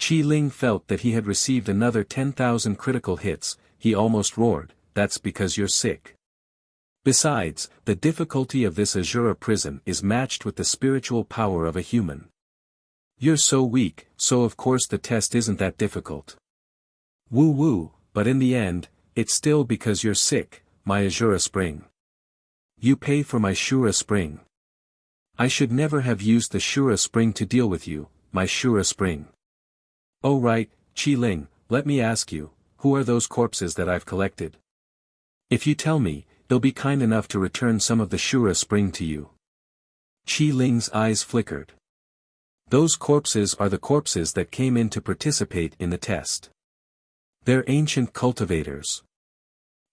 Qi Ling felt that he had received another 10,000 critical hits. He almost roared, "That's because you're sick." Besides, the difficulty of this Azura prison is matched with the spiritual power of a human. You're so weak, so of course the test isn't that difficult. Woo woo, but in the end, it's still because you're sick, my Azura spring. You pay for my Shura spring. I should never have used the Shura spring to deal with you, my Shura spring. Oh right, Qi Ling, let me ask you, who are those corpses that I've collected? If you tell me, you'll be kind enough to return some of the Shura spring to you. Qi Ling's eyes flickered. Those corpses are the corpses that came in to participate in the test. They're ancient cultivators.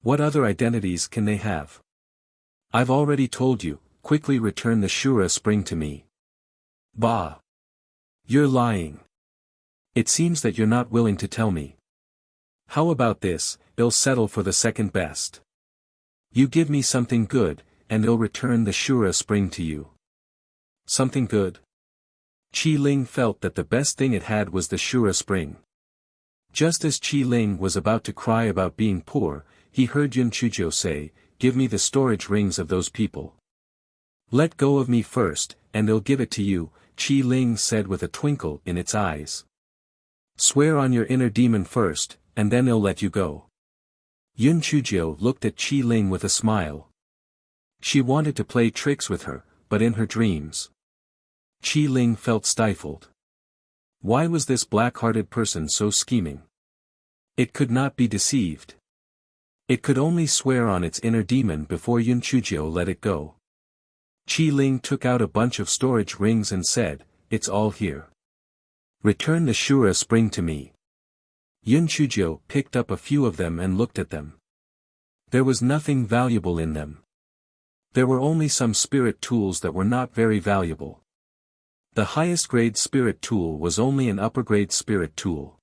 What other identities can they have? I've already told you, quickly return the Shura spring to me. Bah! You're lying. It seems that you're not willing to tell me. How about this, I'll settle for the second best. You give me something good, and I'll return the Shura spring to you. Something good? Qi Ling felt that the best thing it had was the Shura spring. Just as Qi Ling was about to cry about being poor, he heard Yun Chuzhou say, "Give me the storage rings of those people." "Let go of me first, and I'll give it to you," Qi Ling said with a twinkle in its eyes. "Swear on your inner demon first, and then I'll let you go." Yun Chuzhou looked at Qi Ling with a smile. She wanted to play tricks with her, but in her dreams. Qi Ling felt stifled. Why was this black-hearted person so scheming? It could not be deceived. It could only swear on its inner demon before Yun Chuzhou let it go. Qi Ling took out a bunch of storage rings and said, "It's all here. Return the Shura spring to me." Yun Chuzhou picked up a few of them and looked at them. There was nothing valuable in them. There were only some spirit tools that were not very valuable. The highest grade spirit tool was only an upper grade spirit tool.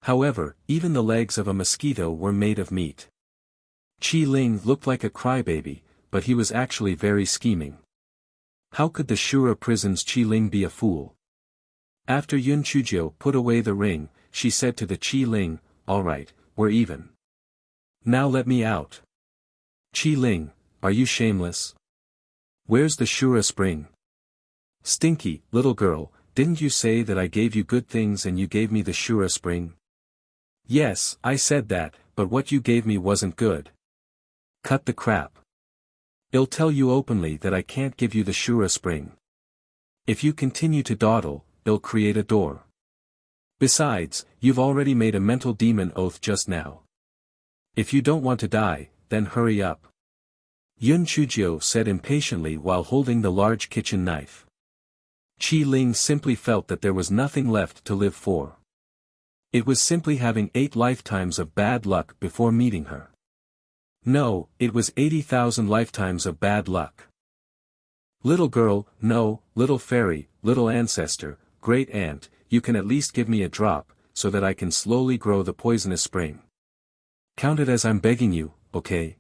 However, even the legs of a mosquito were made of meat. Qi Ling looked like a crybaby, but he was actually very scheming. How could the Shura prison's Qi Ling be a fool? After Yun Chuzhou put away the ring, she said to the Qi Ling, "All right, we're even. Now let me out." "Qi Ling, are you shameless? Where's the Shura spring?" "Stinky, little girl, didn't you say that I gave you good things and you gave me the Shura spring?" "Yes, I said that, but what you gave me wasn't good." "Cut the crap. I'll tell you openly that I can't give you the Shura spring. If you continue to dawdle, I'll create a door. Besides, you've already made a mental demon oath just now. If you don't want to die, then hurry up." Yun Chuzhou said impatiently while holding the large kitchen knife. Qi Ling simply felt that there was nothing left to live for. It was simply having 8 lifetimes of bad luck before meeting her. No, it was 80,000 lifetimes of bad luck. "Little girl, no, little fairy, little ancestor, great aunt, you can at least give me a drop, so that I can slowly grow the poisonous spring. Count it as I'm begging you, okay?"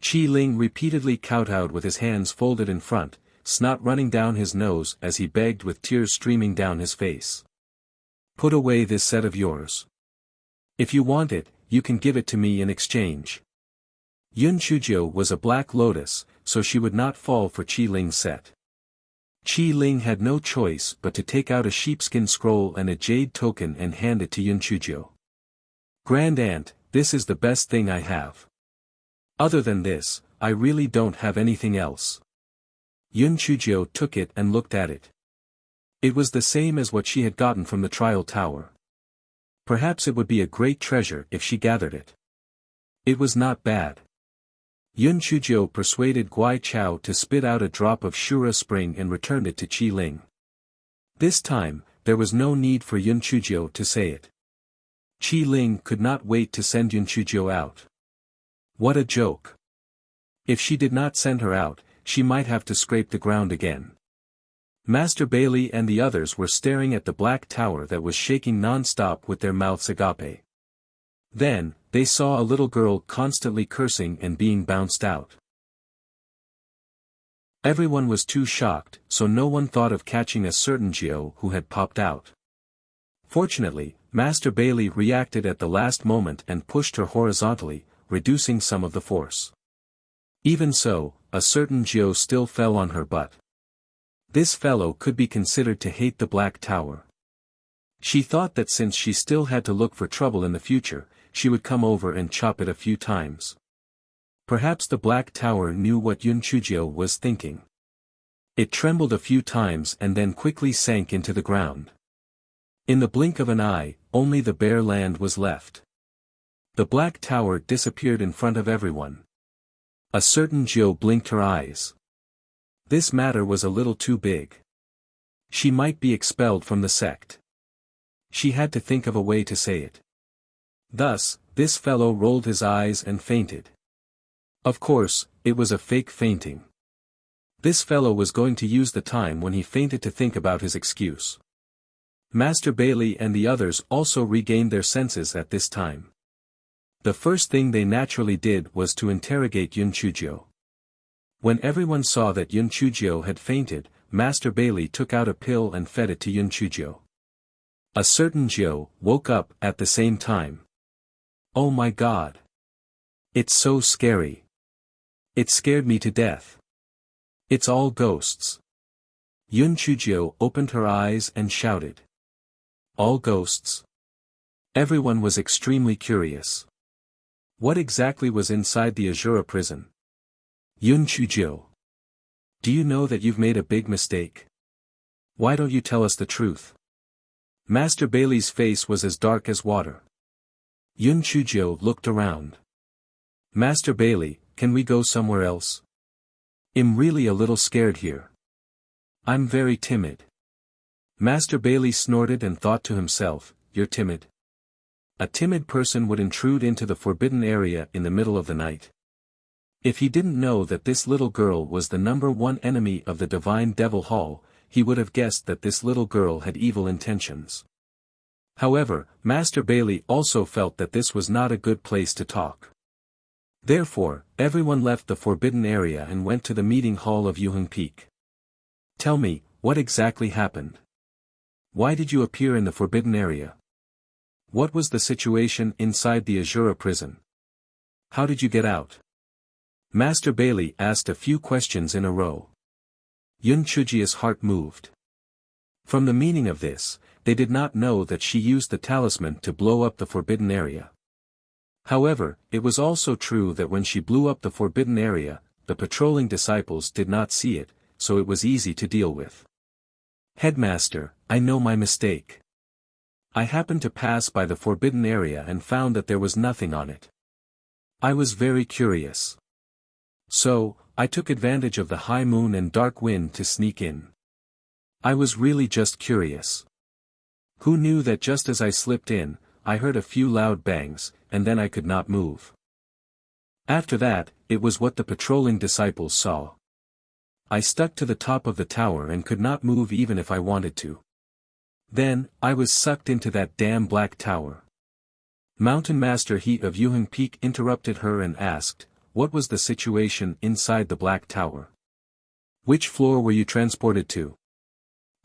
Qi Ling repeatedly kowtowed with his hands folded in front, snot running down his nose as he begged with tears streaming down his face. "Put away this set of yours. If you want it, you can give it to me in exchange." Yun Chuzhou was a black lotus, so she would not fall for Qi Ling's set. Qi Ling had no choice but to take out a sheepskin scroll and a jade token and hand it to Yun Chuzhou. "Grand Aunt, this is the best thing I have. Other than this, I really don't have anything else." Yun Chuzhou took it and looked at it. It was the same as what she had gotten from the trial tower. Perhaps it would be a great treasure if she gathered it. It was not bad. Yun Chuzhou persuaded Guai Chao to spit out a drop of Shura spring and returned it to Qi Ling. This time, there was no need for Yun Chuzhou to say it. Qi Ling could not wait to send Yun Chuzhou out. What a joke. If she did not send her out, she might have to scrape the ground again. Master Bailey and the others were staring at the black tower that was shaking non-stop with their mouths agape. Then, they saw a little girl constantly cursing and being bounced out. Everyone was too shocked, so no one thought of catching a certain Geo who had popped out. Fortunately, Master Bailey reacted at the last moment and pushed her horizontally, reducing some of the force. Even so, a certain Jiao still fell on her butt. This fellow could be considered to hate the Black Tower. She thought that since she still had to look for trouble in the future, she would come over and chop it a few times. Perhaps the Black Tower knew what Yun Chujio was thinking. It trembled a few times and then quickly sank into the ground. In the blink of an eye, only the bare land was left. The Black Tower disappeared in front of everyone. A certain Jiao blinked her eyes. This matter was a little too big. She might be expelled from the sect. She had to think of a way to say it. Thus, this fellow rolled his eyes and fainted. Of course, it was a fake fainting. This fellow was going to use the time when he fainted to think about his excuse. Master Bailey and the others also regained their senses at this time. The first thing they naturally did was to interrogate Yun Chujio. When everyone saw that Yun Chujio had fainted, Master Bailey took out a pill and fed it to Yun Chujio. A certain Jiao woke up at the same time. Oh my God! It's so scary. It scared me to death. It's all ghosts. Yun Chujio opened her eyes and shouted. All ghosts? Everyone was extremely curious. What exactly was inside the Azura prison? Yun Chujio. Do you know that you've made a big mistake? Why don't you tell us the truth? Master Bailey's face was as dark as water. Yun Chujio looked around. Master Bailey, can we go somewhere else? I'm really a little scared here. I'm very timid. Master Bailey snorted and thought to himself, you're timid. A timid person would intrude into the forbidden area in the middle of the night. If he didn't know that this little girl was the #1 enemy of the Divine Devil Hall, he would have guessed that this little girl had evil intentions. However, Master Bailey also felt that this was not a good place to talk. Therefore, everyone left the forbidden area and went to the meeting hall of Yuheng Peak. Tell me, what exactly happened? Why did you appear in the forbidden area? What was the situation inside the Azura prison? How did you get out? Master Bailey asked a few questions in a row. Yun Chujio's heart moved. From the meaning of this, they did not know that she used the talisman to blow up the forbidden area. However, it was also true that when she blew up the forbidden area, the patrolling disciples did not see it, so it was easy to deal with. Headmaster, I know my mistake. I happened to pass by the forbidden area and found that there was nothing on it. I was very curious. So, I took advantage of the high moon and dark wind to sneak in. I was really just curious. Who knew that just as I slipped in, I heard a few loud bangs, and then I could not move. After that, it was what the patrolling disciples saw. I stuck to the top of the tower and could not move even if I wanted to. Then, I was sucked into that damn Black Tower. Mountain Master Heat of Yuheng Peak interrupted her and asked, what was the situation inside the Black Tower? Which floor were you transported to?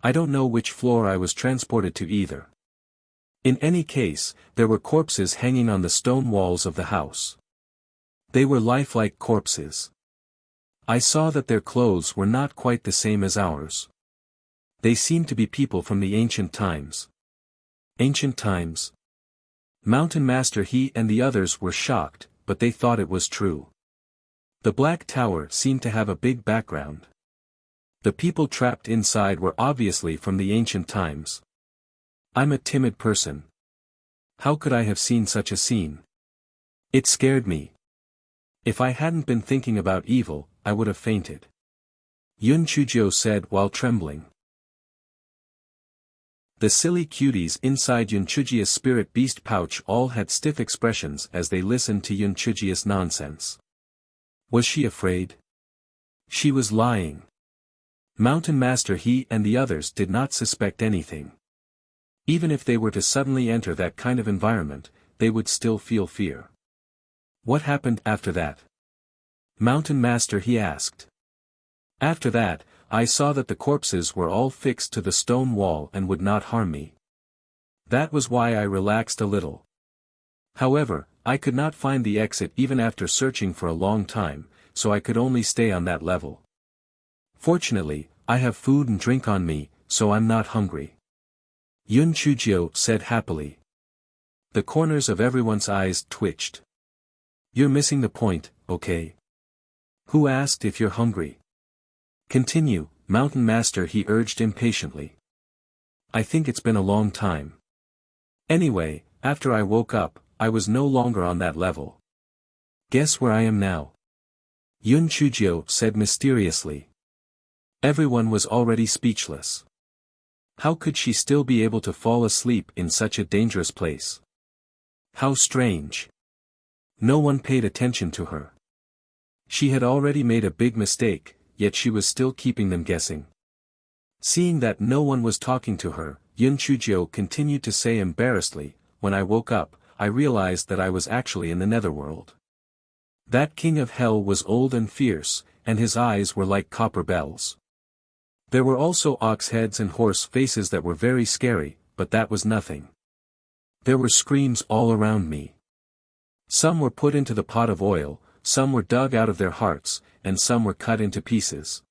I don't know which floor I was transported to either. In any case, there were corpses hanging on the stone walls of the house. They were lifelike corpses. I saw that their clothes were not quite the same as ours. They seemed to be people from the ancient times. Ancient times? Mountain Master He and the others were shocked, but they thought it was true. The Black Tower seemed to have a big background. The people trapped inside were obviously from the ancient times. I'm a timid person. How could I have seen such a scene? It scared me. If I hadn't been thinking about evil, I would have fainted. Yun Chujio said while trembling. The silly cuties inside Yun Chujio's spirit beast pouch all had stiff expressions as they listened to Yun Chujio's nonsense. Was she afraid? She was lying. Mountain Master He and the others did not suspect anything. Even if they were to suddenly enter that kind of environment, they would still feel fear. What happened after that? Mountain Master He asked. After that, I saw that the corpses were all fixed to the stone wall and would not harm me. That was why I relaxed a little. However, I could not find the exit even after searching for a long time, so I could only stay on that level. Fortunately, I have food and drink on me, so I'm not hungry. Yun Chujio said happily. The corners of everyone's eyes twitched. You're missing the point, okay? Who asked if you're hungry? Continue, Mountain Master, he urged impatiently. I think it's been a long time. Anyway, after I woke up, I was no longer on that level. Guess where I am now? Yun Chujio said mysteriously. Everyone was already speechless. How could she still be able to fall asleep in such a dangerous place? How strange. No one paid attention to her. She had already made a big mistake, yet she was still keeping them guessing. Seeing that no one was talking to her, Yun Chujio continued to say embarrassedly, when I woke up, I realized that I was actually in the netherworld. That king of hell was old and fierce, and his eyes were like copper bells. There were also ox heads and horse faces that were very scary, but that was nothing. There were screams all around me. Some were put into the pot of oil, some were dug out of their hearts, and some were cut into pieces.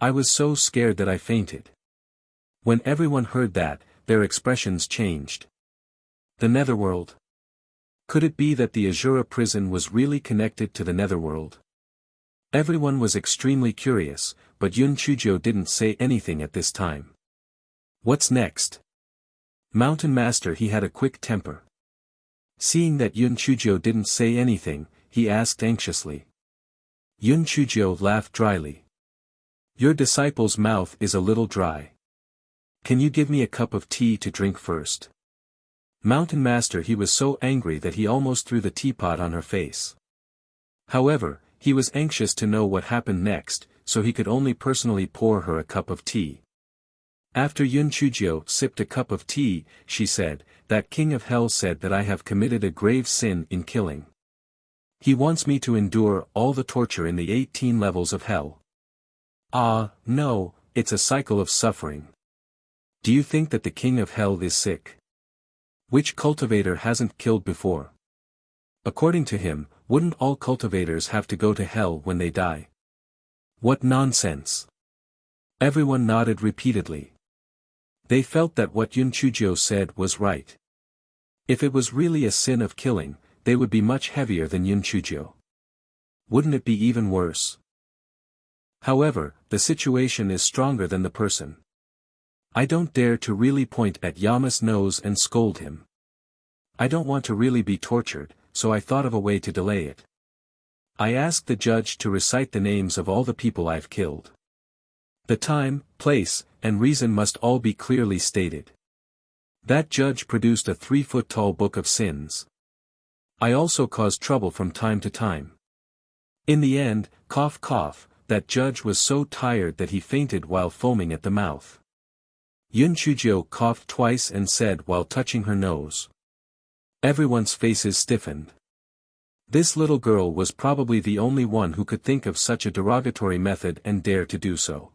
I was so scared that I fainted. When everyone heard that, their expressions changed. The netherworld. Could it be that the Azura prison was really connected to the netherworld? Everyone was extremely curious, but Yun Chujio didn't say anything at this time. What's next? Mountain Master, he had a quick temper. Seeing that Yun Chujio didn't say anything, he asked anxiously. Yun Chujio laughed dryly. Your disciple's mouth is a little dry. Can you give me a cup of tea to drink first? Mountain Master, he was so angry that he almost threw the teapot on her face. However, he was anxious to know what happened next, so he could only personally pour her a cup of tea. After Yun Chujio sipped a cup of tea, she said, that king of hell said that I have committed a grave sin in killing. He wants me to endure all the torture in the 18 levels of hell. Ah, no, it's a cycle of suffering. Do you think that the king of hell is sick? Which cultivator hasn't killed before? According to him, wouldn't all cultivators have to go to hell when they die? What nonsense! Everyone nodded repeatedly. They felt that what Yun Chujio said was right. If it was really a sin of killing, they would be much heavier than Yun Chujio. Wouldn't it be even worse? However, the situation is stronger than the person. I don't dare to really point at Yama's nose and scold him. I don't want to really be tortured, so I thought of a way to delay it. I asked the judge to recite the names of all the people I've killed. The time, place, and reason must all be clearly stated. That judge produced a 3-foot-tall book of sins. I also caused trouble from time to time. In the end, cough cough, that judge was so tired that he fainted while foaming at the mouth. Yun Chujio coughed twice and said while touching her nose. Everyone's faces stiffened. This little girl was probably the only one who could think of such a derogatory method and dare to do so.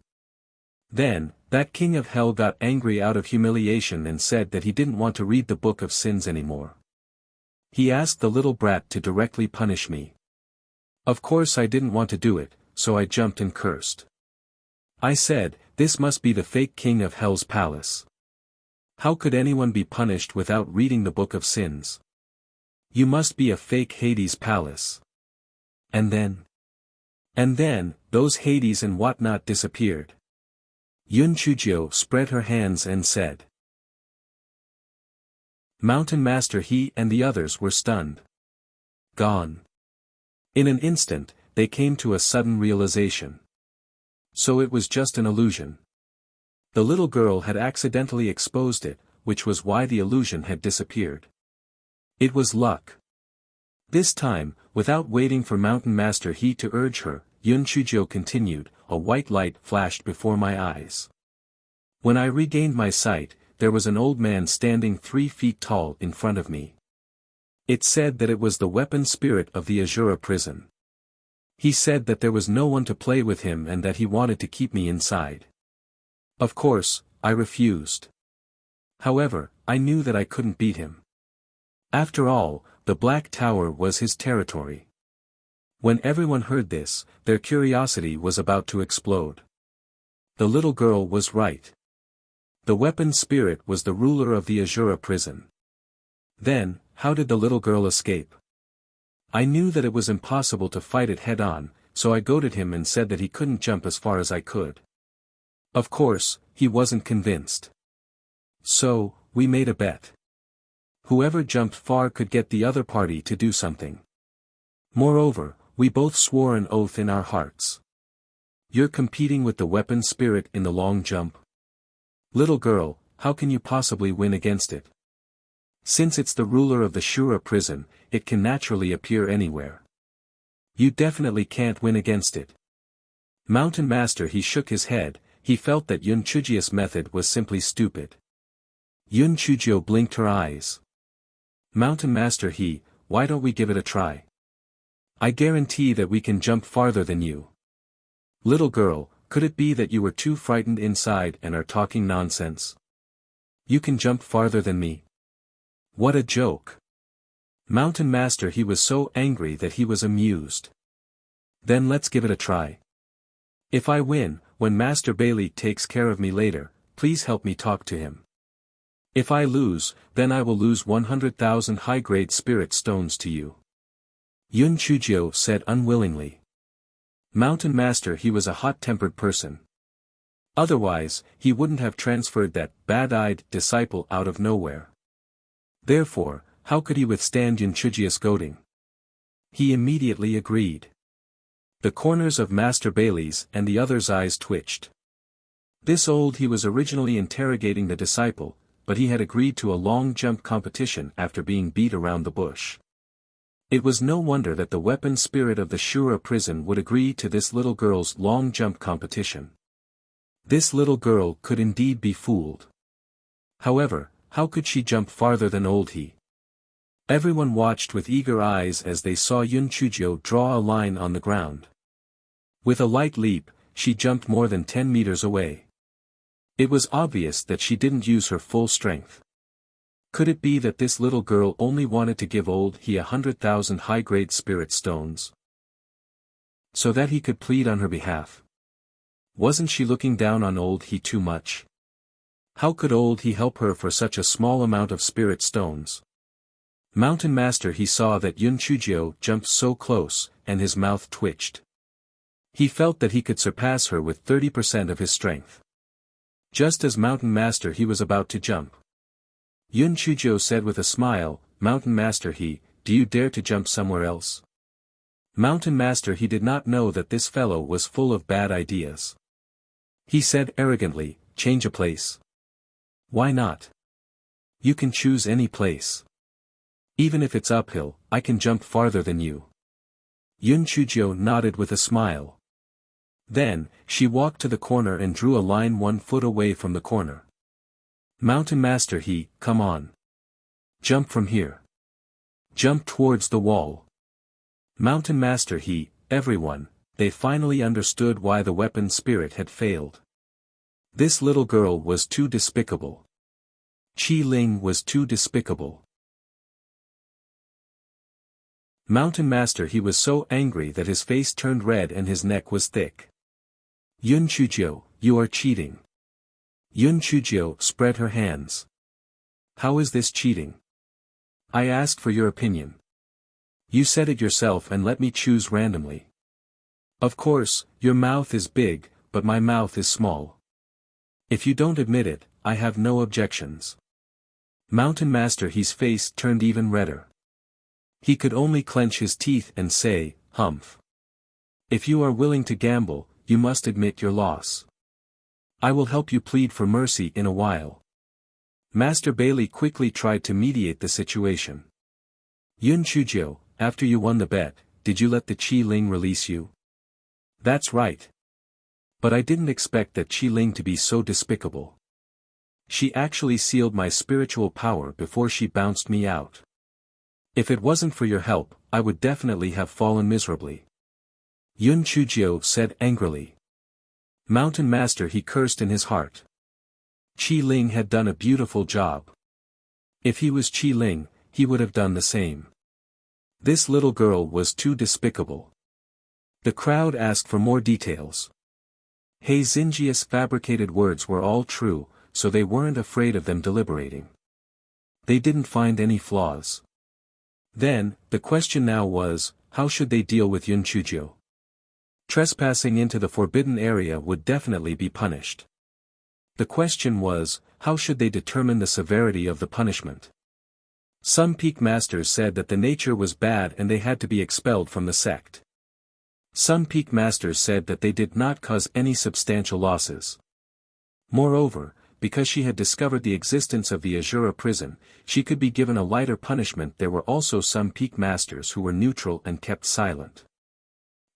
Then, that king of hell got angry out of humiliation and said that he didn't want to read the book of sins anymore. He asked the little brat to directly punish me. Of course I didn't want to do it, so I jumped and cursed. I said, this must be the fake king of hell's palace. How could anyone be punished without reading the book of sins? You must be a fake Hades palace. And then, those Hades and whatnot disappeared. Yun Chujio spread her hands and said. Mountain Master, he and the others were stunned. Gone. In an instant, they came to a sudden realization. So it was just an illusion. The little girl had accidentally exposed it, which was why the illusion had disappeared. It was luck. This time, without waiting for Mountain Master He to urge her, Yun Chujio continued, a white light flashed before my eyes. When I regained my sight, there was an old man standing 3 feet tall in front of me. It said that it was the weapon spirit of the Azura prison. He said that there was no one to play with him and that he wanted to keep me inside. Of course, I refused. However, I knew that I couldn't beat him. After all, the Black Tower was his territory. When everyone heard this, their curiosity was about to explode. The little girl was right. The weapon spirit was the ruler of the Azura prison. Then, how did the little girl escape? I knew that it was impossible to fight it head-on, so I goaded him and said that he couldn't jump as far as I could. Of course, he wasn't convinced. So, we made a bet. Whoever jumped far could get the other party to do something. Moreover, we both swore an oath in our hearts. You're competing with the weapon spirit in the long jump? Little girl, how can you possibly win against it? Since it's the ruler of the Shura prison, it can naturally appear anywhere. You definitely can't win against it. Mountain Master, he shook his head, he felt that Yun Chujia's method was simply stupid. Yun Chujio blinked her eyes. Mountain Master, why don't we give it a try? I guarantee that we can jump farther than you. Little girl, could it be that you were too frightened inside and are talking nonsense? You can jump farther than me. What a joke. Mountain Master, he was so angry that he was amused. Then let's give it a try. If I win, when Master Bailey takes care of me later, please help me talk to him. If I lose, then I will lose 100,000 high-grade spirit stones to you. Yun Chujio said unwillingly. Mountain Master, he was a hot-tempered person. Otherwise, he wouldn't have transferred that bad-eyed disciple out of nowhere. Therefore, how could he withstand Yun Chujia's goading? He immediately agreed. The corners of Master Bailey's and the other's eyes twitched. This old he was originally interrogating the disciple, but he had agreed to a long jump competition after being beat around the bush. It was no wonder that the weapon spirit of the Shura prison would agree to this little girl's long jump competition. This little girl could indeed be fooled. However, how could she jump farther than old he? Everyone watched with eager eyes as they saw Yun Chujio draw a line on the ground. With a light leap, she jumped more than 10 meters away. It was obvious that she didn't use her full strength. Could it be that this little girl only wanted to give old he 100,000 high-grade spirit stones? So that he could plead on her behalf. Wasn't she looking down on old he too much? How could old he help her for such a small amount of spirit stones? Mountain Master, he saw that Yun Chujio jumped so close, and his mouth twitched. He felt that he could surpass her with 30% of his strength. Just as Mountain Master he was about to jump. Yun Chujio said with a smile, Mountain Master do you dare to jump somewhere else? Mountain Master he did not know that this fellow was full of bad ideas. He said arrogantly, change a place. Why not? You can choose any place. Even if it's uphill, I can jump farther than you. Yun Chujio nodded with a smile. Then, she walked to the corner and drew a line 1 foot away from the corner. Mountain Master come on. Jump from here. Jump towards the wall. Mountain Master everyone, they finally understood why the weapon spirit had failed. This little girl was too despicable. Qi Ling was too despicable. Mountain Master he was so angry that his face turned red and his neck was thick. Yun Chujio, you are cheating. Yun Chujio spread her hands. How is this cheating? I asked for your opinion. You said it yourself and let me choose randomly. Of course, your mouth is big, but my mouth is small. If you don't admit it, I have no objections. Mountain Master his face turned even redder. He could only clench his teeth and say, humph. If you are willing to gamble, you must admit your loss. I will help you plead for mercy in a while. Master Bailey quickly tried to mediate the situation. Yun Chujio, after you won the bet, did you let the Qi Ling release you? That's right. But I didn't expect that Qi Ling to be so despicable. She actually sealed my spiritual power before she bounced me out. If it wasn't for your help, I would definitely have fallen miserably. Yun Chujio said angrily. Mountain Master he cursed in his heart. Qi Ling had done a beautiful job. If he was Qi Ling, he would have done the same. This little girl was too despicable. The crowd asked for more details. He Xinjia's fabricated words were all true, so they weren't afraid of them deliberating. They didn't find any flaws. Then, the question now was, how should they deal with Yun Chuzhou? Trespassing into the forbidden area would definitely be punished. The question was, how should they determine the severity of the punishment? Some peak masters said that the nature was bad and they had to be expelled from the sect. Some peak masters said that they did not cause any substantial losses. Moreover, because she had discovered the existence of the Azura prison, she could be given a lighter punishment. There were also some peak masters who were neutral and kept silent.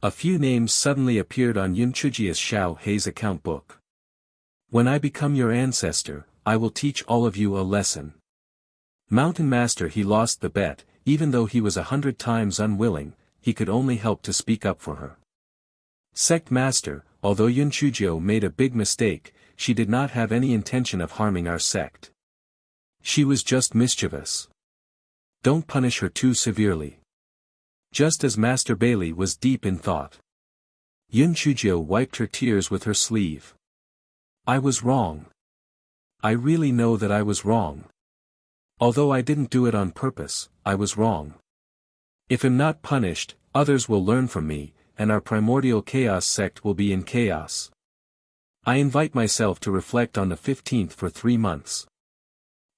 A few names suddenly appeared on Yun Chujia's Xiao Hei's account book. When I become your ancestor, I will teach all of you a lesson. Mountain Master. He lost the bet, even though he was 100 times unwilling, he could only help to speak up for her. Sect Master, although Yun Chuzhou made a big mistake, she did not have any intention of harming our sect. She was just mischievous. Don't punish her too severely. Just as Master Bailey was deep in thought. Yun Chuzhou wiped her tears with her sleeve. I was wrong. I really know that I was wrong. Although I didn't do it on purpose, I was wrong. If I'm not punished, others will learn from me, and our primordial chaos sect will be in chaos. I invite myself to reflect on the 15th for 3 months.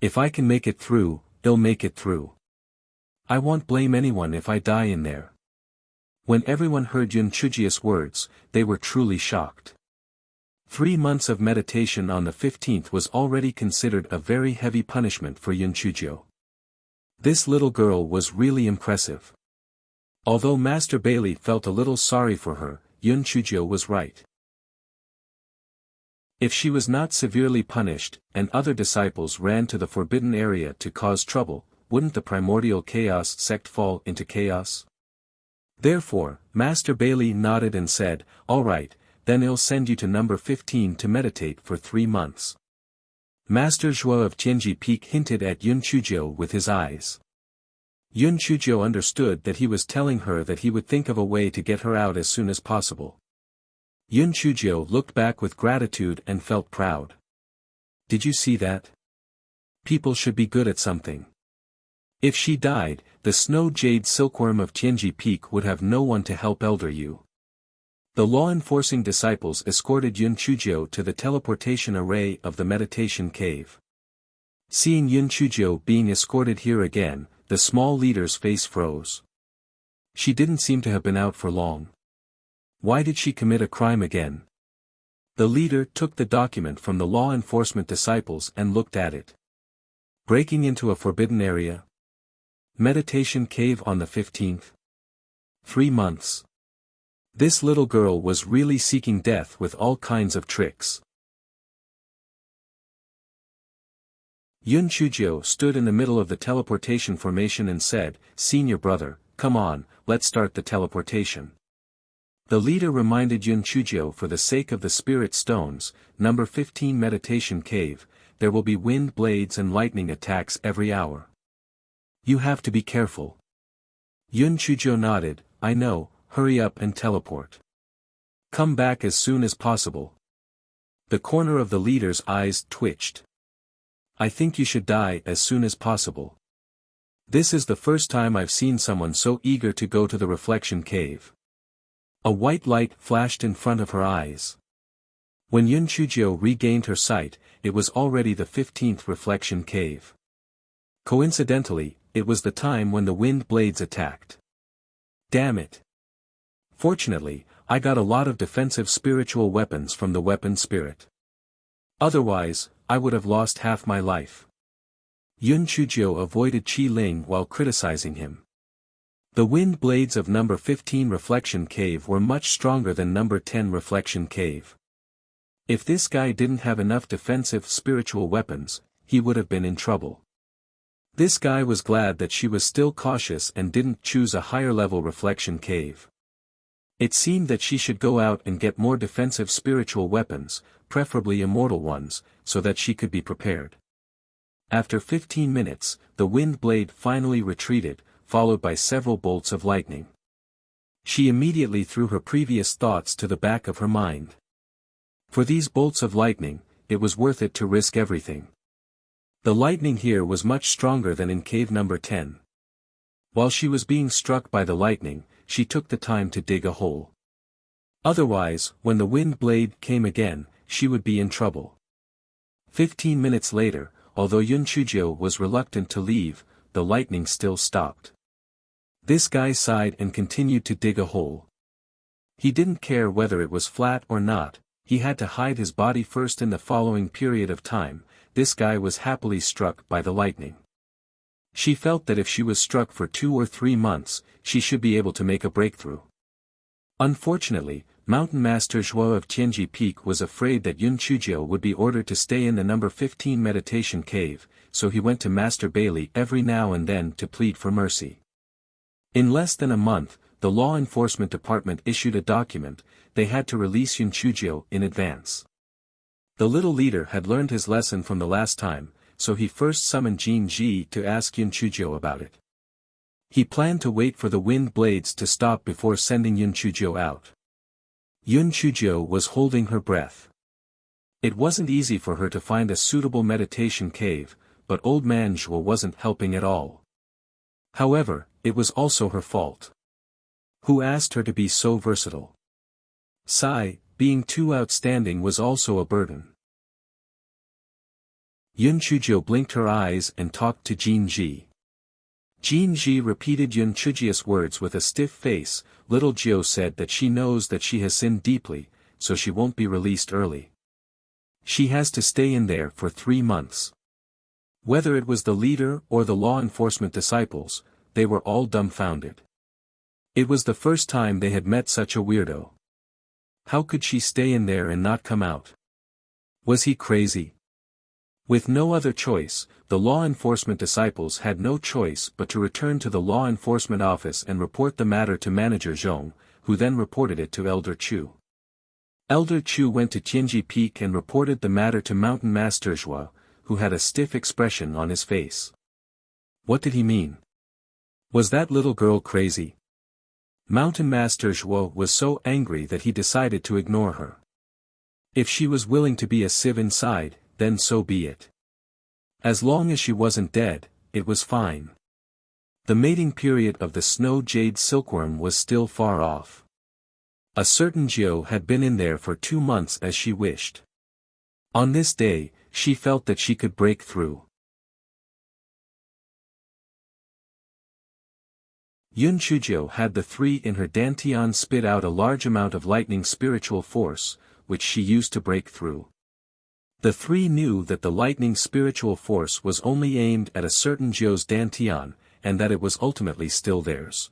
If I can make it through, they'll make it through. I won't blame anyone if I die in there. When everyone heard Yun Chujia's words, they were truly shocked. 3 months of meditation on the 15th was already considered a very heavy punishment for Yun Chuzhou. This little girl was really impressive. Although Master Bailey felt a little sorry for her, Yun Chuzhou was right. If she was not severely punished, and other disciples ran to the forbidden area to cause trouble, wouldn't the primordial chaos sect fall into chaos? Therefore, Master Bailey nodded and said, all right, then I'll send you to number 15 to meditate for 3 months. Master Zhuo of Tianji Peak hinted at Yun Chuzhou with his eyes. Yun Chuzhou understood that he was telling her that he would think of a way to get her out as soon as possible. Yun Chuzhou looked back with gratitude and felt proud. Did you see that? People should be good at something. If she died, the snow jade silkworm of Tianji Peak would have no one to help Elder Yu. The law-enforcing disciples escorted Yun Chuzhou to the teleportation array of the meditation cave. Seeing Yun Chuzhou being escorted here again, the small leader's face froze. She didn't seem to have been out for long. Why did she commit a crime again? The leader took the document from the law enforcement disciples and looked at it. Breaking into a forbidden area? Meditation cave on the 15th? 3 months. This little girl was really seeking death with all kinds of tricks. Yun Chuzhou stood in the middle of the teleportation formation and said, Senior brother, come on, let's start the teleportation. The leader reminded Yun Chuzhou, for the sake of the spirit stones, number 15 meditation cave, there will be wind blades and lightning attacks every hour. You have to be careful. Yun Chuzhou nodded, I know, hurry up and teleport. Come back as soon as possible. The corner of the leader's eyes twitched. I think you should die as soon as possible. This is the first time I've seen someone so eager to go to the reflection cave. A white light flashed in front of her eyes. When Yun Chuzhou regained her sight, it was already the 15th reflection cave. Coincidentally, it was the time when the wind blades attacked. Damn it. Fortunately, I got a lot of defensive spiritual weapons from the weapon spirit. Otherwise, I would have lost half my life. Yun Chuzhou avoided Qi Ling while criticizing him. The wind blades of number 15 reflection cave were much stronger than number 10 reflection cave. If this guy didn't have enough defensive spiritual weapons, he would have been in trouble. This guy was glad that she was still cautious and didn't choose a higher level reflection cave. It seemed that she should go out and get more defensive spiritual weapons, preferably immortal ones, so that she could be prepared. After 15 minutes, the wind blade finally retreated, followed by several bolts of lightning. She immediately threw her previous thoughts to the back of her mind. For these bolts of lightning, it was worth it to risk everything. The lightning here was much stronger than in cave number 10. While she was being struck by the lightning, she took the time to dig a hole. Otherwise, when the wind blade came again, she would be in trouble. 15 minutes later, although Yun Chujio was reluctant to leave, the lightning still stopped. This guy sighed and continued to dig a hole. He didn't care whether it was flat or not, he had to hide his body first. In the following period of time, this guy was happily struck by the lightning. She felt that if she was struck for 2 or 3 months, she should be able to make a breakthrough. Unfortunately, Mountain Master Zhuo of Tianji Peak was afraid that Yun Chujio would be ordered to stay in the number 15 meditation cave, so he went to Master Bailey every now and then to plead for mercy. In less than a month, the law enforcement department issued a document. They had to release Yun Chujio in advance. The little leader had learned his lesson from the last time, so he first summoned Jin Ji to ask Yun Chujio about it. He planned to wait for the wind blades to stop before sending Yun Chujio out. Yun Chujio was holding her breath. It wasn't easy for her to find a suitable meditation cave, but old man Zhuo wasn't helping at all. However, it was also her fault. Who asked her to be so versatile? Sai, being too outstanding was also a burden. Yun Chujio blinked her eyes and talked to Jin Ji. Jin Ji repeated Yun Chujio's words with a stiff face. Little Jiu said that she knows that she has sinned deeply, so she won't be released early. She has to stay in there for 3 months. Whether it was the leader or the law enforcement disciples, they were all dumbfounded. It was the first time they had met such a weirdo. How could she stay in there and not come out? Was he crazy? With no other choice, the law enforcement disciples had no choice but to return to the law enforcement office and report the matter to Manager Zhong, who then reported it to Elder Chu. Elder Chu went to Tianji Peak and reported the matter to Mountain Master Zhuo, who had a stiff expression on his face. What did he mean? Was that little girl crazy? Mountain Master Zhuo was so angry that he decided to ignore her. If she was willing to be a sieve inside, then so be it. As long as she wasn't dead, it was fine. The mating period of the snow jade silkworm was still far off. A certain Jiu had been in there for 2 months as she wished. On this day, she felt that she could break through. Yun Chujio had the 3 in her dantian spit out a large amount of lightning spiritual force, which she used to break through. The 3 knew that the lightning spiritual force was only aimed at a certain Jiu's dantian, and that it was ultimately still theirs.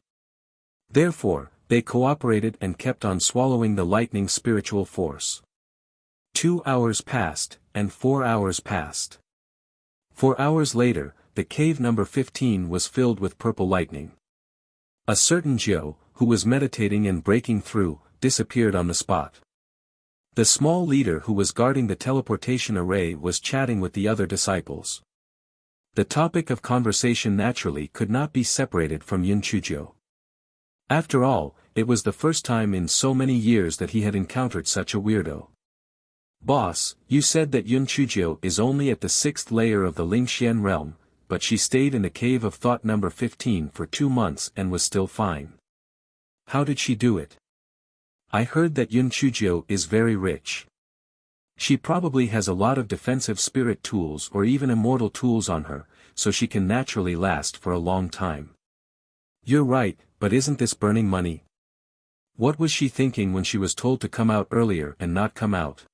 Therefore, they cooperated and kept on swallowing the lightning spiritual force. 2 hours passed, and 4 hours passed. 4 hours later, the cave number 15 was filled with purple lightning. A certain Jiu, who was meditating and breaking through, disappeared on the spot. The small leader who was guarding the teleportation array was chatting with the other disciples. The topic of conversation naturally could not be separated from Yun Chujio. After all, it was the first time in so many years that he had encountered such a weirdo. Boss, you said that Yun Chujio is only at the 6th layer of the Lingxian realm, but she stayed in the cave of thought number 15 for 2 months and was still fine. How did she do it? I heard that Yun Chujio is very rich. She probably has a lot of defensive spirit tools or even immortal tools on her, so she can naturally last for a long time. You're right, but isn't this burning money? What was she thinking when she was told to come out earlier and not come out?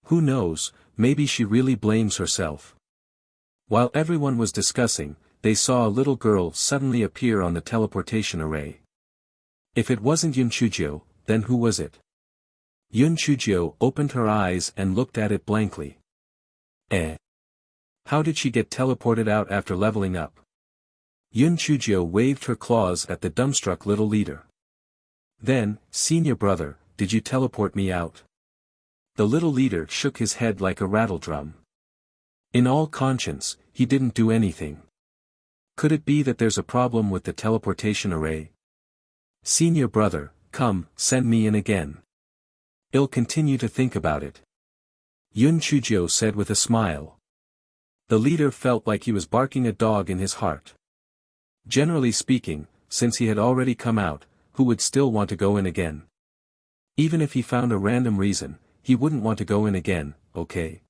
Who knows, maybe she really blames herself. While everyone was discussing, they saw a little girl suddenly appear on the teleportation array. If it wasn't Yun Chujio, then who was it? Yun Chujio opened her eyes and looked at it blankly. How did she get teleported out after leveling up? Yun Chujio waved her claws at the dumbstruck little leader. Then, senior brother, did you teleport me out? The little leader shook his head like a rattledrum. In all conscience, he didn't do anything. Could it be that there's a problem with the teleportation array? Senior brother, come, send me in again. I'll continue to think about it. Yun Chuzhou said with a smile. The leader felt like he was barking a dog in his heart. Generally speaking, since he had already come out, who would still want to go in again? Even if he found a random reason, he wouldn't want to go in again, okay?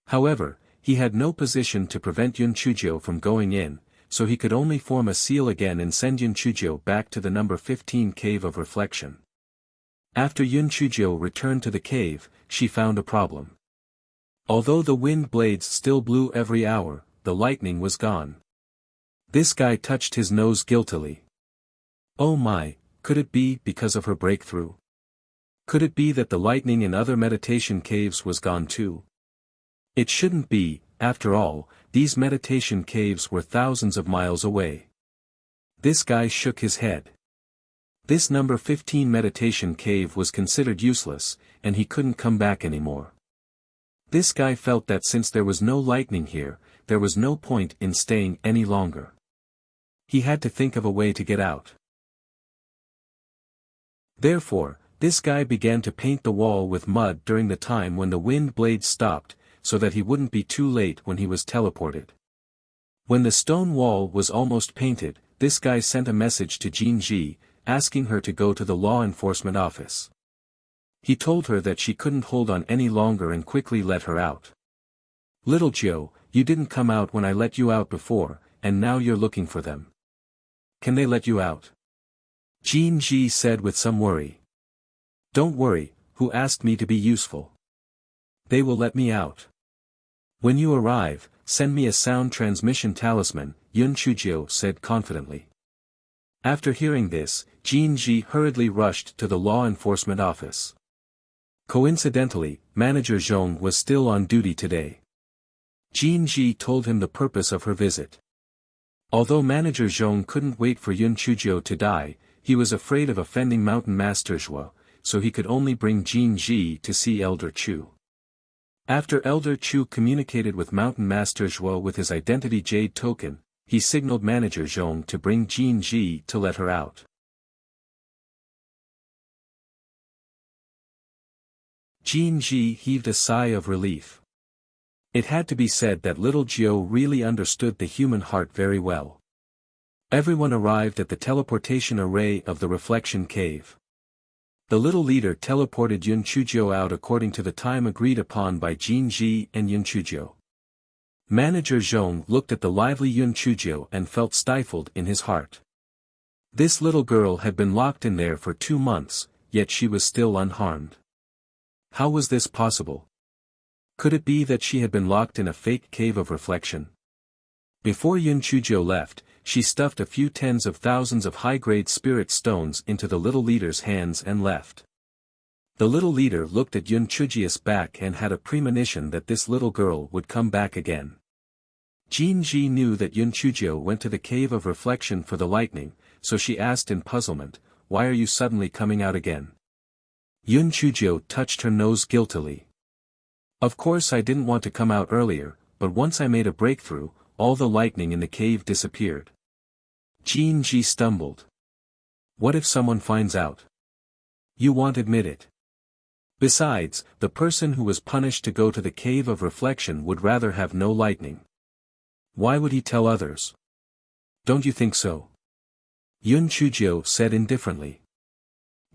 However, he had no position to prevent Yun Chuzhou from going in, so he could only form a seal again and send Yun Chuzhou back to the number 15 cave of reflection. After Yun Chuzhou returned to the cave, she found a problem. Although the wind blades still blew every hour, the lightning was gone. This guy touched his nose guiltily. Oh my, could it be because of her breakthrough? Could it be that the lightning in other meditation caves was gone too? It shouldn't be, after all, these meditation caves were thousands of miles away. This guy shook his head. This number 15 meditation cave was considered useless, and he couldn't come back anymore. This guy felt that since there was no lightning here, there was no point in staying any longer. He had to think of a way to get out. Therefore, this guy began to paint the wall with mud during the time when the wind blades stopped, so that he wouldn't be too late when he was teleported. When the stone wall was almost painted, this guy sent a message to Jin Ji, asking her to go to the law enforcement office. He told her that she couldn't hold on any longer and quickly let her out. Little Joe, you didn't come out when I let you out before, and now you're looking for them. Can they let you out? Jin Ji said with some worry. Don't worry, who asked me to be useful? They will let me out. When you arrive, send me a sound transmission talisman, Yun Chuzhou said confidently. After hearing this, Jin Ji hurriedly rushed to the law enforcement office. Coincidentally, Manager Zhong was still on duty today. Jin Ji told him the purpose of her visit. Although Manager Zhong couldn't wait for Yun Chuzhou to die, he was afraid of offending Mountain Master Zhuo, so he could only bring Jin Ji to see Elder Chu. After Elder Chu communicated with Mountain Master Zhuo with his identity jade token, he signaled Manager Zhong to bring Jin Ji to let her out. Jin Ji heaved a sigh of relief. It had to be said that little Jiao really understood the human heart very well. Everyone arrived at the teleportation array of the reflection cave. The little leader teleported Yun Chuzhou out according to the time agreed upon by Jin Ji and Yun Chuzhou. Manager Zhong looked at the lively Yun Chuzhou and felt stifled in his heart. This little girl had been locked in there for 2 months, yet she was still unharmed. How was this possible? Could it be that she had been locked in a fake cave of reflection? Before Yun Chuzhou left, she stuffed a few tens of thousands of high-grade spirit stones into the little leader's hands and left. The little leader looked at Yun Chuzhou's back and had a premonition that this little girl would come back again. Jin Ji knew that Yun Chuzhou went to the cave of reflection for the lightning, so she asked in puzzlement, "Why are you suddenly coming out again?" Yun Chuzhou touched her nose guiltily. "Of course I didn't want to come out earlier, but once I made a breakthrough, all the lightning in the cave disappeared." Jin Ji stumbled. "What if someone finds out? You won't admit it. Besides, the person who was punished to go to the cave of reflection would rather have no lightning. Why would he tell others? Don't you think so?" Yun Chuzhou said indifferently.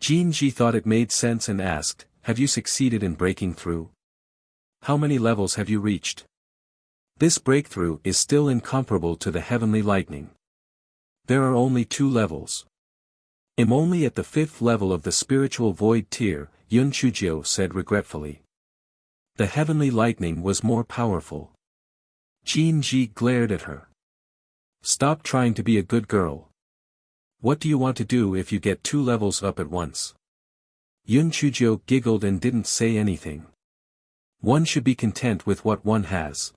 Jin Ji thought it made sense and asked, "Have you succeeded in breaking through? How many levels have you reached?" "This breakthrough is still incomparable to the heavenly lightning. There are only 2 levels. I'm only at the 5th level of the spiritual void tier," Yun Chuzhou said regretfully. The heavenly lightning was more powerful. Jin Ji glared at her. "Stop trying to be a good girl. What do you want to do if you get 2 levels up at once?" Yun Chuzhou giggled and didn't say anything. One should be content with what one has.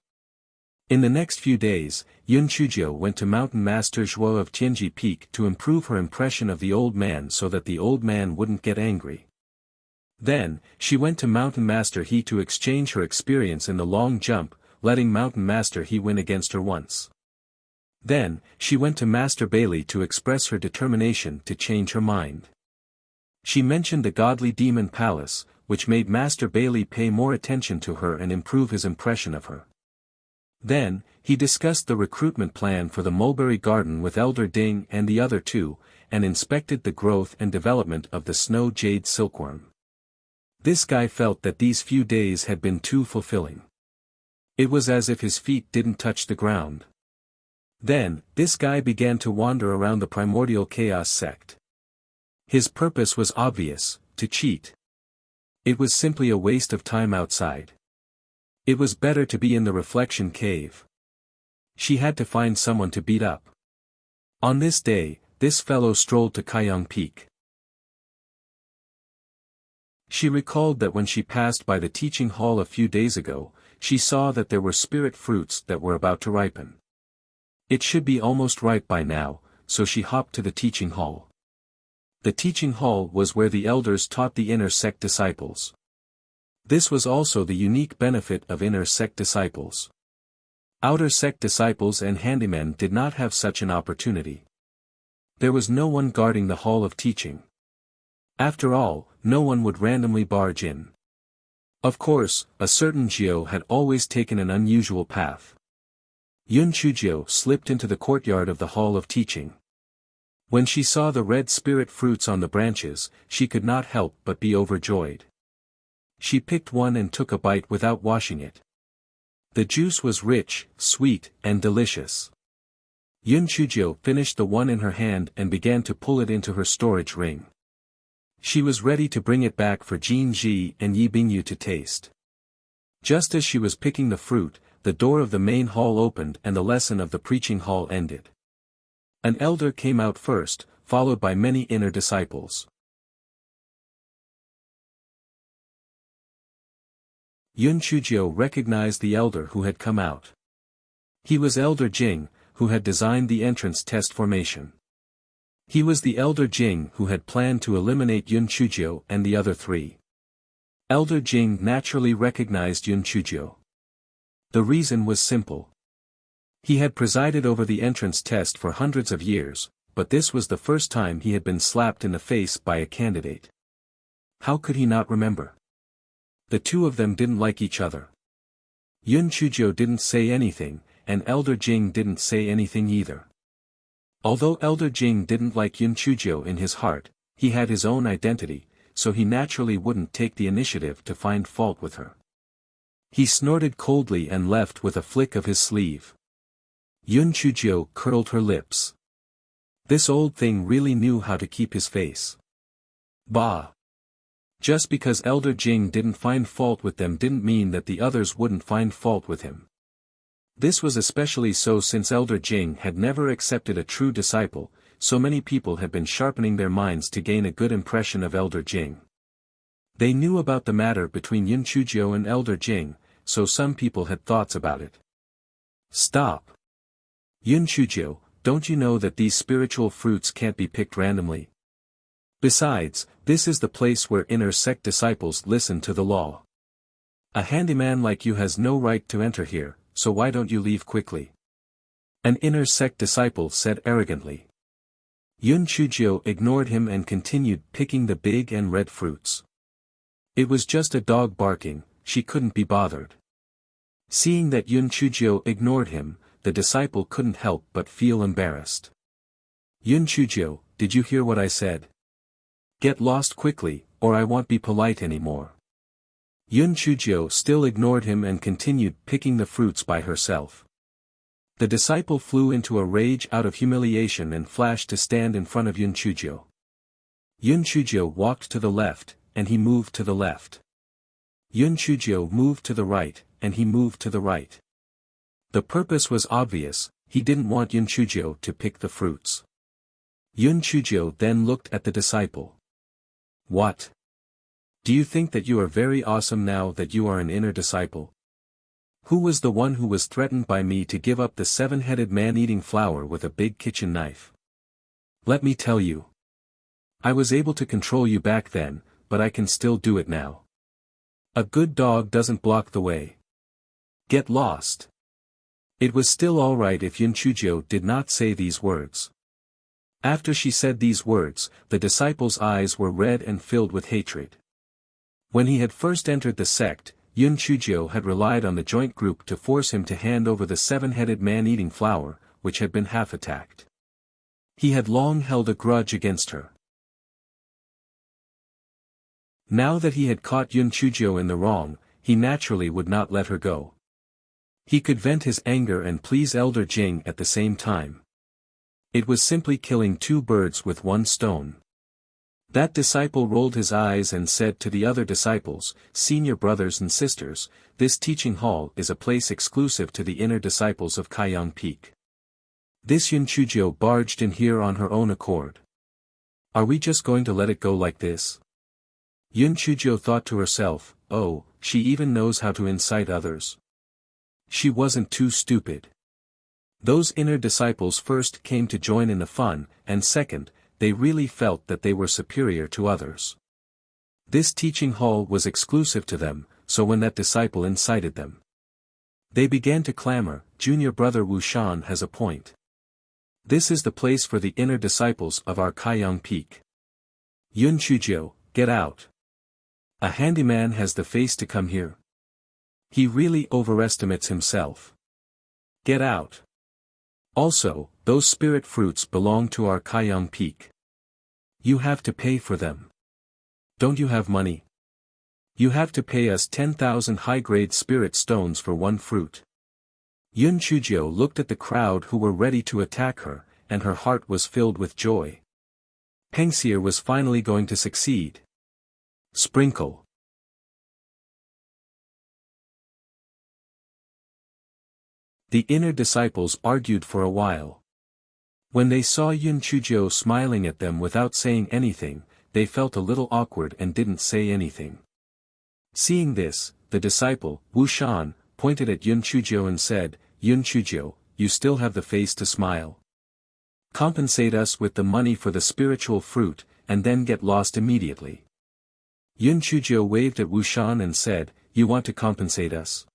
In the next few days, Yun Chuzhou went to Mountain Master Zhuo of Tianji Peak to improve her impression of the old man so that the old man wouldn't get angry. Then, she went to Mountain Master He to exchange her experience in the long jump, letting Mountain Master He win against her once. Then, she went to Master Bailey to express her determination to change her mind. She mentioned the godly demon palace, which made Master Bailey pay more attention to her and improve his impression of her. Then, he discussed the recruitment plan for the Mulberry Garden with Elder Ding and the other two, and inspected the growth and development of the snow jade silkworm. This guy felt that these few days had been too fulfilling. It was as if his feet didn't touch the ground. Then, this guy began to wander around the primordial chaos sect. His purpose was obvious: to cheat. It was simply a waste of time outside. It was better to be in the reflection cave. She had to find someone to beat up. On this day, this fellow strolled to Kaiyang Peak. She recalled that when she passed by the teaching hall a few days ago, she saw that there were spirit fruits that were about to ripen. It should be almost ripe by now, so she hopped to the teaching hall. The teaching hall was where the elders taught the inner sect disciples. This was also the unique benefit of inner sect disciples. Outer sect disciples and handymen did not have such an opportunity. There was no one guarding the hall of teaching. After all, no one would randomly barge in. Of course, a certain Jiao had always taken an unusual path. Yun Chujiao slipped into the courtyard of the hall of teaching. When she saw the red spirit fruits on the branches, she could not help but be overjoyed. She picked one and took a bite without washing it. The juice was rich, sweet, and delicious. Yun Chujiao finished the one in her hand and began to pull it into her storage ring. She was ready to bring it back for Jin Ji and Yi Bingyu to taste. Just as she was picking the fruit, the door of the main hall opened and the lesson of the preaching hall ended. An elder came out first, followed by many inner disciples. Yun Chujiao recognized the elder who had come out. He was Elder Jing, who had designed the entrance test formation. He was the Elder Jing who had planned to eliminate Yun Chujiao and the other three. Elder Jing naturally recognized Yun Chujiao. The reason was simple. He had presided over the entrance test for hundreds of years, but this was the first time he had been slapped in the face by a candidate. How could he not remember? The two of them didn't like each other. Yun Chujiao didn't say anything, and Elder Jing didn't say anything either. Although Elder Jing didn't like Yun Chujiao in his heart, he had his own identity, so he naturally wouldn't take the initiative to find fault with her. He snorted coldly and left with a flick of his sleeve. Yun Chujiao curled her lips. This old thing really knew how to keep his face. Bah! Just because Elder Jing didn't find fault with them didn't mean that the others wouldn't find fault with him. This was especially so since Elder Jing had never accepted a true disciple, so many people had been sharpening their minds to gain a good impression of Elder Jing. They knew about the matter between Yun Chujiao and Elder Jing, so some people had thoughts about it. Stop! Yun Chujiao, don't you know that these spiritual fruits can't be picked randomly? Besides, this is the place where inner sect disciples listen to the law. A handyman like you has no right to enter here, so why don't you leave quickly? An inner sect disciple said arrogantly. Yun Chujiao ignored him and continued picking the big and red fruits. It was just a dog barking, she couldn't be bothered. Seeing that Yun Chujiao ignored him, the disciple couldn't help but feel embarrassed. Yun Chujiao, did you hear what I said? Get lost quickly, or I won't be polite anymore. Yun Chujiao still ignored him and continued picking the fruits by herself. The disciple flew into a rage out of humiliation and flashed to stand in front of Yun Chujiao. Yun Chujiao walked to the left, and he moved to the left. Yun Chujiao moved to the right, and he moved to the right. The purpose was obvious, he didn't want Yun Chujiao to pick the fruits. Yun Chujiao then looked at the disciple. What? Do you think that you are very awesome now that you are an inner disciple? Who was the one who was threatened by me to give up the seven-headed man eating flour with a big kitchen knife? Let me tell you. I was able to control you back then, but I can still do it now. A good dog doesn't block the way. Get lost. It was still all right if Yun Chujio did not say these words. After she said these words, the disciple's eyes were red and filled with hatred. When he had first entered the sect, Yun Chujio had relied on the joint group to force him to hand over the seven-headed man-eating flower, which had been half-attacked. He had long held a grudge against her. Now that he had caught Yun Chujio in the wrong, he naturally would not let her go. He could vent his anger and please Elder Jing at the same time. It was simply killing two birds with one stone. That disciple rolled his eyes and said to the other disciples, "Senior brothers and sisters, this teaching hall is a place exclusive to the inner disciples of Kaiyang Peak. This Yun Chujio barged in here on her own accord. Are we just going to let it go like this?" Yun Chujio thought to herself, "Oh, she even knows how to incite others. She wasn't too stupid." Those inner disciples first came to join in the fun, and second, they really felt that they were superior to others. This teaching hall was exclusive to them, so when that disciple incited them, they began to clamor, "Junior brother Wu Shan has a point. This is the place for the inner disciples of our Kaiyang Peak. Yun Chujio, get out. A handyman has the face to come here. He really overestimates himself. Get out. Also, those spirit fruits belong to our Kaiyang Peak. You have to pay for them. Don't you have money? You have to pay us 10,000 high-grade spirit stones for one fruit." Yun Chujio looked at the crowd who were ready to attack her, and her heart was filled with joy. Pengxier was finally going to succeed. Sprinkle. The inner disciples argued for a while. When they saw Yun Chujio smiling at them without saying anything, they felt a little awkward and didn't say anything. Seeing this, the disciple, Wu Shan, pointed at Yun Chujio and said, "Yun Chujio, you still have the face to smile. Compensate us with the money for the spiritual fruit, and then get lost immediately." Yun Chujio waved at Wu Shan and said, "You want to compensate us?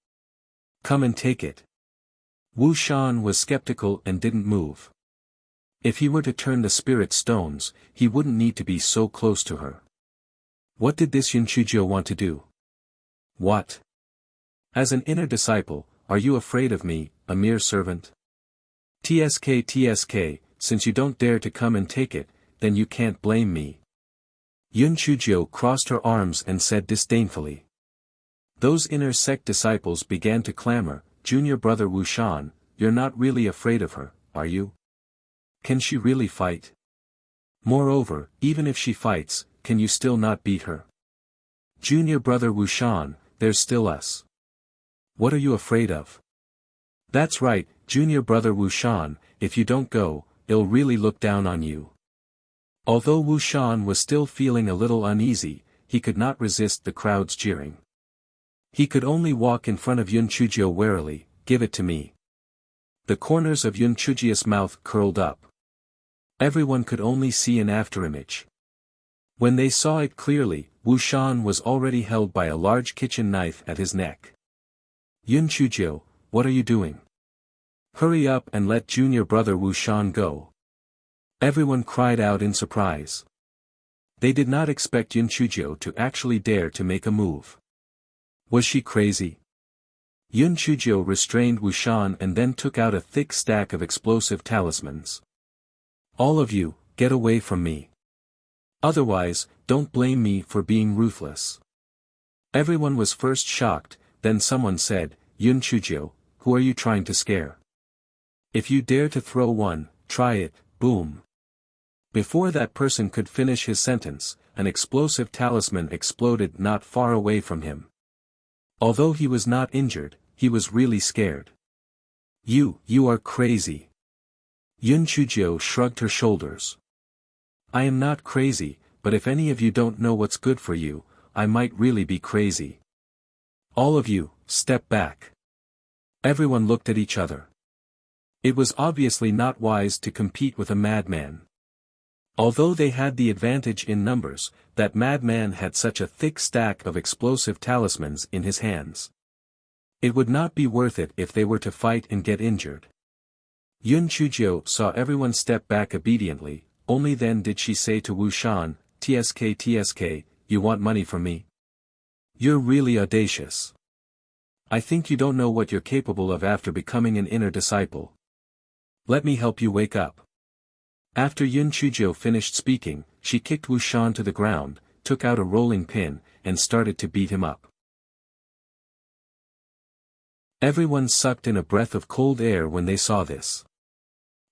Come and take it." Wu Shan was skeptical and didn't move. If he were to turn the spirit stones, he wouldn't need to be so close to her. What did this Yun Chujio want to do? What? As an inner disciple, are you afraid of me, a mere servant? TSK, since you don't dare to come and take it, then you can't blame me. Yun Chujio crossed her arms and said disdainfully. Those inner sect disciples began to clamor, "Junior brother Wu Shan, you're not really afraid of her, are you? Can she really fight? Moreover, even if she fights, can you still not beat her? Junior brother Wu Shan, there's still us. What are you afraid of?" "That's right, junior brother Wu Shan, if you don't go, it'll really look down on you." Although Wu Shan was still feeling a little uneasy, he could not resist the crowd's jeering. He could only walk in front of Yun Chujio warily, "Give it to me." The corners of Yun Chujio's mouth curled up. Everyone could only see an afterimage. When they saw it clearly, Wu Shan was already held by a large kitchen knife at his neck. "Yun Chujio, what are you doing? Hurry up and let junior brother Wu Shan go." Everyone cried out in surprise. They did not expect Yun Chujio to actually dare to make a move. Was she crazy? Yun Chujio restrained Wu Shan and then took out a thick stack of explosive talismans. "All of you, get away from me. Otherwise, don't blame me for being ruthless." Everyone was first shocked, then someone said, "Yun Chujio, who are you trying to scare? If you dare to throw one, try it," boom. Before that person could finish his sentence, an explosive talisman exploded not far away from him. Although he was not injured, he was really scared. You are crazy." Yun Chujio shrugged her shoulders. "I am not crazy, but if any of you don't know what's good for you, I might really be crazy. All of you, step back." Everyone looked at each other. It was obviously not wise to compete with a madman. Although they had the advantage in numbers, that madman had such a thick stack of explosive talismans in his hands. It would not be worth it if they were to fight and get injured. Yun Chujio saw everyone step back obediently, only then did she say to Wu Shan, "TSK, you want money from me? You're really audacious. I think you don't know what you're capable of after becoming an inner disciple. Let me help you wake up." After Yun Chujio finished speaking, she kicked Wu Shan to the ground, took out a rolling pin, and started to beat him up. Everyone sucked in a breath of cold air when they saw this.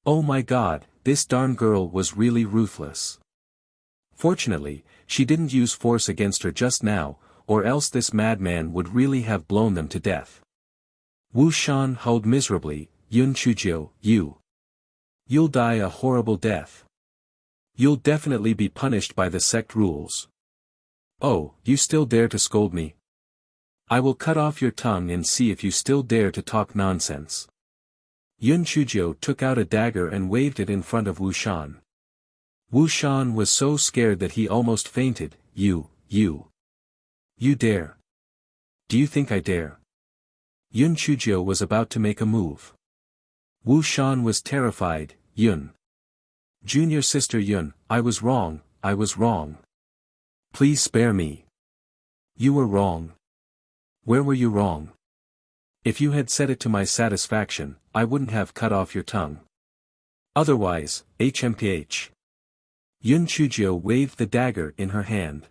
Oh my God, this darn girl was really ruthless. Fortunately, she didn't use force against her just now, or else this madman would really have blown them to death. Wu Shan howled miserably, "Yun Chujio, you'll die a horrible death. You'll definitely be punished by the sect rules. Oh, you still dare to scold me? I will cut off your tongue and see if you still dare to talk nonsense." Yun Chujio took out a dagger and waved it in front of Wu Shan. Wu Shan was so scared that he almost fainted. You dare? Do you think I dare?" Yun Chujio was about to make a move. Wu Shan was terrified. "Yun. Junior sister Yun, I was wrong. Please spare me." "You were wrong. Where were you wrong? If you had said it to my satisfaction, I wouldn't have cut off your tongue. Otherwise, HMPH. Yun Chujio waved the dagger in her hand.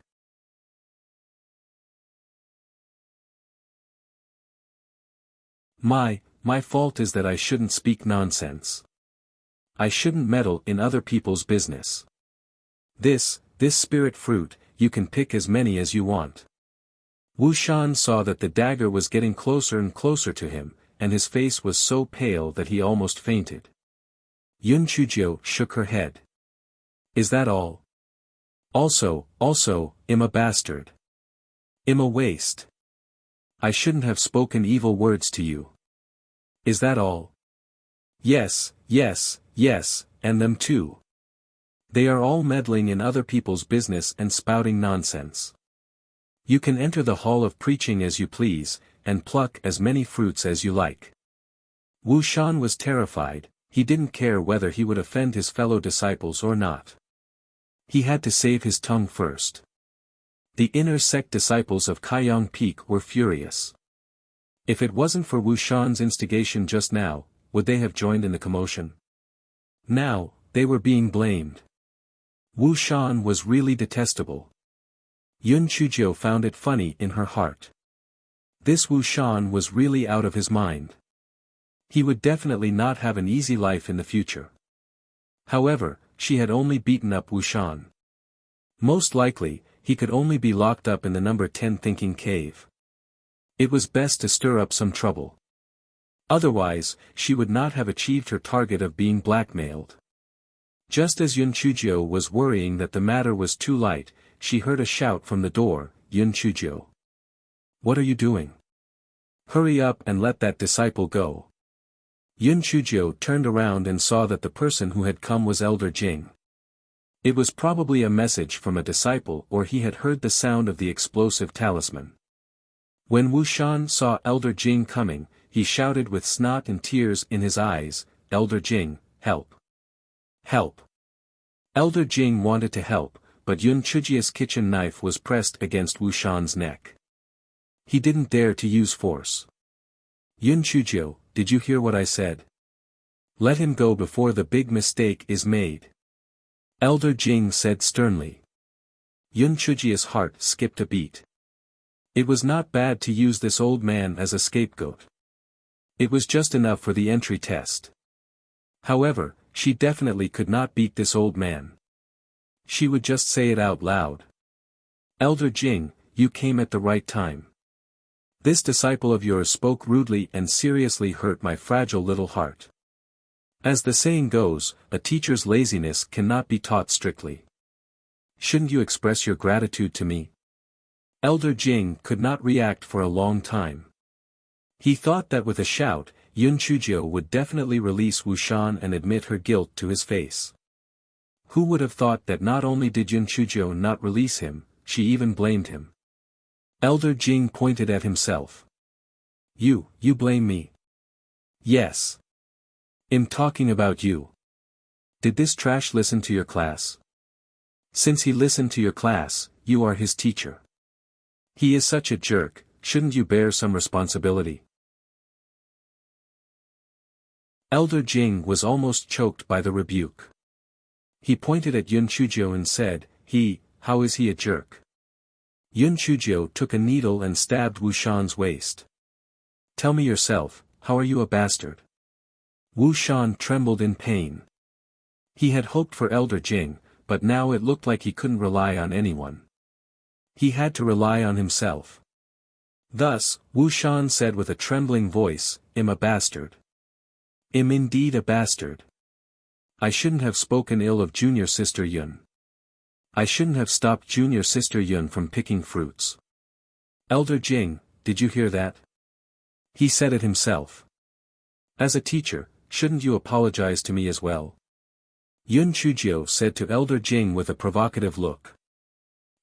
My fault is that I shouldn't speak nonsense. I shouldn't meddle in other people's business. This spirit fruit, you can pick as many as you want." Wu Shan saw that the dagger was getting closer and closer to him, and his face was so pale that he almost fainted. Yun Chujio shook her head. "Is that all? Also, I'm a bastard. I'm a waste. I shouldn't have spoken evil words to you. Is that all?" Yes, and them too. They are all meddling in other people's business and spouting nonsense. You can enter the hall of preaching as you please, and pluck as many fruits as you like." Wu Shan was terrified. He didn't care whether he would offend his fellow disciples or not. He had to save his tongue first. The inner sect disciples of Kaiyang Peak were furious. If it wasn't for Wu Shan's instigation just now, would they have joined in the commotion? Now, they were being blamed. Wu Shan was really detestable. Yun Chujio found it funny in her heart. This Wu Shan was really out of his mind. He would definitely not have an easy life in the future. However, she had only beaten up Wu Shan. Most likely, he could only be locked up in the number 10 thinking cave. It was best to stir up some trouble. Otherwise, she would not have achieved her target of being blackmailed. Just as Yun Chujio was worrying that the matter was too light, she heard a shout from the door, "Yun Chujio. What are you doing? Hurry up and let that disciple go." Yun Chujio turned around and saw that the person who had come was Elder Jing. It was probably a message from a disciple, or he had heard the sound of the explosive talisman. When Wu Shan saw Elder Jing coming, he shouted with snot and tears in his eyes, "Elder Jing, help! Help!" Elder Jing wanted to help, but Yun Chujio's kitchen knife was pressed against Wu Shan's neck. He didn't dare to use force. "Yun Chujio, did you hear what I said? Let him go before the big mistake is made," Elder Jing said sternly. Yun Chujio's heart skipped a beat. It was not bad to use this old man as a scapegoat. It was just enough for the entry test. However, she definitely could not beat this old man. She would just say it out loud. "Elder Jing, you came at the right time. This disciple of yours spoke rudely and seriously hurt my fragile little heart. As the saying goes, a teacher's laziness cannot be taught strictly. Shouldn't you express your gratitude to me?" Elder Jing could not react for a long time. He thought that with a shout, Yun Chujio would definitely release Wu Shan and admit her guilt to his face. Who would have thought that not only did Yun Chuzhou not release him, she even blamed him. Elder Jing pointed at himself. You blame me? Yes. I'm talking about you. Did this trash listen to your class? Since he listened to your class, you are his teacher. He is such a jerk, shouldn't you bear some responsibility? Elder Jing was almost choked by the rebuke. He pointed at Yun Chuzhou and said, how is he a jerk? Yun Chuzhou took a needle and stabbed Wu Shan's waist. Tell me yourself, how are you a bastard? Wu Shan trembled in pain. He had hoped for Elder Jing, but now it looked like he couldn't rely on anyone. He had to rely on himself. Thus, Wu Shan said with a trembling voice, I'm a bastard. I'm indeed a bastard. I shouldn't have spoken ill of junior sister Yun. I shouldn't have stopped junior sister Yun from picking fruits. Elder Jing, did you hear that? He said it himself. As a teacher, shouldn't you apologize to me as well? Yun Chuzhou said to Elder Jing with a provocative look.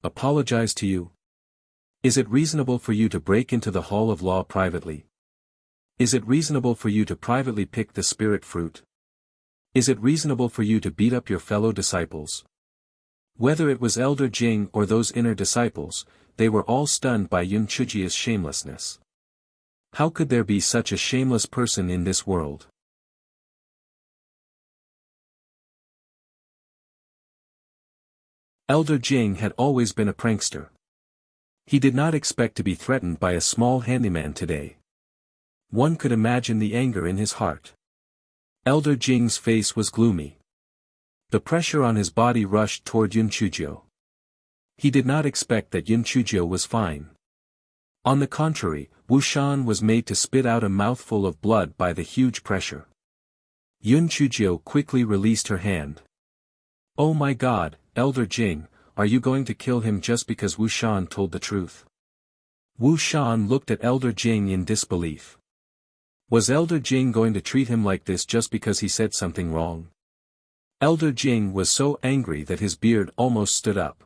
Apologize to you? Is it reasonable for you to break into the Hall of Law privately? Is it reasonable for you to privately pick the spirit fruit? Is it reasonable for you to beat up your fellow disciples? Whether it was Elder Jing or those inner disciples, they were all stunned by Yun Chuzhou's shamelessness. How could there be such a shameless person in this world? Elder Jing had always been a prankster. He did not expect to be threatened by a small handyman today. One could imagine the anger in his heart. Elder Jing's face was gloomy. The pressure on his body rushed toward Yun Chuzhou. He did not expect that Yun Chuzhou was fine. On the contrary, Wu Shan was made to spit out a mouthful of blood by the huge pressure. Yun Chuzhou quickly released her hand. Oh my God, Elder Jing, are you going to kill him just because Wu Shan told the truth? Wu Shan looked at Elder Jing in disbelief. Was Elder Jing going to treat him like this just because he said something wrong? Elder Jing was so angry that his beard almost stood up.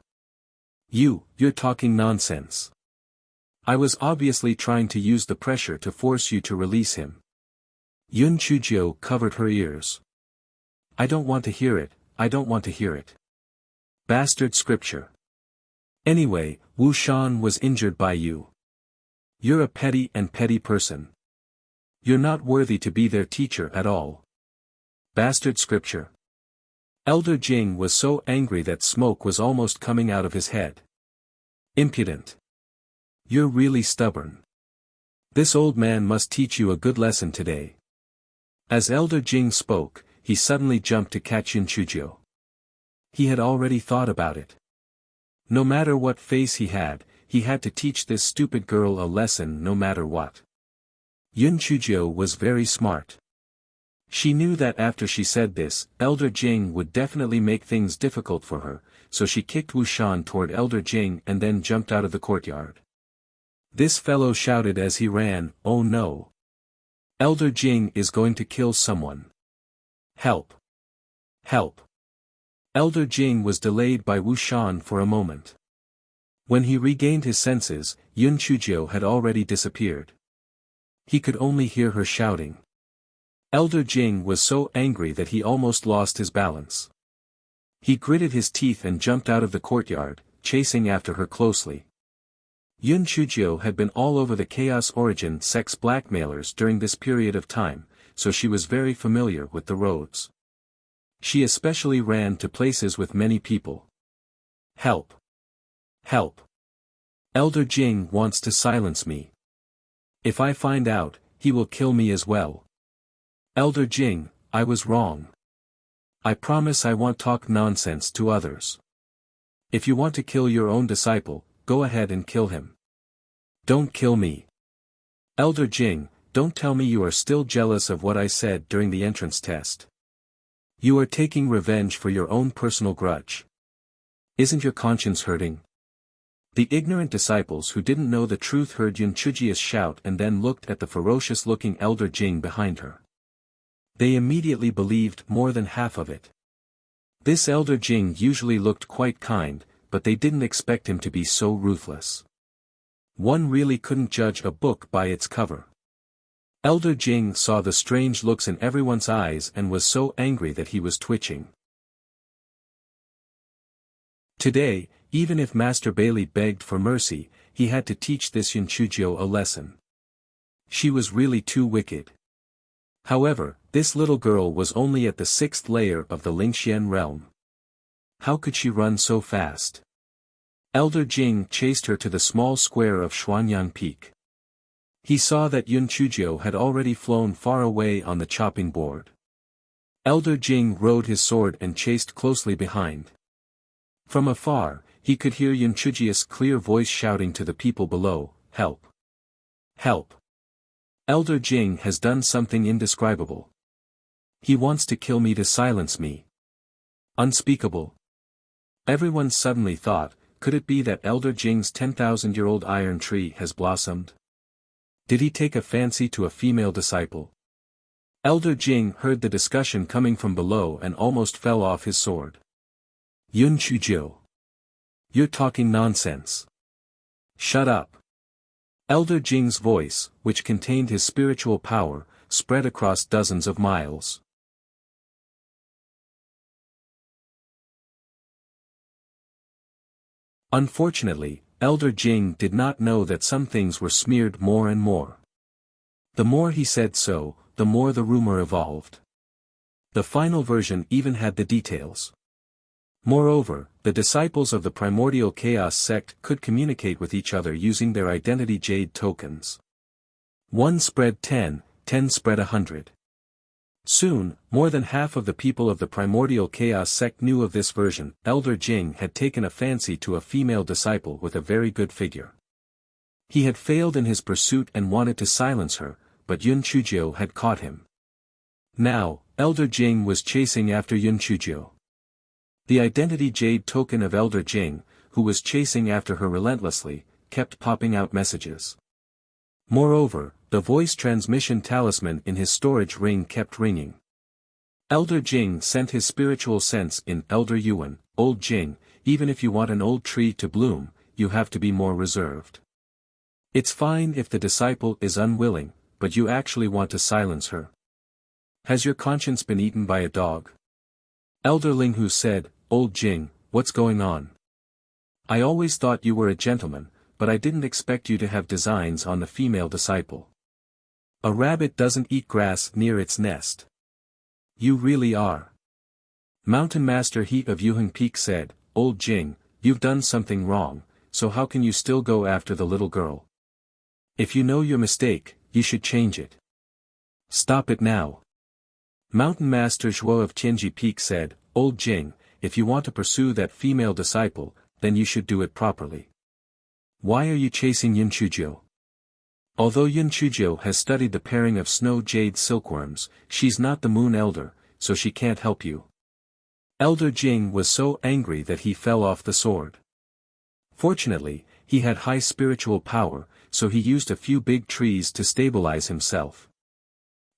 You're talking nonsense. I was obviously trying to use the pressure to force you to release him. Yun Chuzhou covered her ears. I don't want to hear it, I don't want to hear it. Bastard scripture. Anyway, Wu Shan was injured by you. You're a petty person. You're not worthy to be their teacher at all. Bastard scripture. Elder Jing was so angry that smoke was almost coming out of his head. Impudent. You're really stubborn. This old man must teach you a good lesson today. As Elder Jing spoke, he suddenly jumped to catch Yun Chuzhou. He had already thought about it. No matter what face he had to teach this stupid girl a lesson no matter what. Yun Chuzhou was very smart. She knew that after she said this, Elder Jing would definitely make things difficult for her, so she kicked Wu Shan toward Elder Jing and then jumped out of the courtyard. This fellow shouted as he ran, oh no! Elder Jing is going to kill someone. Help! Help! Elder Jing was delayed by Wu Shan for a moment. When he regained his senses, Yun Chuzhou had already disappeared. He could only hear her shouting. Elder Jing was so angry that he almost lost his balance. He gritted his teeth and jumped out of the courtyard, chasing after her closely. Yun Chuzhou had been all over the Chaos Origin sex blackmailers during this period of time, so she was very familiar with the roads. She especially ran to places with many people. Help! Help! Elder Jing wants to silence me. If I find out, he will kill me as well. Elder Jing, I was wrong. I promise I won't talk nonsense to others. If you want to kill your own disciple, go ahead and kill him. Don't kill me. Elder Jing, don't tell me you are still jealous of what I said during the entrance test. You are taking revenge for your own personal grudge. Isn't your conscience hurting? The ignorant disciples who didn't know the truth heard Yun Chuzhou's shout and then looked at the ferocious-looking Elder Jing behind her. They immediately believed more than half of it. This Elder Jing usually looked quite kind, but they didn't expect him to be so ruthless. One really couldn't judge a book by its cover. Elder Jing saw the strange looks in everyone's eyes and was so angry that he was twitching. Today, even if Master Bailey begged for mercy, he had to teach this Yunchujio a lesson. She was really too wicked. However, this little girl was only at the 6th layer of the Lingxian realm. How could she run so fast? Elder Jing chased her to the small square of Xuanyang Peak. He saw that Yunchujio had already flown far away on the chopping board. Elder Jing rode his sword and chased closely behind. From afar, he could hear Yunchujio's clear voice shouting to the people below, "Help! Help! Elder Jing has done something indescribable. He wants to kill me to silence me." Unspeakable. Everyone suddenly thought, could it be that Elder Jing's 10,000-year-old iron tree has blossomed? Did he take a fancy to a female disciple? Elder Jing heard the discussion coming from below and almost fell off his sword. "Yunchujio! You're talking nonsense. Shut up." Elder Jing's voice, which contained his spiritual power, spread across dozens of miles. Unfortunately, Elder Jing did not know that some things were smeared more and more. The more he said so, the more the rumor evolved. The final version even had the details. Moreover, the disciples of the Primordial Chaos sect could communicate with each other using their identity jade tokens. 1 spread 10, 10 spread 100. Soon, more than half of the people of the Primordial Chaos sect knew of this version. Elder Jing had taken a fancy to a female disciple with a very good figure. He had failed in his pursuit and wanted to silence her, but Yunchujio had caught him. Now, Elder Jing was chasing after Yunchujio. The identity jade token of Elder Jing, who was chasing after her relentlessly, kept popping out messages. Moreover, the voice transmission talisman in his storage ring kept ringing. Elder Jing sent his spiritual sense in. "Elder Yuan, Old Jing, even if you want an old tree to bloom, you have to be more reserved. It's fine if the disciple is unwilling, but you actually want to silence her. Has your conscience been eaten by a dog?" Elder Linghu said, "Old Jing, what's going on? I always thought you were a gentleman, but I didn't expect you to have designs on the female disciple. A rabbit doesn't eat grass near its nest. You really are." Mountain Master Heat of Yuheng Peak said, "Old Jing, you've done something wrong, so how can you still go after the little girl? If you know your mistake, you should change it. Stop it now." Mountain Master Zhuo of Tianji Peak said, "Old Jing, if you want to pursue that female disciple, then you should do it properly. Why are you chasing Yunchujio? Although Yunchujio has studied the pairing of snow jade silkworms, she's not the Moon Elder, so she can't help you." Elder Jing was so angry that he fell off the sword. Fortunately, he had high spiritual power, so he used a few big trees to stabilize himself.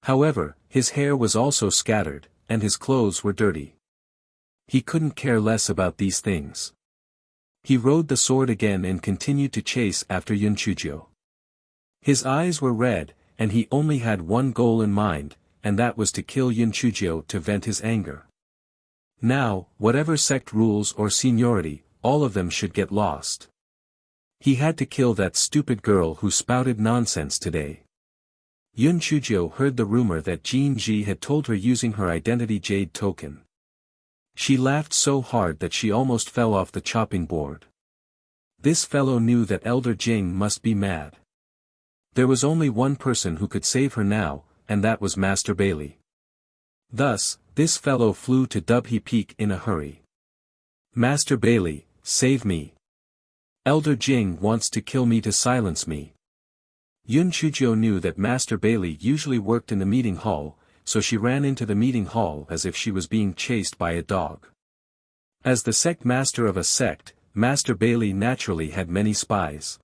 However, his hair was also scattered, and his clothes were dirty. He couldn't care less about these things. He rode the sword again and continued to chase after Yunchujio. His eyes were red, and he only had one goal in mind, and that was to kill Yunchujio to vent his anger. Now, whatever sect rules or seniority, all of them should get lost. He had to kill that stupid girl who spouted nonsense today. Yunchujio heard the rumor that Jin Ji had told her using her identity jade token. She laughed so hard that she almost fell off the chopping board. This fellow knew that Elder Jing must be mad. There was only one person who could save her now, and that was Master Bailey. Thus, this fellow flew to Dubhe Peak in a hurry. "Master Bailey, save me. Elder Jing wants to kill me to silence me." Yunchujio knew that Master Bailey usually worked in the meeting hall, so she ran into the meeting hall as if she was being chased by a dog. As the sect master of a sect, Master Bailey naturally had many spies.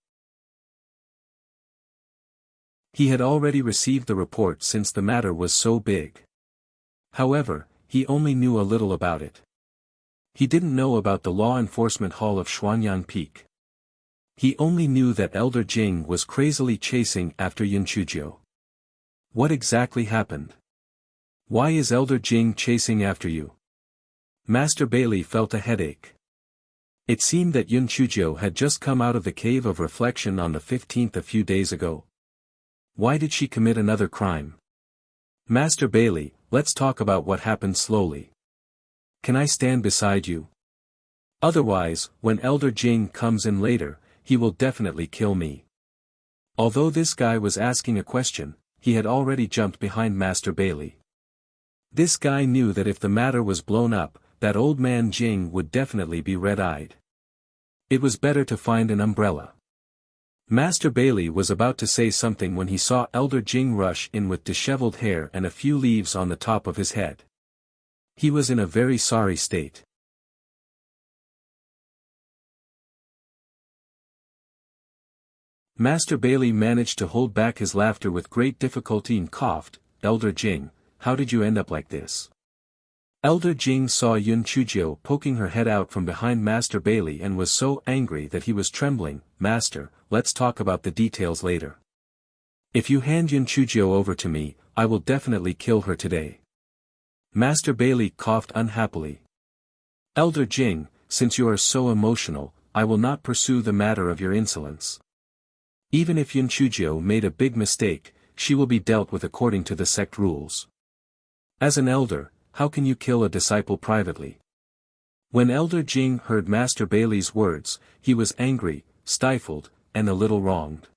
He had already received the report since the matter was so big. However, he only knew a little about it. He didn't know about the law enforcement hall of Xuanyang Peak. He only knew that Elder Jing was crazily chasing after Yun Chuzhou. What exactly happened? Why is Elder Jing chasing after you? Master Bailey felt a headache. It seemed that Yun Chuzhou had just come out of the cave of reflection on the 15th a few days ago. Why did she commit another crime? Master Bailey, let's talk about what happened slowly. Can I stand beside you? Otherwise, when Elder Jing comes in later, he will definitely kill me. Although this guy was asking a question, he had already jumped behind Master Bailey. This guy knew that if the matter was blown up, that old man Jing would definitely be red-eyed. It was better to find an umbrella. Master Bailey was about to say something when he saw Elder Jing rush in with disheveled hair and a few leaves on the top of his head. He was in a very sorry state. Master Bailey managed to hold back his laughter with great difficulty and coughed, "Elder Jing, how did you end up like this?" Elder Jing saw Yun Chuzhou poking her head out from behind Master Bailey and was so angry that he was trembling. "Master, let's talk about the details later. If you hand Yun Chuzhou over to me, I will definitely kill her today." Master Bailey coughed unhappily. "Elder Jing, since you are so emotional, I will not pursue the matter of your insolence. Even if Yun Chuzhou made a big mistake, she will be dealt with according to the sect rules. As an elder, how can you kill a disciple privately?" When Elder Jing heard Master Bailey's words, he was angry, stifled, and a little wronged.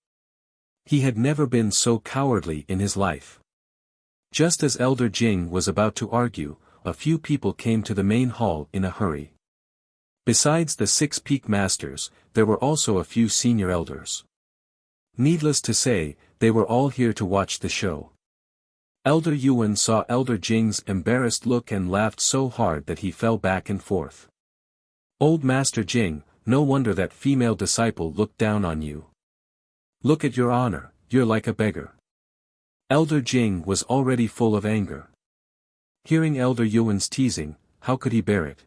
He had never been so cowardly in his life. Just as Elder Jing was about to argue, a few people came to the main hall in a hurry. Besides the 6 peak masters, there were also a few senior elders. Needless to say, they were all here to watch the show. Elder Yuan saw Elder Jing's embarrassed look and laughed so hard that he fell back and forth. "Old Master Jing, no wonder that female disciple looked down on you. Look at your honor, you're like a beggar." Elder Jing was already full of anger. Hearing Elder Yuan's teasing, how could he bear it?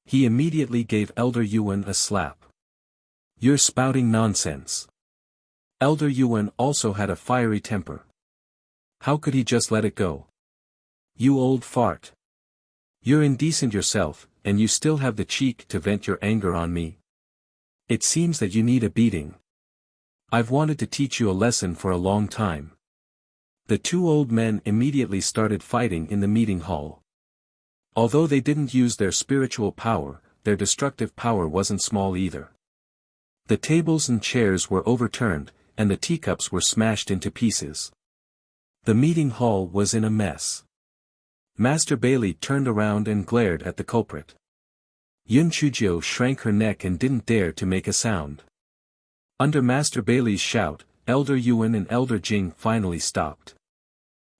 He immediately gave Elder Yuan a slap. "You're spouting nonsense." Elder Yuan also had a fiery temper. How could he just let it go? "You old fart. You're indecent yourself, and you still have the cheek to vent your anger on me. It seems that you need a beating. I've wanted to teach you a lesson for a long time." The 2 old men immediately started fighting in the meeting hall. Although they didn't use their spiritual power, their destructive power wasn't small either. The tables and chairs were overturned, and the teacups were smashed into pieces. The meeting hall was in a mess. Master Bailey turned around and glared at the culprit. Yun Chuzhou shrank her neck and didn't dare to make a sound. Under Master Bailey's shout, Elder Yuan and Elder Jing finally stopped.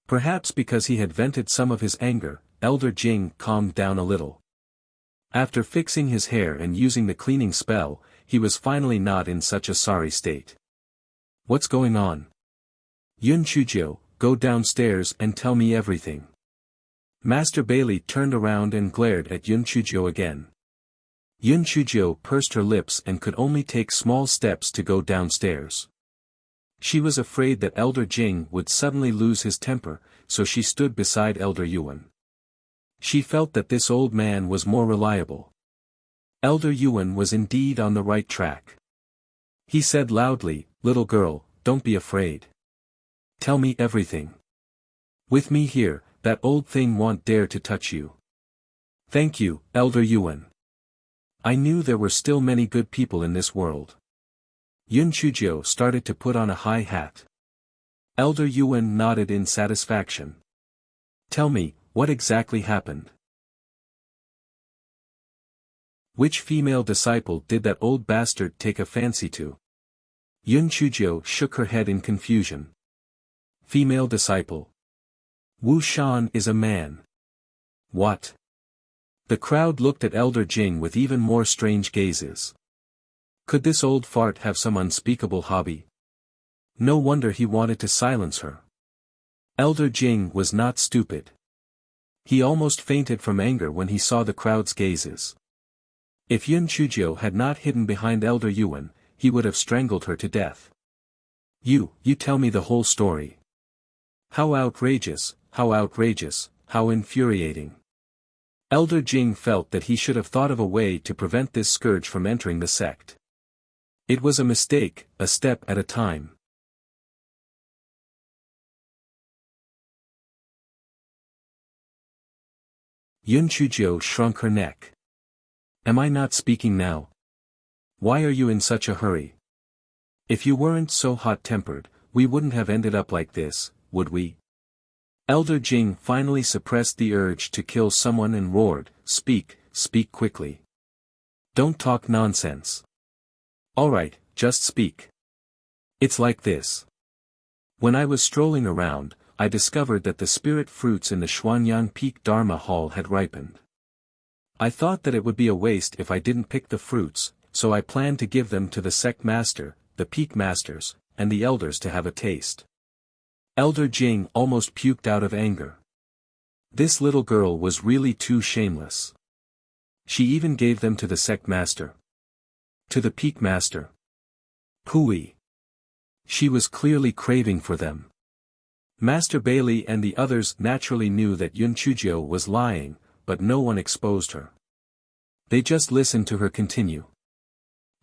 Perhaps because he had vented some of his anger, Elder Jing calmed down a little. After fixing his hair and using the cleaning spell, he was finally not in such a sorry state. "What's going on? Yun Chuzhou, go downstairs and tell me everything." Master Bailey turned around and glared at Yun Chuzhou again. Yun Chuzhou pursed her lips and could only take small steps to go downstairs. She was afraid that Elder Jing would suddenly lose his temper, so she stood beside Elder Yuan. She felt that this old man was more reliable. Elder Yuan was indeed on the right track. He said loudly, "Little girl, don't be afraid. Tell me everything. With me here, that old thing won't dare to touch you." "Thank you, Elder Yuan. I knew there were still many good people in this world." Yun Chuzhou started to put on a high hat. Elder Yuan nodded in satisfaction. "Tell me, what exactly happened? Which female disciple did that old bastard take a fancy to?" Yun Chuzhou shook her head in confusion. "Female disciple? Wu Shan is a man." "What?" The crowd looked at Elder Jing with even more strange gazes. Could this old fart have some unspeakable hobby? No wonder he wanted to silence her. Elder Jing was not stupid. He almost fainted from anger when he saw the crowd's gazes. If Yun Chujio had not hidden behind Elder Yuan, he would have strangled her to death. You tell me the whole story. How outrageous, how infuriating. Elder Jing felt that he should have thought of a way to prevent this scourge from entering the sect. It was a mistake, a step at a time. Yun Chujio shrunk her neck. Am I not speaking now? Why are you in such a hurry? If you weren't so hot-tempered, we wouldn't have ended up like this, would we? Elder Jing finally suppressed the urge to kill someone and roared, Speak quickly. Don't talk nonsense. Alright, just speak. It's like this. When I was strolling around, I discovered that the spirit fruits in the Xuanyang Peak Dharma Hall had ripened. I thought that it would be a waste if I didn't pick the fruits, so I planned to give them to the sect master, the peak masters, and the elders to have a taste. Elder Jing almost puked out of anger. This little girl was really too shameless. She even gave them to the sect master. To the peak master. Pooey. She was clearly craving for them. Master Bailey and the others naturally knew that Yun Chujio was lying, but no one exposed her. They just listened to her continue.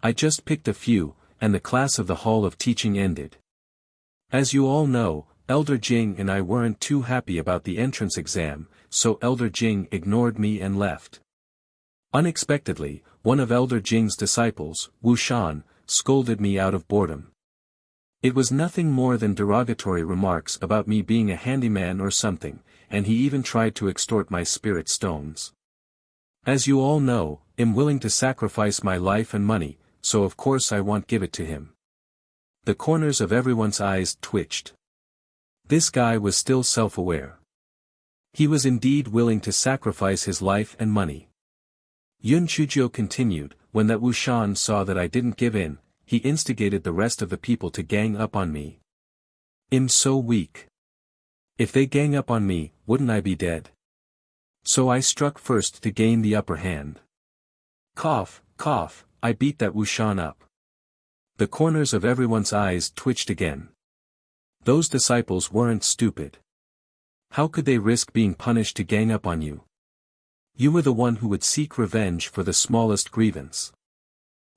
I just picked a few, and the class of the Hall of Teaching ended. As you all know, Elder Jing and I weren't too happy about the entrance exam, so Elder Jing ignored me and left. Unexpectedly, one of Elder Jing's disciples, Wu Shan, scolded me out of boredom. It was nothing more than derogatory remarks about me being a handyman or something, and he even tried to extort my spirit stones. As you all know, I'm willing to sacrifice my life and money, so of course I won't give it to him. The corners of everyone's eyes twitched. This guy was still self-aware. He was indeed willing to sacrifice his life and money. Yun Chujio continued, when that Wu Shan saw that I didn't give in, he instigated the rest of the people to gang up on me. I'm so weak. If they gang up on me, wouldn't I be dead? So I struck first to gain the upper hand. Cough, I beat that Wu Shan up. The corners of everyone's eyes twitched again. Those disciples weren't stupid. How could they risk being punished to gang up on you? You were the one who would seek revenge for the smallest grievance.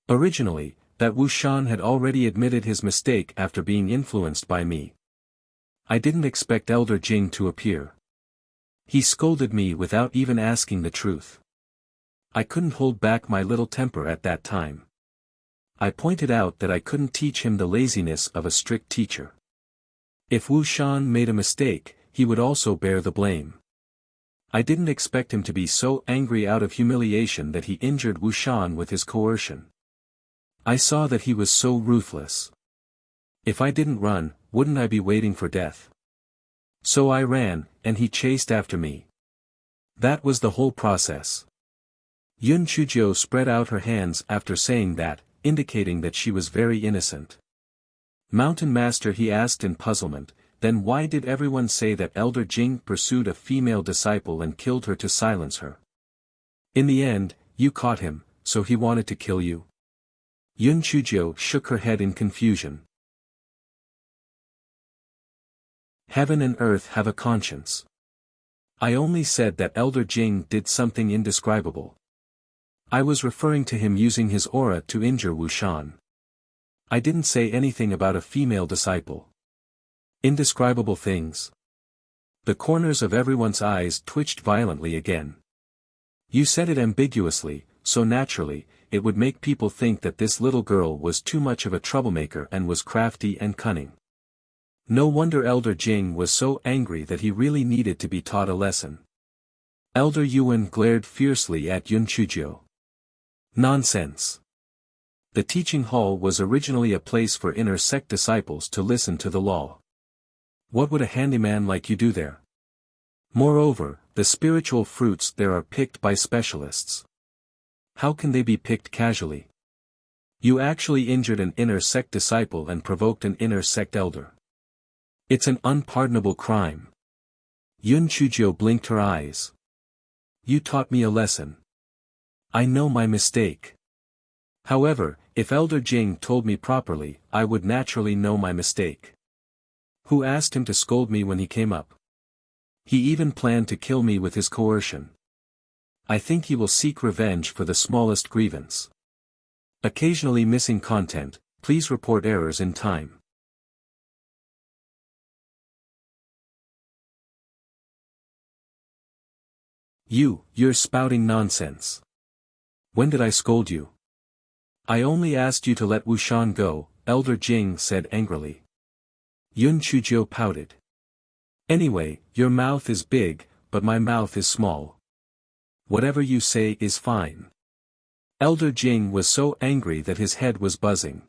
Originally, that Wu Shan had already admitted his mistake after being influenced by me. I didn't expect Elder Jing to appear. He scolded me without even asking the truth. I couldn't hold back my little temper at that time. I pointed out that I couldn't teach him the laziness of a strict teacher. If Wu Shan made a mistake, he would also bear the blame. I didn't expect him to be so angry out of humiliation that he injured Wu Shan with his coercion. I saw that he was so ruthless. If I didn't run, wouldn't I be waiting for death? So I ran, and he chased after me. That was the whole process. Yun Chujio spread out her hands after saying that, indicating that she was very innocent. Mountain Master, he asked in puzzlement, then why did everyone say that Elder Jing pursued a female disciple and killed her to silence her? In the end, you caught him, so he wanted to kill you? Yun Chujio shook her head in confusion. Heaven and earth have a conscience. I only said that Elder Jing did something indescribable. I was referring to him using his aura to injure Wu Shan. I didn't say anything about a female disciple. Indescribable things. The corners of everyone's eyes twitched violently again. You said it ambiguously, so naturally, it would make people think that this little girl was too much of a troublemaker and was crafty and cunning. No wonder Elder Jing was so angry that he really needed to be taught a lesson. Elder Yuan glared fiercely at Yun Chujio. Nonsense. The teaching hall was originally a place for inner sect disciples to listen to the law. What would a handyman like you do there? Moreover, the spiritual fruits there are picked by specialists. How can they be picked casually? You actually injured an inner sect disciple and provoked an inner sect elder. It's an unpardonable crime. Yun Chujio blinked her eyes. You taught me a lesson. I know my mistake. However, if Elder Jing told me properly, I would naturally know my mistake. Who asked him to scold me when he came up? He even planned to kill me with his coercion. I think he will seek revenge for the smallest grievance. Occasionally missing content, please report errors in time. You're spouting nonsense. When did I scold you? I only asked you to let Wuxian go, Elder Jing said angrily. Yun Chujiu pouted. Anyway, your mouth is big, but my mouth is small. Whatever you say is fine. Elder Jing was so angry that his head was buzzing.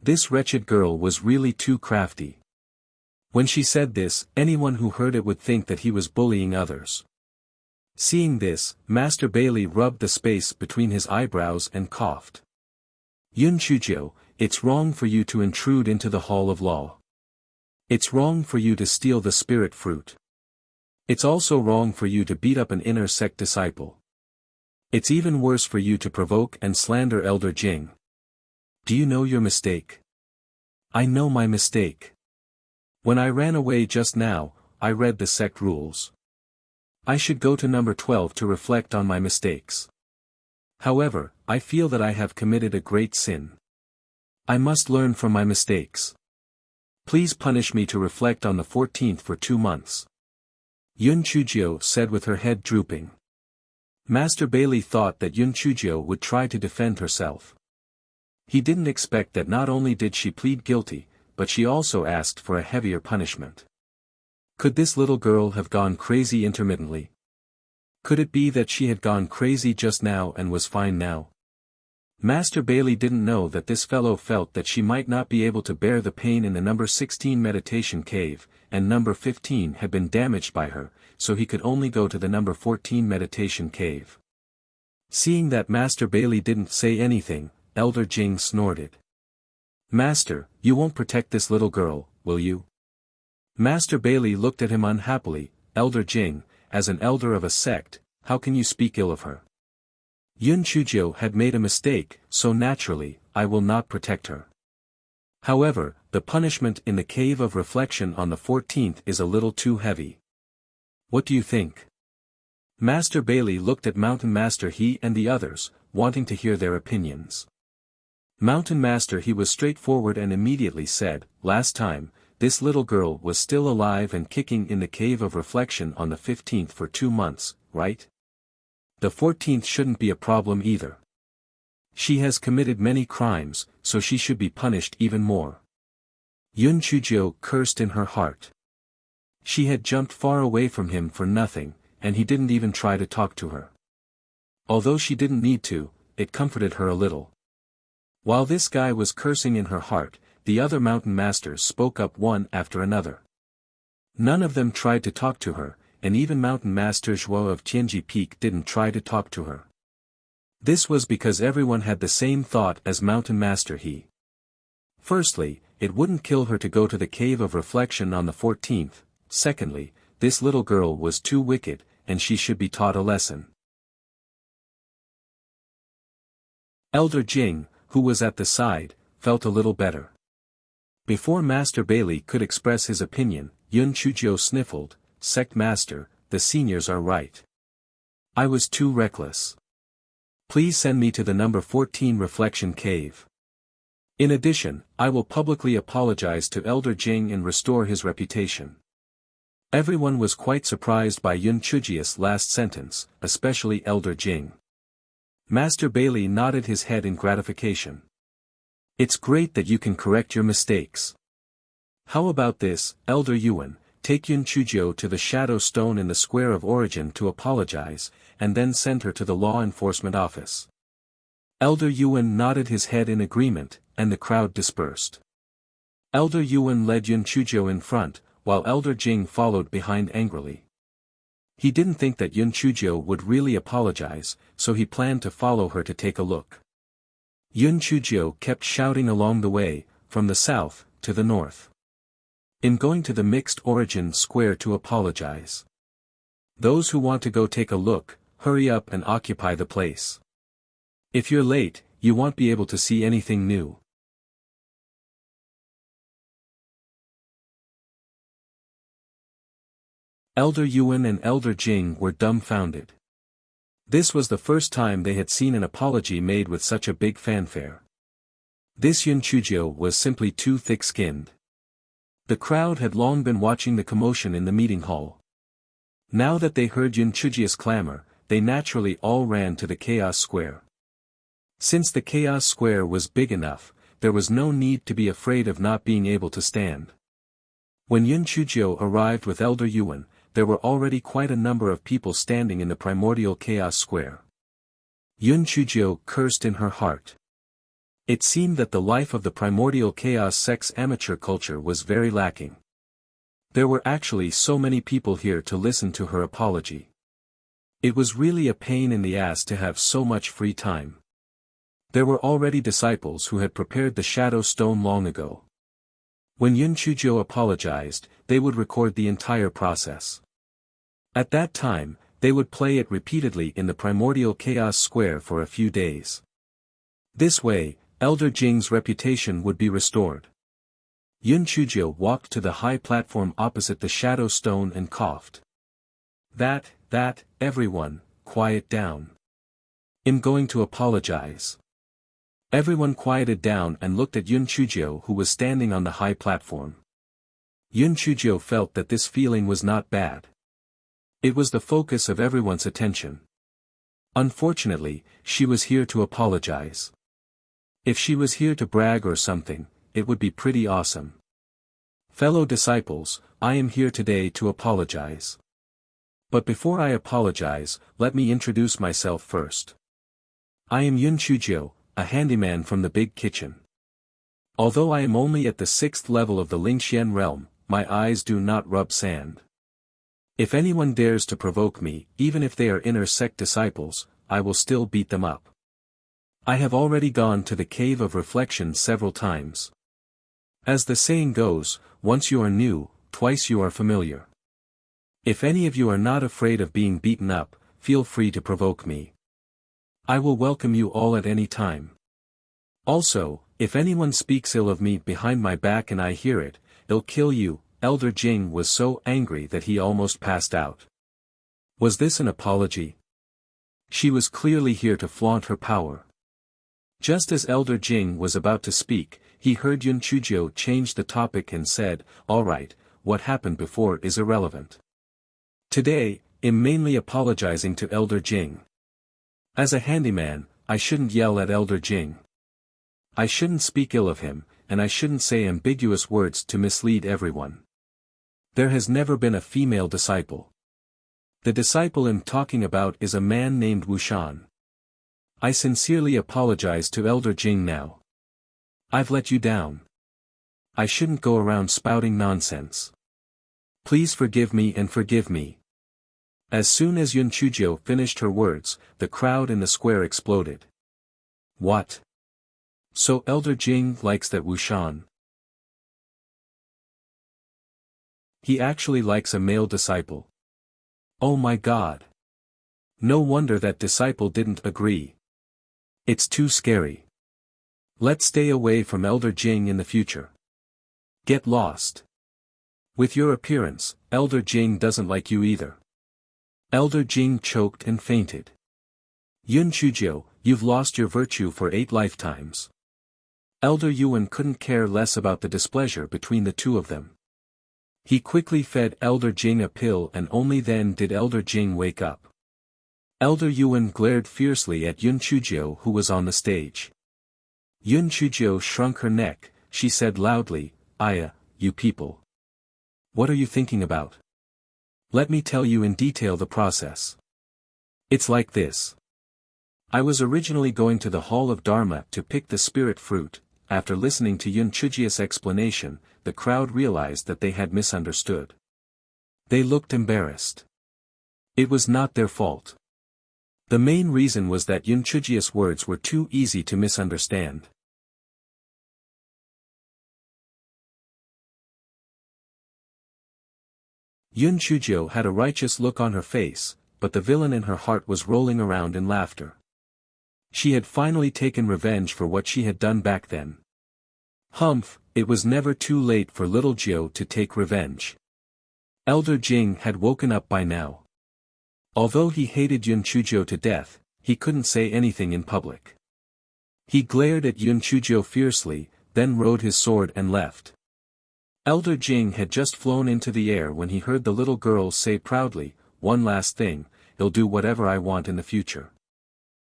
This wretched girl was really too crafty. When she said this, anyone who heard it would think that he was bullying others. Seeing this, Master Bailey rubbed the space between his eyebrows and coughed. Yun Chujiu, it's wrong for you to intrude into the Hall of Law. It's wrong for you to steal the spirit fruit. It's also wrong for you to beat up an inner sect disciple. It's even worse for you to provoke and slander Elder Jing. Do you know your mistake? I know my mistake. When I ran away just now, I read the sect rules. I should go to number 12 to reflect on my mistakes. However, I feel that I have committed a great sin. I must learn from my mistakes. Please punish me to reflect on the 14th for 2 months. Yun Chujiu said with her head drooping. Master Bailey thought that Yun Chujiu would try to defend herself. He didn't expect that not only did she plead guilty, but she also asked for a heavier punishment. Could this little girl have gone crazy intermittently? Could it be that she had gone crazy just now and was fine now? Master Bailey didn't know that this fellow felt that she might not be able to bear the pain in the number 16 meditation cave, and number 15 had been damaged by her, so he could only go to the number 14 meditation cave. Seeing that Master Bailey didn't say anything, Elder Jing snorted. Master, you won't protect this little girl, will you? Master Bailey looked at him unhappily. Elder Jing, as an elder of a sect, how can you speak ill of her? Yun Chujiu had made a mistake, so naturally, I will not protect her. However, the punishment in the Cave of Reflection on the 14th is a little too heavy. What do you think? Master Bailey looked at Mountain Master He and the others, wanting to hear their opinions. Mountain Master He was straightforward and immediately said, last time, this little girl was still alive and kicking in the Cave of Reflection on the 15th for 2 months, right? The 14th shouldn't be a problem either. She has committed many crimes, so she should be punished even more. Yun Chujiu cursed in her heart. She had jumped far away from him for nothing, and he didn't even try to talk to her. Although she didn't need to, it comforted her a little. While this guy was cursing in her heart, the other mountain masters spoke up one after another. None of them tried to talk to her, and even Mountain Master Zhuo of Tianji Peak didn't try to talk to her. This was because everyone had the same thought as Mountain Master He. Firstly, it wouldn't kill her to go to the Cave of Reflection on the 14th, secondly, this little girl was too wicked, and she should be taught a lesson. Elder Jing, who was at the side, felt a little better. Before Master Bailey could express his opinion, Yun Chujiu sniffled, Sect Master, the seniors are right. I was too reckless. Please send me to the number 14 Reflection Cave. In addition, I will publicly apologize to Elder Jing and restore his reputation. Everyone was quite surprised by Yun Chujiu's last sentence, especially Elder Jing. Master Bailey nodded his head in gratification. It's great that you can correct your mistakes. How about this, Elder Yuan, take Yun Chujiu to the Shadow Stone in the Square of Origin to apologize, and then send her to the Law Enforcement Office. Elder Yuan nodded his head in agreement, and the crowd dispersed. Elder Yuan led Yun Chujiu in front, while Elder Jing followed behind angrily. He didn't think that Yun Chujiu would really apologize, so he planned to follow her to take a look. Yun Chujiu kept shouting along the way, from the south, to the north. In going to the Mixed Origin Square to apologize. Those who want to go take a look, hurry up and occupy the place. If you're late, you won't be able to see anything new. Elder Yuan and Elder Jing were dumbfounded. This was the first time they had seen an apology made with such a big fanfare. This Yun Chujio was simply too thick-skinned. The crowd had long been watching the commotion in the meeting hall. Now that they heard Yun Chujio's clamor, they naturally all ran to the Chaos Square. Since the Chaos Square was big enough, there was no need to be afraid of not being able to stand. When Yun Chujio arrived with Elder Yuan, there were already quite a number of people standing in the primordial Chaos Square. Yun Chujio cursed in her heart. It seemed that the life of the primordial chaos sex amateur culture was very lacking. There were actually so many people here to listen to her apology. It was really a pain in the ass to have so much free time. There were already disciples who had prepared the shadow stone long ago. When Yun Chujio apologized, they would record the entire process. At that time, they would play it repeatedly in the primordial chaos square for a few days. This way, Elder Jing's reputation would be restored. Yun Chujio walked to the high platform opposite the shadow stone and coughed. That, everyone, quiet down. I'm going to apologize. Everyone quieted down and looked at Yun Chujio, who was standing on the high platform. Yun Chujio felt that this feeling was not bad. It was the focus of everyone's attention. Unfortunately, she was here to apologize. If she was here to brag or something, it would be pretty awesome. Fellow disciples, I am here today to apologize. But before I apologize, let me introduce myself first. I am Yun Chujio, a handyman from the big kitchen. Although I am only at the 6th level of the Lingxian realm, my eyes do not rub sand. If anyone dares to provoke me, even if they are inner sect disciples, I will still beat them up. I have already gone to the cave of reflection several times. As the saying goes, once you are new, twice you are familiar. If any of you are not afraid of being beaten up, feel free to provoke me. I will welcome you all at any time. Also, if anyone speaks ill of me behind my back and I hear it, I'll kill you. Elder Jing was so angry that he almost passed out. Was this an apology? She was clearly here to flaunt her power. Just as Elder Jing was about to speak, he heard Yun Chujio change the topic and said, "All right, what happened before is irrelevant. Today, I'm mainly apologizing to Elder Jing. As a handyman, I shouldn't yell at Elder Jing. I shouldn't speak ill of him, and I shouldn't say ambiguous words to mislead everyone. There has never been a female disciple. The disciple I'm talking about is a man named Wuxian. I sincerely apologize to Elder Jing now. I've let you down. I shouldn't go around spouting nonsense. Please forgive me and forgive me." As soon as Yun Chujio finished her words, the crowd in the square exploded. What? So Elder Jing likes that Wuxian? He actually likes a male disciple. Oh my God. No wonder that disciple didn't agree. It's too scary. Let's stay away from Elder Jing in the future. Get lost. With your appearance, Elder Jing doesn't like you either. Elder Jing choked and fainted. Yun Chujio, you've lost your virtue for 8 lifetimes. Elder Yuan couldn't care less about the displeasure between the two of them. He quickly fed Elder Jing a pill and only then did Elder Jing wake up. Elder Yuan glared fiercely at Yun Chujio, who was on the stage. Yun Chujio shrunk her neck. She said loudly, "Aya, you people. What are you thinking about? Let me tell you in detail the process. It's like this. I was originally going to the Hall of Dharma to pick the spirit fruit. After listening to Yun Chujio's explanation, the crowd realized that they had misunderstood. They looked embarrassed. It was not their fault. The main reason was that Yun Chujio's words were too easy to misunderstand. Yun Chujio had a righteous look on her face, but the villain in her heart was rolling around in laughter. She had finally taken revenge for what she had done back then. Humph, it was never too late for little Jiao to take revenge. Elder Jing had woken up by now. Although he hated Yun Chujiao to death, he couldn't say anything in public. He glared at Yun Chujiao fiercely, then rode his sword and left. Elder Jing had just flown into the air when he heard the little girl say proudly, "One last thing, I'll do whatever I want in the future.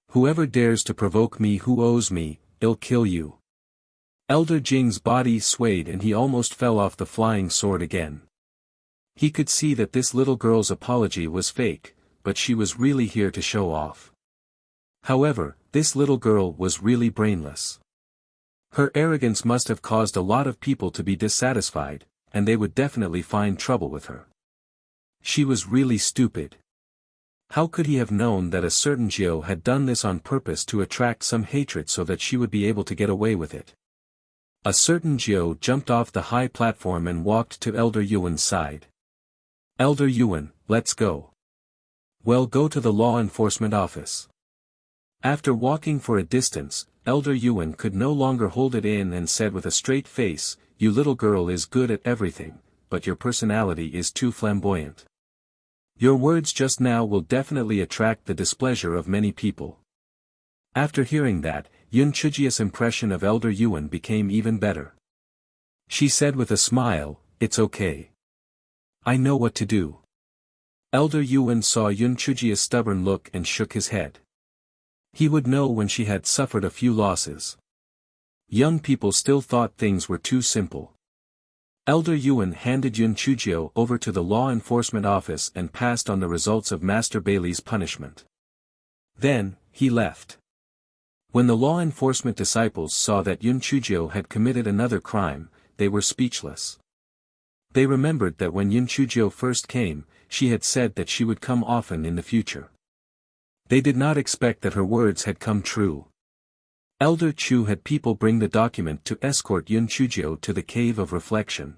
Whoever dares to provoke me who owes me, I'll kill you." Elder Jing's body swayed and he almost fell off the flying sword again. He could see that this little girl's apology was fake, but she was really here to show off. However, this little girl was really brainless. Her arrogance must have caused a lot of people to be dissatisfied, and they would definitely find trouble with her. She was really stupid. How could he have known that a certain Jiao had done this on purpose to attract some hatred so that she would be able to get away with it? A certain Jiao jumped off the high platform and walked to Elder Yuan's side. "Elder Yuan, let's go. Well, go to the law enforcement office." After walking for a distance, Elder Yuan could no longer hold it in and said with a straight face, "You little girl is good at everything, but your personality is too flamboyant. Your words just now will definitely attract the displeasure of many people." After hearing that, Yun Chujia's impression of Elder Yuan became even better. She said with a smile, "It's okay. I know what to do." Elder Yuan saw Yun Chujia's stubborn look and shook his head. He would know when she had suffered a few losses. Young people still thought things were too simple. Elder Yuan handed Yun Chujiao over to the law enforcement office and passed on the results of Master Bailey's punishment. Then, he left. When the law enforcement disciples saw that Yun Chujiao had committed another crime, they were speechless. They remembered that when Yun Chujiao first came, she had said that she would come often in the future. They did not expect that her words had come true. Elder Chu had people bring the document to escort Yun Chujiao to the Cave of Reflection.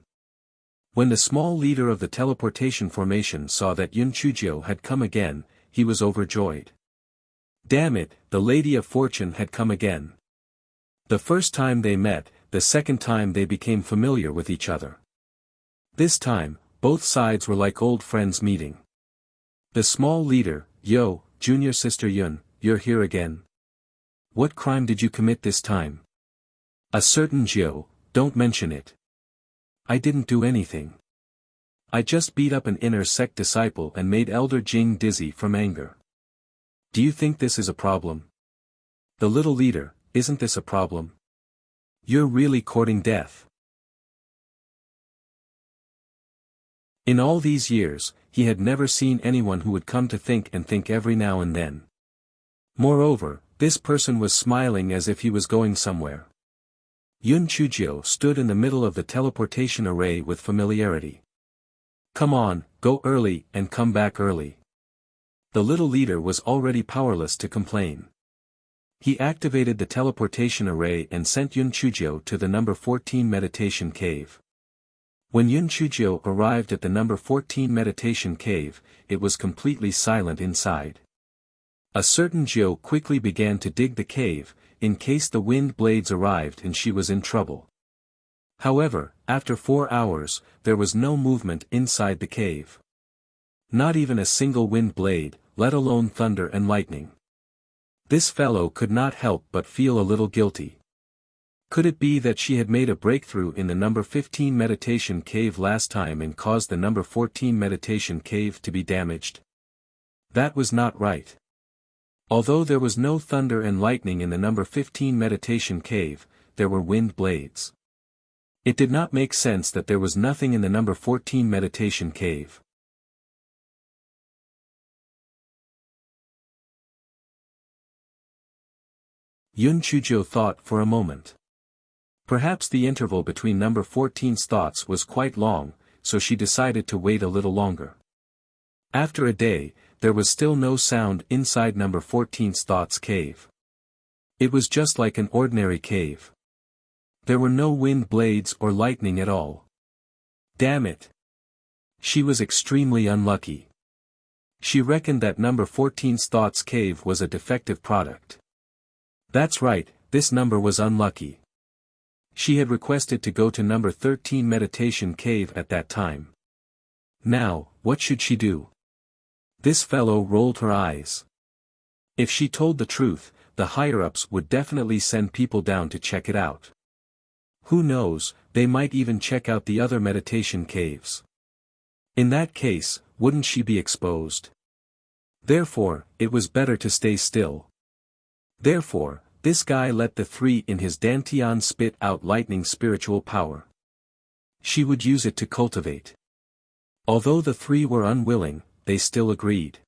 When the small leader of the teleportation formation saw that Yun Chujiao had come again, he was overjoyed. Damn it, the Lady of Fortune had come again. The first time they met, the second time they became familiar with each other. This time, both sides were like old friends meeting. The small leader, "Yo, Junior Sister Yun, you're here again. What crime did you commit this time?" "A certain Jiao, don't mention it. I didn't do anything. I just beat up an inner sect disciple and made Elder Jing dizzy from anger. Do you think this is a problem?" "The little leader, isn't this a problem? You're really courting death." In all these years, he had never seen anyone who would come to think every now and then. Moreover, this person was smiling as if he was going somewhere. Yun Chujiao stood in the middle of the teleportation array with familiarity. "Come on, go early and come back early." The little leader was already powerless to complain. He activated the teleportation array and sent Yun Chujiao to the number 14 meditation cave. When Yun Chujiao arrived at the number 14 meditation cave, it was completely silent inside. A certain Jiao quickly began to dig the cave, in case the wind blades arrived and she was in trouble. However, after 4 hours, there was no movement inside the cave. Not even a single wind blade, let alone thunder and lightning. This fellow could not help but feel a little guilty. Could it be that she had made a breakthrough in the number 15 meditation cave last time and caused the number 14 meditation cave to be damaged? That was not right. Although there was no thunder and lightning in the number 15 meditation cave, there were wind blades. It did not make sense that there was nothing in the number 14 meditation cave. Yun Chujiao thought for a moment. Perhaps the interval between number 14's thoughts was quite long, so she decided to wait a little longer. After a day, there was still no sound inside number 14's thoughts cave. It was just like an ordinary cave. There were no wind blades or lightning at all. Damn it! She was extremely unlucky. She reckoned that number 14's thoughts cave was a defective product. That's right, this number was unlucky. She had requested to go to number 13 meditation cave at that time. Now, what should she do? This fellow rolled her eyes. If she told the truth, the higher-ups would definitely send people down to check it out. Who knows, they might even check out the other meditation caves. In that case, wouldn't she be exposed? Therefore, it was better to stay still. Therefore, this guy let the 3 in his dantian spit out lightning spiritual power. She would use it to cultivate. Although the 3 were unwilling, they still agreed.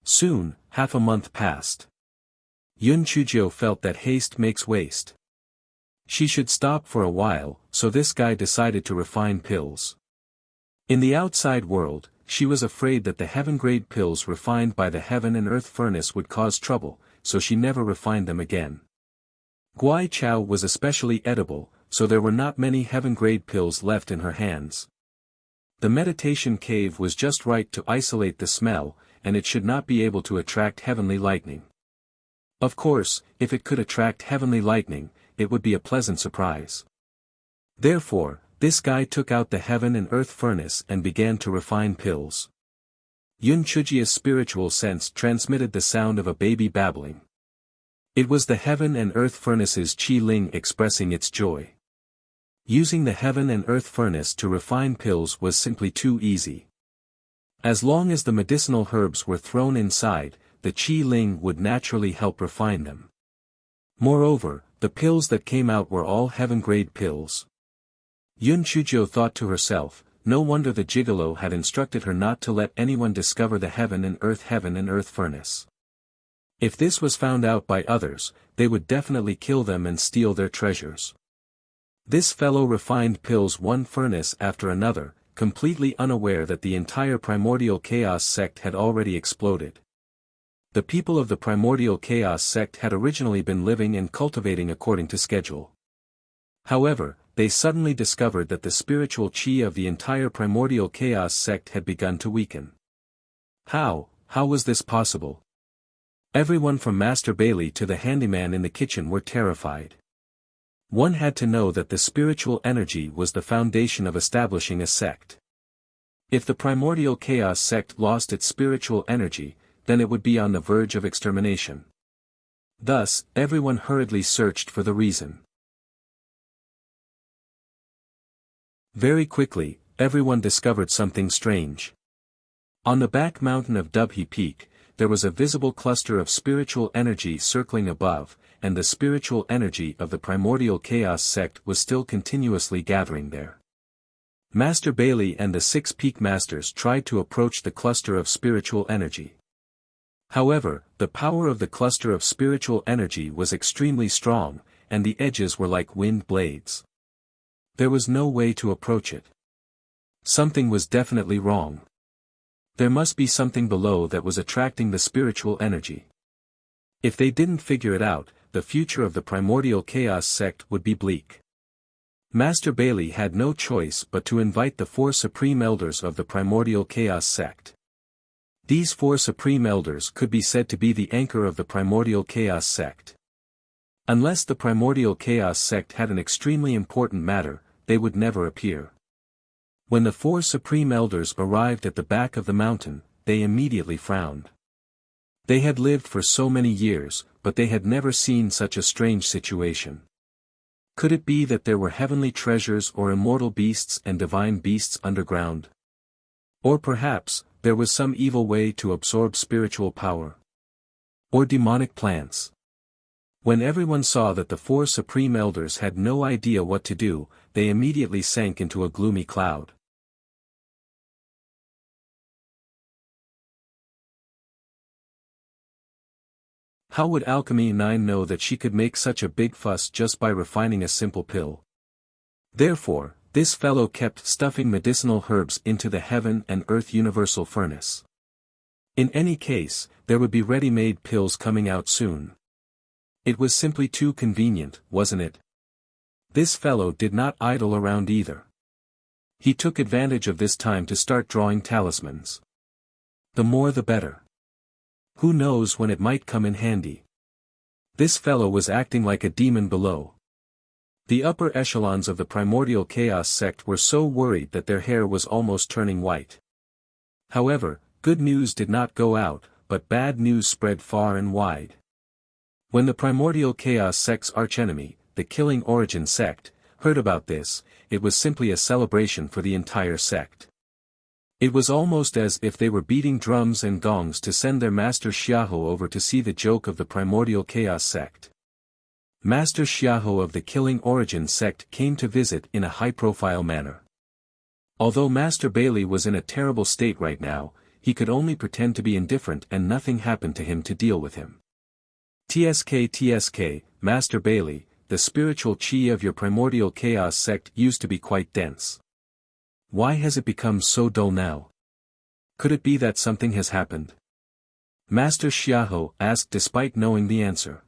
Soon, half a month passed. Yun Chujio felt that haste makes waste. She should stop for a while, so this guy decided to refine pills. In the outside world, she was afraid that the heaven-grade pills refined by the heaven and earth furnace would cause trouble, so she never refined them again. Guai Chao was especially edible, so there were not many heaven-grade pills left in her hands. The meditation cave was just right to isolate the smell, and it should not be able to attract heavenly lightning. Of course, if it could attract heavenly lightning, it would be a pleasant surprise. Therefore, this guy took out the heaven and earth furnace and began to refine pills. Yun Chujia's spiritual sense transmitted the sound of a baby babbling. It was the heaven and earth furnace's Qi Ling expressing its joy. Using the heaven and earth furnace to refine pills was simply too easy. As long as the medicinal herbs were thrown inside, the Qi Ling would naturally help refine them. Moreover, the pills that came out were all heaven-grade pills. Yun Chujio thought to herself, no wonder the gigolo had instructed her not to let anyone discover the heaven and earth furnace. If this was found out by others, they would definitely kill them and steal their treasures. This fellow refined pills one furnace after another, completely unaware that the entire primordial chaos sect had already exploded. The people of the primordial chaos sect had originally been living and cultivating according to schedule. However, they suddenly discovered that the spiritual qi of the entire primordial chaos sect had begun to weaken. How was this possible? Everyone from Master Bailey to the handyman in the kitchen were terrified. One had to know that the spiritual energy was the foundation of establishing a sect. If the primordial chaos sect lost its spiritual energy, then it would be on the verge of extermination. Thus, everyone hurriedly searched for the reason. Very quickly, everyone discovered something strange. On the back mountain of Dubhe Peak, there was a visible cluster of spiritual energy circling above, and the spiritual energy of the primordial chaos sect was still continuously gathering there. Master Bailey and the 6 peak masters tried to approach the cluster of spiritual energy. However, the power of the cluster of spiritual energy was extremely strong, and the edges were like wind blades. There was no way to approach it. Something was definitely wrong. There must be something below that was attracting the spiritual energy. If they didn't figure it out, the future of the primordial chaos sect would be bleak. Master Bailey had no choice but to invite the 4 supreme elders of the primordial chaos sect. These 4 supreme elders could be said to be the anchor of the primordial chaos sect. Unless the primordial chaos sect had an extremely important matter, they would never appear. When the 4 supreme elders arrived at the back of the mountain, they immediately frowned. They had lived for so many years, but they had never seen such a strange situation. Could it be that there were heavenly treasures or immortal beasts and divine beasts underground? Or perhaps, there was some evil way to absorb spiritual power? Or demonic plants? When everyone saw that the 4 supreme elders had no idea what to do, they immediately sank into a gloomy cloud. How would Alchemy 9 know that she could make such a big fuss just by refining a simple pill? Therefore, this fellow kept stuffing medicinal herbs into the heaven and earth universal furnace. In any case, there would be ready-made pills coming out soon. It was simply too convenient, wasn't it? This fellow did not idle around either. He took advantage of this time to start drawing talismans. The more the better. Who knows when it might come in handy. This fellow was acting like a demon below. The upper echelons of the primordial chaos sect were so worried that their hair was almost turning white. However, good news did not go out, but bad news spread far and wide. When the primordial chaos sect's archenemy, the Killing Origin sect, heard about this, it was simply a celebration for the entire sect. It was almost as if they were beating drums and gongs to send their Master Xiahou over to see the joke of the primordial chaos sect. Master Xiahou of the Killing Origin sect came to visit in a high-profile manner. Although Master Bailey was in a terrible state right now, he could only pretend to be indifferent and nothing happened to him to deal with him. TSK, Master Bailey, the spiritual chi of your primordial chaos sect used to be quite dense. Why has it become so dull now? Could it be that something has happened? Master Xiahou asked despite knowing the answer.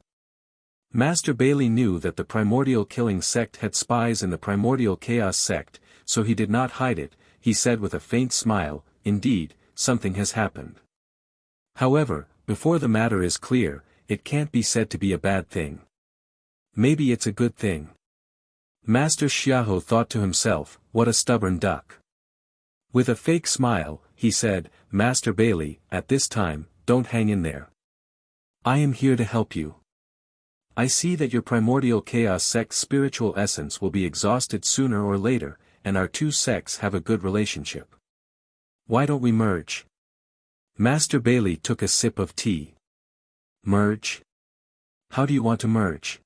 Master Bailey knew that the primordial killing sect had spies in the primordial chaos sect, so he did not hide it. He said with a faint smile, "Indeed, something has happened. However, before the matter is clear, it can't be said to be a bad thing. Maybe it's a good thing." Master Xiahou thought to himself, what a stubborn duck. With a fake smile, he said, "Master Bailey, at this time, don't hang in there. I am here to help you. I see that your primordial chaos sect's spiritual essence will be exhausted sooner or later, and our two sects have a good relationship. Why don't we merge?" Master Bailey took a sip of tea. Merge? How do you want to merge?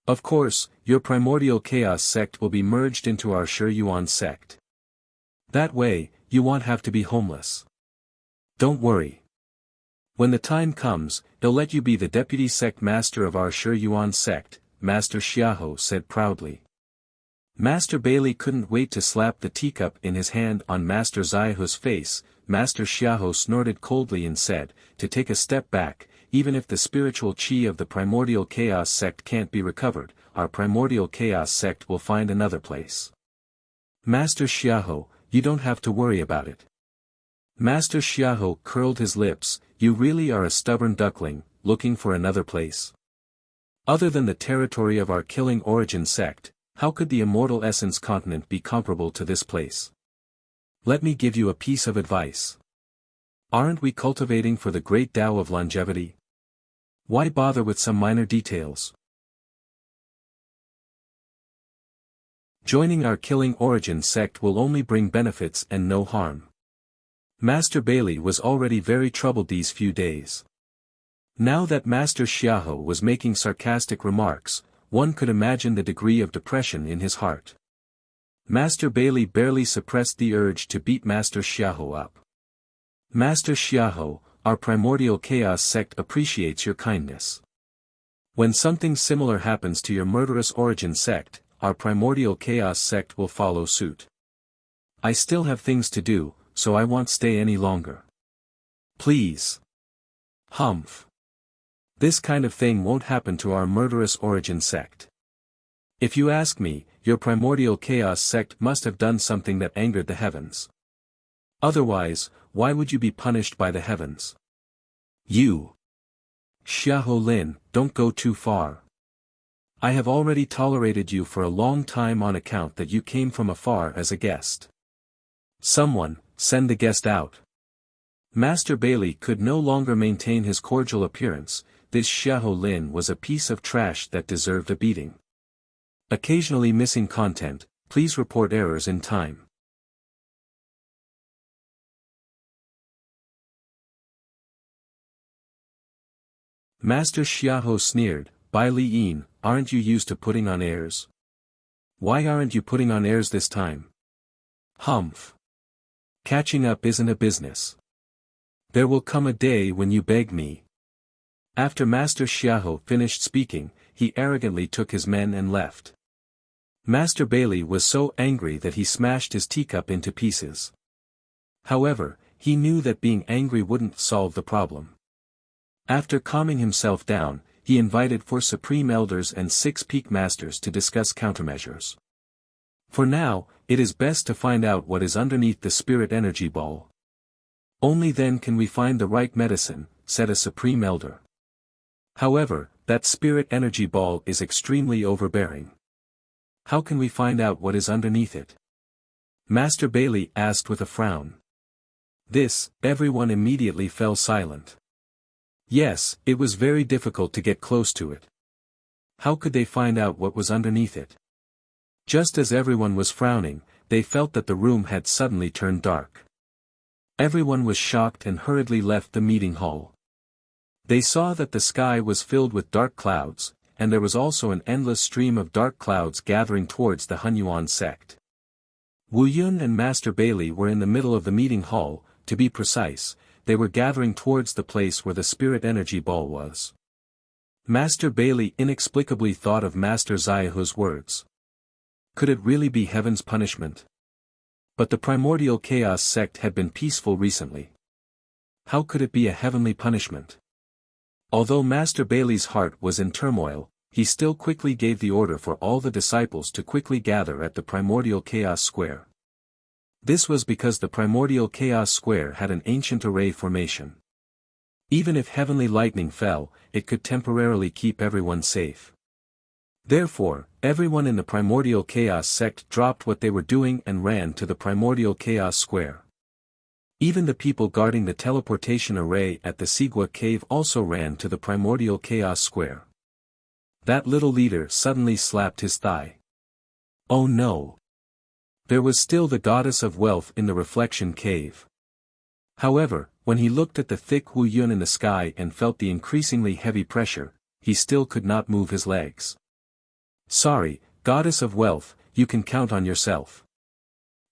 Of course, your primordial chaos sect will be merged into our Shi Yuan sect. That way, you won't have to be homeless. Don't worry. When the time comes, they'll let you be the deputy sect master of our Shi Yuan sect, Master Xiahou said proudly. Master Bailey couldn't wait to slap the teacup in his hand on Master Xiahou's face. Master Xiahou snorted coldly and said, "To take a step back, even if the spiritual chi of the primordial chaos sect can't be recovered, our primordial chaos sect will find another place. Master Xiahou, you don't have to worry about it." Master Xiahou curled his lips. "You really are a stubborn duckling, looking for another place. Other than the territory of our Killing Origin sect, how could the Immortal Essence continent be comparable to this place? Let me give you a piece of advice. Aren't we cultivating for the great Tao of longevity? Why bother with some minor details? Joining our Killing Origin sect will only bring benefits and no harm." Master Bailey was already very troubled these few days. Now that Master Xiahou was making sarcastic remarks, one could imagine the degree of depression in his heart. Master Bailey barely suppressed the urge to beat Master Xiahou up. "Master Xiahou, our primordial chaos sect appreciates your kindness. When something similar happens to your murderous origin sect, our primordial chaos sect will follow suit. I still have things to do, so I won't stay any longer. Please." Humph. This kind of thing won't happen to our murderous origin sect. If you ask me, your primordial chaos sect must have done something that angered the heavens. Otherwise, why would you be punished by the heavens? You. Xiahou Lin, don't go too far. I have already tolerated you for a long time on account that you came from afar as a guest. Someone, send the guest out. Master Bailey could no longer maintain his cordial appearance. This Xiahou Lin was a piece of trash that deserved a beating. Occasionally missing content, please report errors in time. Master Xiahou sneered, "Bai Li Yin, aren't you used to putting on airs? Why aren't you putting on airs this time?" Humph. Catching up isn't a business. There will come a day when you beg me. After Master Xiahou finished speaking, he arrogantly took his men and left. Master Bailey was so angry that he smashed his teacup into pieces. However, he knew that being angry wouldn't solve the problem. After calming himself down, he invited 4 Supreme Elders and 6 Peak Masters to discuss countermeasures. For now, it is best to find out what is underneath the spirit energy ball. Only then can we find the right medicine, said a supreme elder. However, that spirit energy ball is extremely overbearing. How can we find out what is underneath it? Master Bailey asked with a frown. This, everyone immediately fell silent. Yes, it was very difficult to get close to it. How could they find out what was underneath it? Just as everyone was frowning, they felt that the room had suddenly turned dark. Everyone was shocked and hurriedly left the meeting hall. They saw that the sky was filled with dark clouds, and there was also an endless stream of dark clouds gathering towards the Hunyuan sect. Wu Yun and Master Bailey were in the middle of the meeting hall, to be precise, they were gathering towards the place where the spirit energy ball was. Master Bailey inexplicably thought of Master Xiaohu's words. Could it really be heaven's punishment? But the primordial chaos sect had been peaceful recently. How could it be a heavenly punishment? Although Master Bailey's heart was in turmoil, he still quickly gave the order for all the disciples to quickly gather at the primordial chaos square. This was because the primordial chaos square had an ancient array formation. Even if heavenly lightning fell, it could temporarily keep everyone safe. Therefore, everyone in the primordial chaos sect dropped what they were doing and ran to the primordial chaos square. Even the people guarding the teleportation array at the Sigua cave also ran to the primordial chaos square. That little leader suddenly slapped his thigh. Oh no! There was still the goddess of wealth in the reflection cave. However, when he looked at the thick Wu Yun in the sky and felt the increasingly heavy pressure, he still could not move his legs. Sorry, goddess of wealth, you can count on yourself.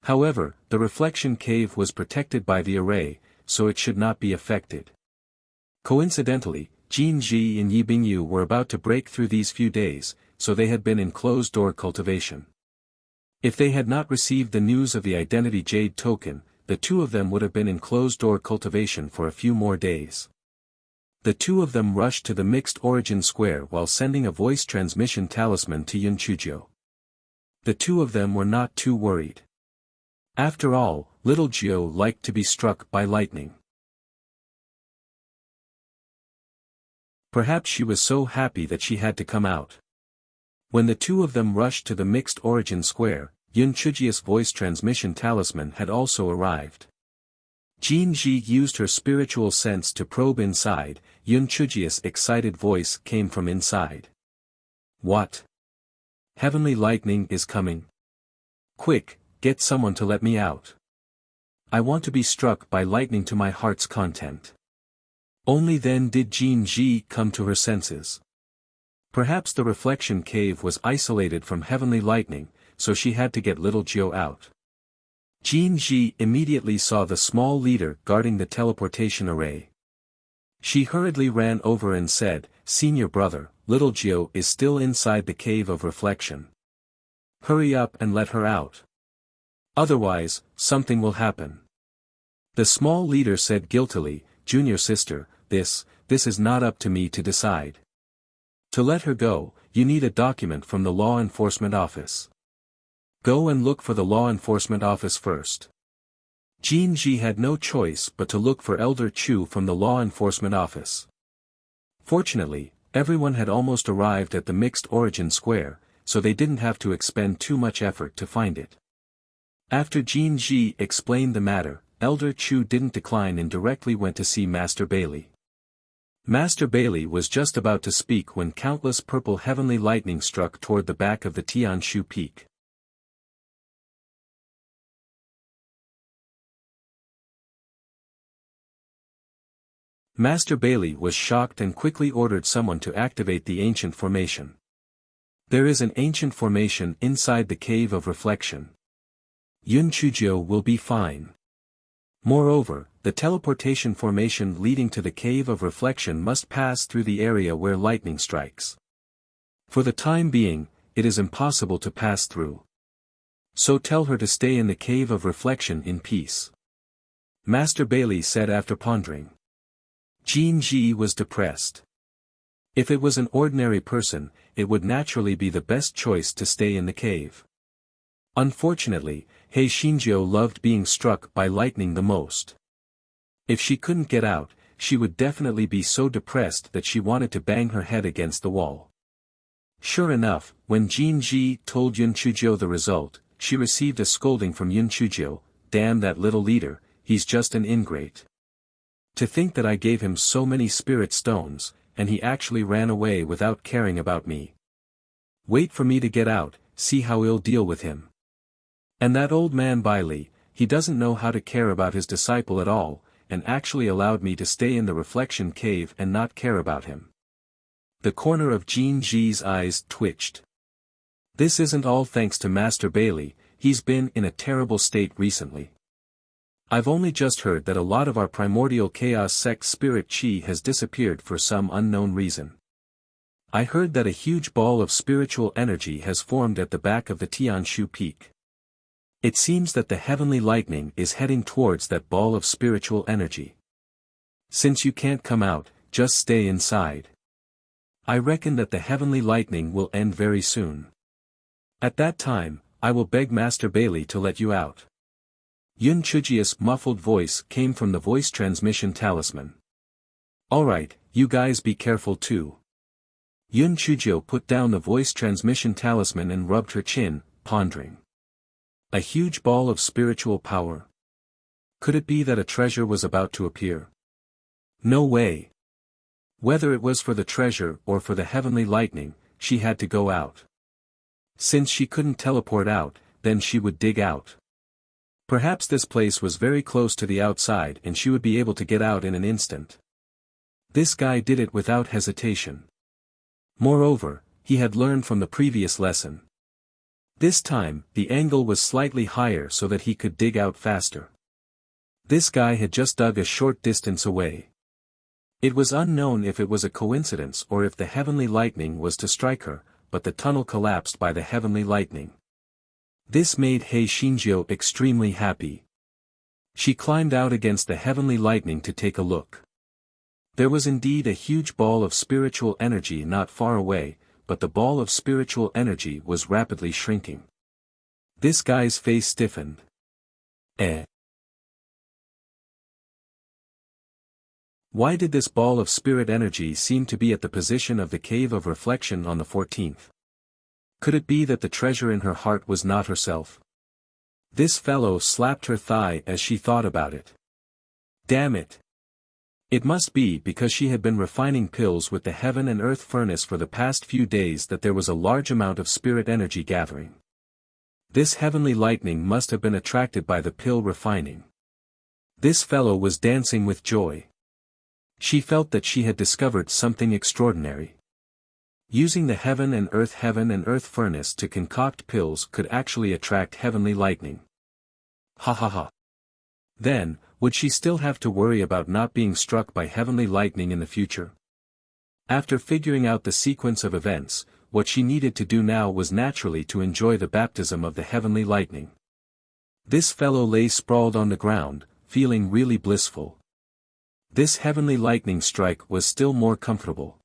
However, the reflection cave was protected by the array, so it should not be affected. Coincidentally, Jin Ji and Yi Bingyu were about to break through these few days, so they had been in closed-door cultivation. If they had not received the news of the identity jade token, the two of them would have been in closed-door cultivation for a few more days. The two of them rushed to the mixed origin square while sending a voice transmission talisman to Yun Chuzhou. The two of them were not too worried. After all, little Jiu liked to be struck by lightning. Perhaps she was so happy that she had to come out. When the two of them rushed to the mixed origin square, Yun Chuzhiu's voice transmission talisman had also arrived. Jin Ji used her spiritual sense to probe inside. Yun Chuzhiu's excited voice came from inside. What? Heavenly lightning is coming. Quick, get someone to let me out. I want to be struck by lightning to my heart's content. Only then did Jin Ji come to her senses. Perhaps the reflection cave was isolated from heavenly lightning, so she had to get little Jiu out. Jin Ji immediately saw the small leader guarding the teleportation array. She hurriedly ran over and said, "Senior brother, little Jiu is still inside the cave of reflection. Hurry up and let her out. Otherwise, something will happen." The small leader said guiltily, "Junior sister, this is not up to me to decide. To let her go, you need a document from the law enforcement office. Go and look for the law enforcement office first." Jin Ji had no choice but to look for Elder Chu from the law enforcement office. Fortunately, everyone had almost arrived at the mixed origin square, so they didn't have to expend too much effort to find it. After Jin Ji explained the matter, Elder Chu didn't decline and directly went to see Master Bailey. Master Bailey was just about to speak when countless purple heavenly lightning struck toward the back of the Tianshu peak. Master Bailey was shocked and quickly ordered someone to activate the ancient formation. There is an ancient formation inside the cave of reflection. Yun Chuzhou will be fine. Moreover, the teleportation formation leading to the cave of reflection must pass through the area where lightning strikes. For the time being, it is impossible to pass through. So tell her to stay in the cave of reflection in peace. Master Bailey said after pondering. Jin Ji was depressed. If it was an ordinary person, it would naturally be the best choice to stay in the cave. Unfortunately, He Xinjiu loved being struck by lightning the most. If she couldn't get out, she would definitely be so depressed that she wanted to bang her head against the wall. Sure enough, when Jin Ji told Yun Chujio the result, she received a scolding from Yun Chujio. Damn that little leader, he's just an ingrate. To think that I gave him so many spirit stones, and he actually ran away without caring about me. Wait for me to get out, see how I'll deal with him. And that old man Bailey, he doesn't know how to care about his disciple at all, and actually allowed me to stay in the reflection cave and not care about him. The corner of Jin Ji's eyes twitched. This isn't all thanks to Master Bailey, he's been in a terrible state recently. I've only just heard that a lot of our primordial chaos sect spirit chi has disappeared for some unknown reason. I heard that a huge ball of spiritual energy has formed at the back of the Tianshu Peak. It seems that the heavenly lightning is heading towards that ball of spiritual energy. Since you can't come out, just stay inside. I reckon that the heavenly lightning will end very soon. At that time, I will beg Master Bailey to let you out. Yun Chujio's muffled voice came from the voice transmission talisman. Alright, you guys be careful too. Yun Chujio put down the voice transmission talisman and rubbed her chin, pondering. A huge ball of spiritual power. Could it be that a treasure was about to appear? No way. Whether it was for the treasure or for the heavenly lightning, she had to go out. Since she couldn't teleport out, then she would dig out. Perhaps this place was very close to the outside and she would be able to get out in an instant. This guy did it without hesitation. Moreover, he had learned from the previous lesson. This time, the angle was slightly higher so that he could dig out faster. This guy had just dug a short distance away. It was unknown if it was a coincidence or if the heavenly lightning was to strike her, but the tunnel collapsed by the heavenly lightning. This made Hei Shinjio extremely happy. She climbed out against the heavenly lightning to take a look. There was indeed a huge ball of spiritual energy not far away, but the ball of spiritual energy was rapidly shrinking. This guy's face stiffened. Why did this ball of spirit energy seem to be at the position of the cave of reflection on the 14th? Could it be that the treasure in her heart was not herself? This fellow slapped her thigh as she thought about it. Damn it! It must be because she had been refining pills with the heaven and earth furnace for the past few days that there was a large amount of spirit energy gathering. This heavenly lightning must have been attracted by the pill refining. This fellow was dancing with joy. She felt that she had discovered something extraordinary. Using the heaven and earth furnace to concoct pills could actually attract heavenly lightning. Ha ha ha. Then, would she still have to worry about not being struck by heavenly lightning in the future? After figuring out the sequence of events, what she needed to do now was naturally to enjoy the baptism of the heavenly lightning. This fellow lay sprawled on the ground, feeling really blissful. This heavenly lightning strike was still more comfortable.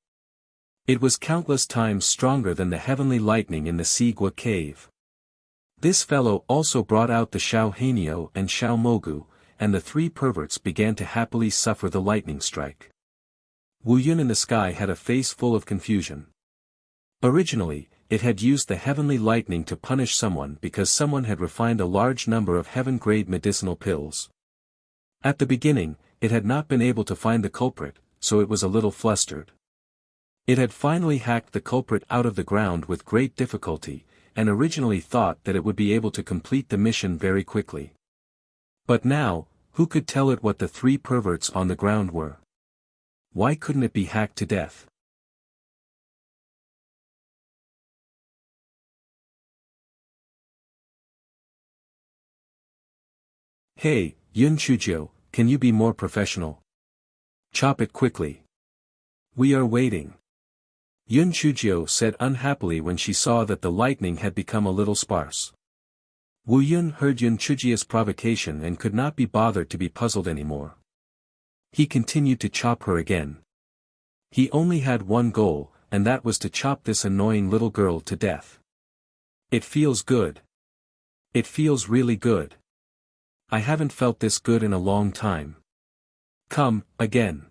It was countless times stronger than the heavenly lightning in the Sigua cave. This fellow also brought out the Xiao Hanyo and Xiao Mogu, and the three perverts began to happily suffer the lightning strike. Wu Yun in the sky had a face full of confusion. Originally, it had used the heavenly lightning to punish someone because someone had refined a large number of heaven-grade medicinal pills. At the beginning, it had not been able to find the culprit, so it was a little flustered. It had finally hacked the culprit out of the ground with great difficulty, and originally thought that it would be able to complete the mission very quickly. But now, who could tell it what the three perverts on the ground were? Why couldn't it be hacked to death? Hey, Yun Chujio, can you be more professional? Chop it quickly. We are waiting. Yun Chujio said unhappily when she saw that the lightning had become a little sparse. Wu Yun heard Yun Chujio's provocation and could not be bothered to be puzzled anymore. He continued to chop her again. He only had one goal, and that was to chop this annoying little girl to death. It feels good. It feels really good. I haven't felt this good in a long time. Come, again.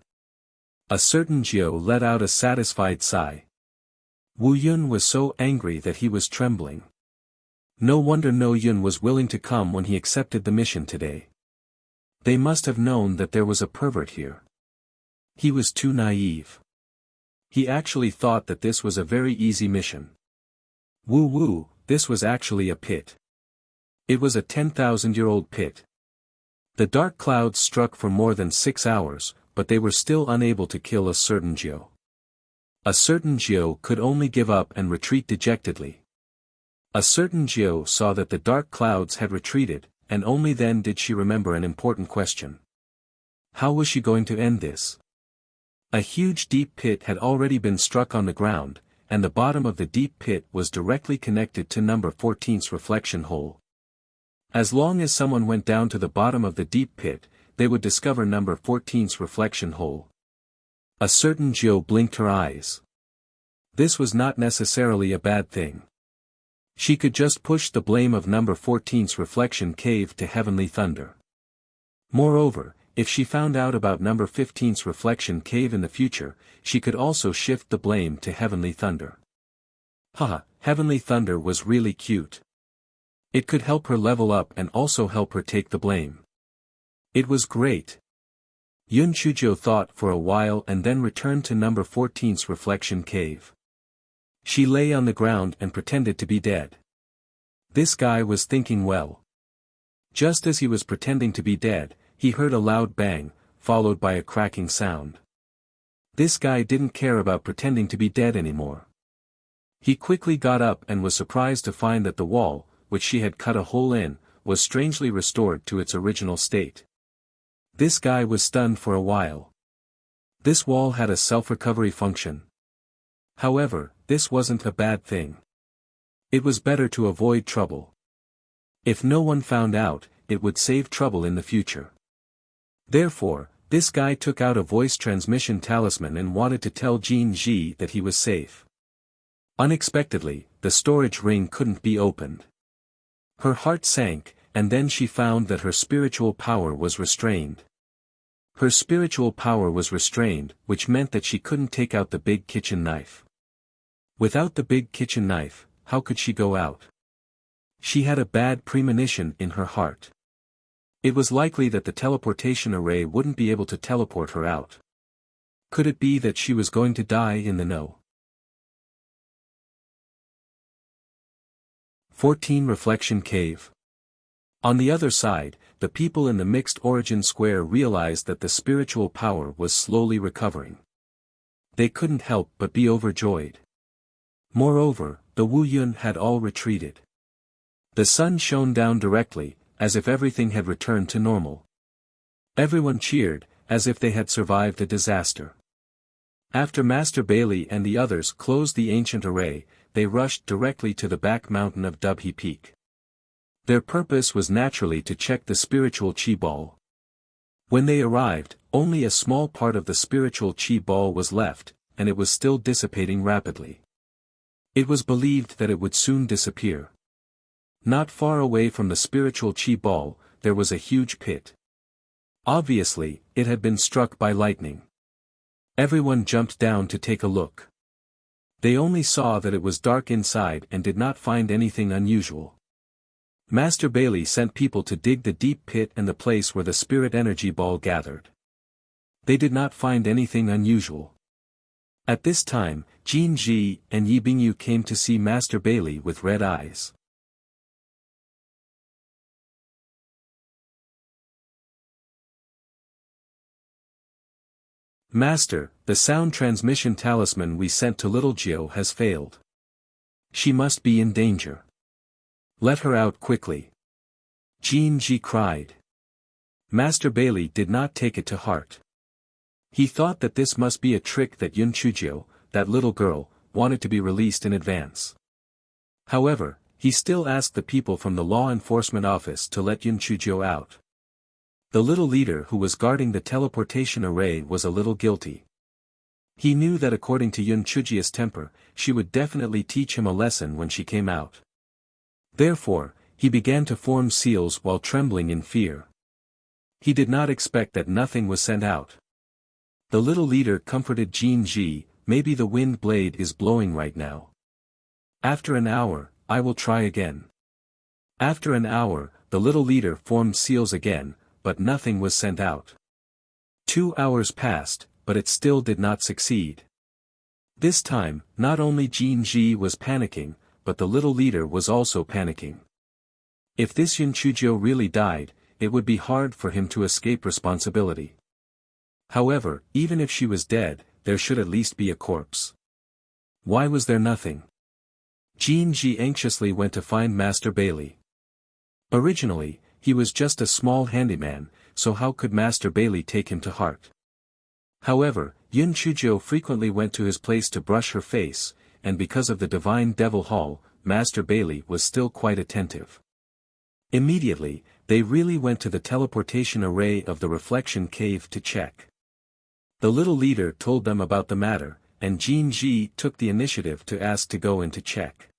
A certain Jiao let out a satisfied sigh. Wu Yun was so angry that he was trembling. No wonder No Yun was willing to come when he accepted the mission today. They must have known that there was a pervert here. He was too naive. He actually thought that this was a very easy mission. Woo, this was actually a pit. It was a 10,000-year-old pit. The dark clouds struck for more than 6 hours, but they were still unable to kill a certain Jiao. A certain Jiao could only give up and retreat dejectedly. A certain Jiao saw that the dark clouds had retreated, and only then did she remember an important question. How was she going to end this? A huge deep pit had already been struck on the ground, and the bottom of the deep pit was directly connected to number 14's reflection hole. As long as someone went down to the bottom of the deep pit, they would discover number 14's reflection hole. A certain Jiao blinked her eyes. This was not necessarily a bad thing. She could just push the blame of number 14's reflection cave to heavenly thunder. Moreover, if she found out about number 15's reflection cave in the future, she could also shift the blame to heavenly thunder. Haha, heavenly thunder was really cute. It could help her level up and also help her take the blame. It was great. Yun Chujiu thought for a while and then returned to number 14's reflection cave. She lay on the ground and pretended to be dead. This guy was thinking well. Just as he was pretending to be dead, he heard a loud bang, followed by a cracking sound. This guy didn't care about pretending to be dead anymore. He quickly got up and was surprised to find that the wall, which she had cut a hole in, was strangely restored to its original state. This guy was stunned for a while. This wall had a self-recovery function. However, this wasn't a bad thing. It was better to avoid trouble. If no one found out, it would save trouble in the future. Therefore, this guy took out a voice transmission talisman and wanted to tell Jin Ji that he was safe. Unexpectedly, the storage ring couldn't be opened. Her heart sank, and then she found that her spiritual power was restrained. Her spiritual power was restrained, which meant that she couldn't take out the big kitchen knife. Without the big kitchen knife, how could she go out? She had a bad premonition in her heart. It was likely that the teleportation array wouldn't be able to teleport her out. Could it be that she was going to die in the no? 14 Reflection Cave. On the other side, the people in the mixed origin square realized that the spiritual power was slowly recovering. They couldn't help but be overjoyed. Moreover, the Wu Yun had all retreated. The sun shone down directly, as if everything had returned to normal. Everyone cheered, as if they had survived a disaster. After Master Bailey and the others closed the ancient array, they rushed directly to the back mountain of Dubhe Peak. Their purpose was naturally to check the spiritual chi ball. When they arrived, only a small part of the spiritual chi ball was left, and it was still dissipating rapidly. It was believed that it would soon disappear. Not far away from the spiritual chi ball, there was a huge pit. Obviously, it had been struck by lightning. Everyone jumped down to take a look. They only saw that it was dark inside and did not find anything unusual. Master Bailey sent people to dig the deep pit and the place where the spirit energy ball gathered. They did not find anything unusual. At this time, Jin Ji and Yi Bingyu came to see Master Bailey with red eyes. Master, the sound transmission talisman we sent to little Jiao has failed. She must be in danger. Let her out quickly. Jin Ji cried. Master Bailey did not take it to heart. He thought that this must be a trick that Yun Chujiu, that little girl, wanted to be released in advance. However, he still asked the people from the law enforcement office to let Yun Chujiu out. The little leader who was guarding the teleportation array was a little guilty. He knew that according to Yun Chujiu's temper, she would definitely teach him a lesson when she came out. Therefore, he began to form seals while trembling in fear. He did not expect that nothing was sent out. The little leader comforted Jin Ji, maybe the wind blade is blowing right now. After an hour, I will try again. After an hour, the little leader formed seals again, but nothing was sent out. 2 hours passed, but it still did not succeed. This time, not only Jin Ji was panicking, but the little leader was also panicking. If this Yun Chuzhou really died, it would be hard for him to escape responsibility. However, even if she was dead, there should at least be a corpse. Why was there nothing? Jin Ji anxiously went to find Master Bailey. Originally, he was just a small handyman, so how could Master Bailey take him to heart? However, Yun Chuzhou frequently went to his place to brush her face, and because of the divine devil hall, Master Bailey was still quite attentive. Immediately, they really went to the teleportation array of the reflection cave to check. The little leader told them about the matter, and Jin Ji took the initiative to ask to go in to check.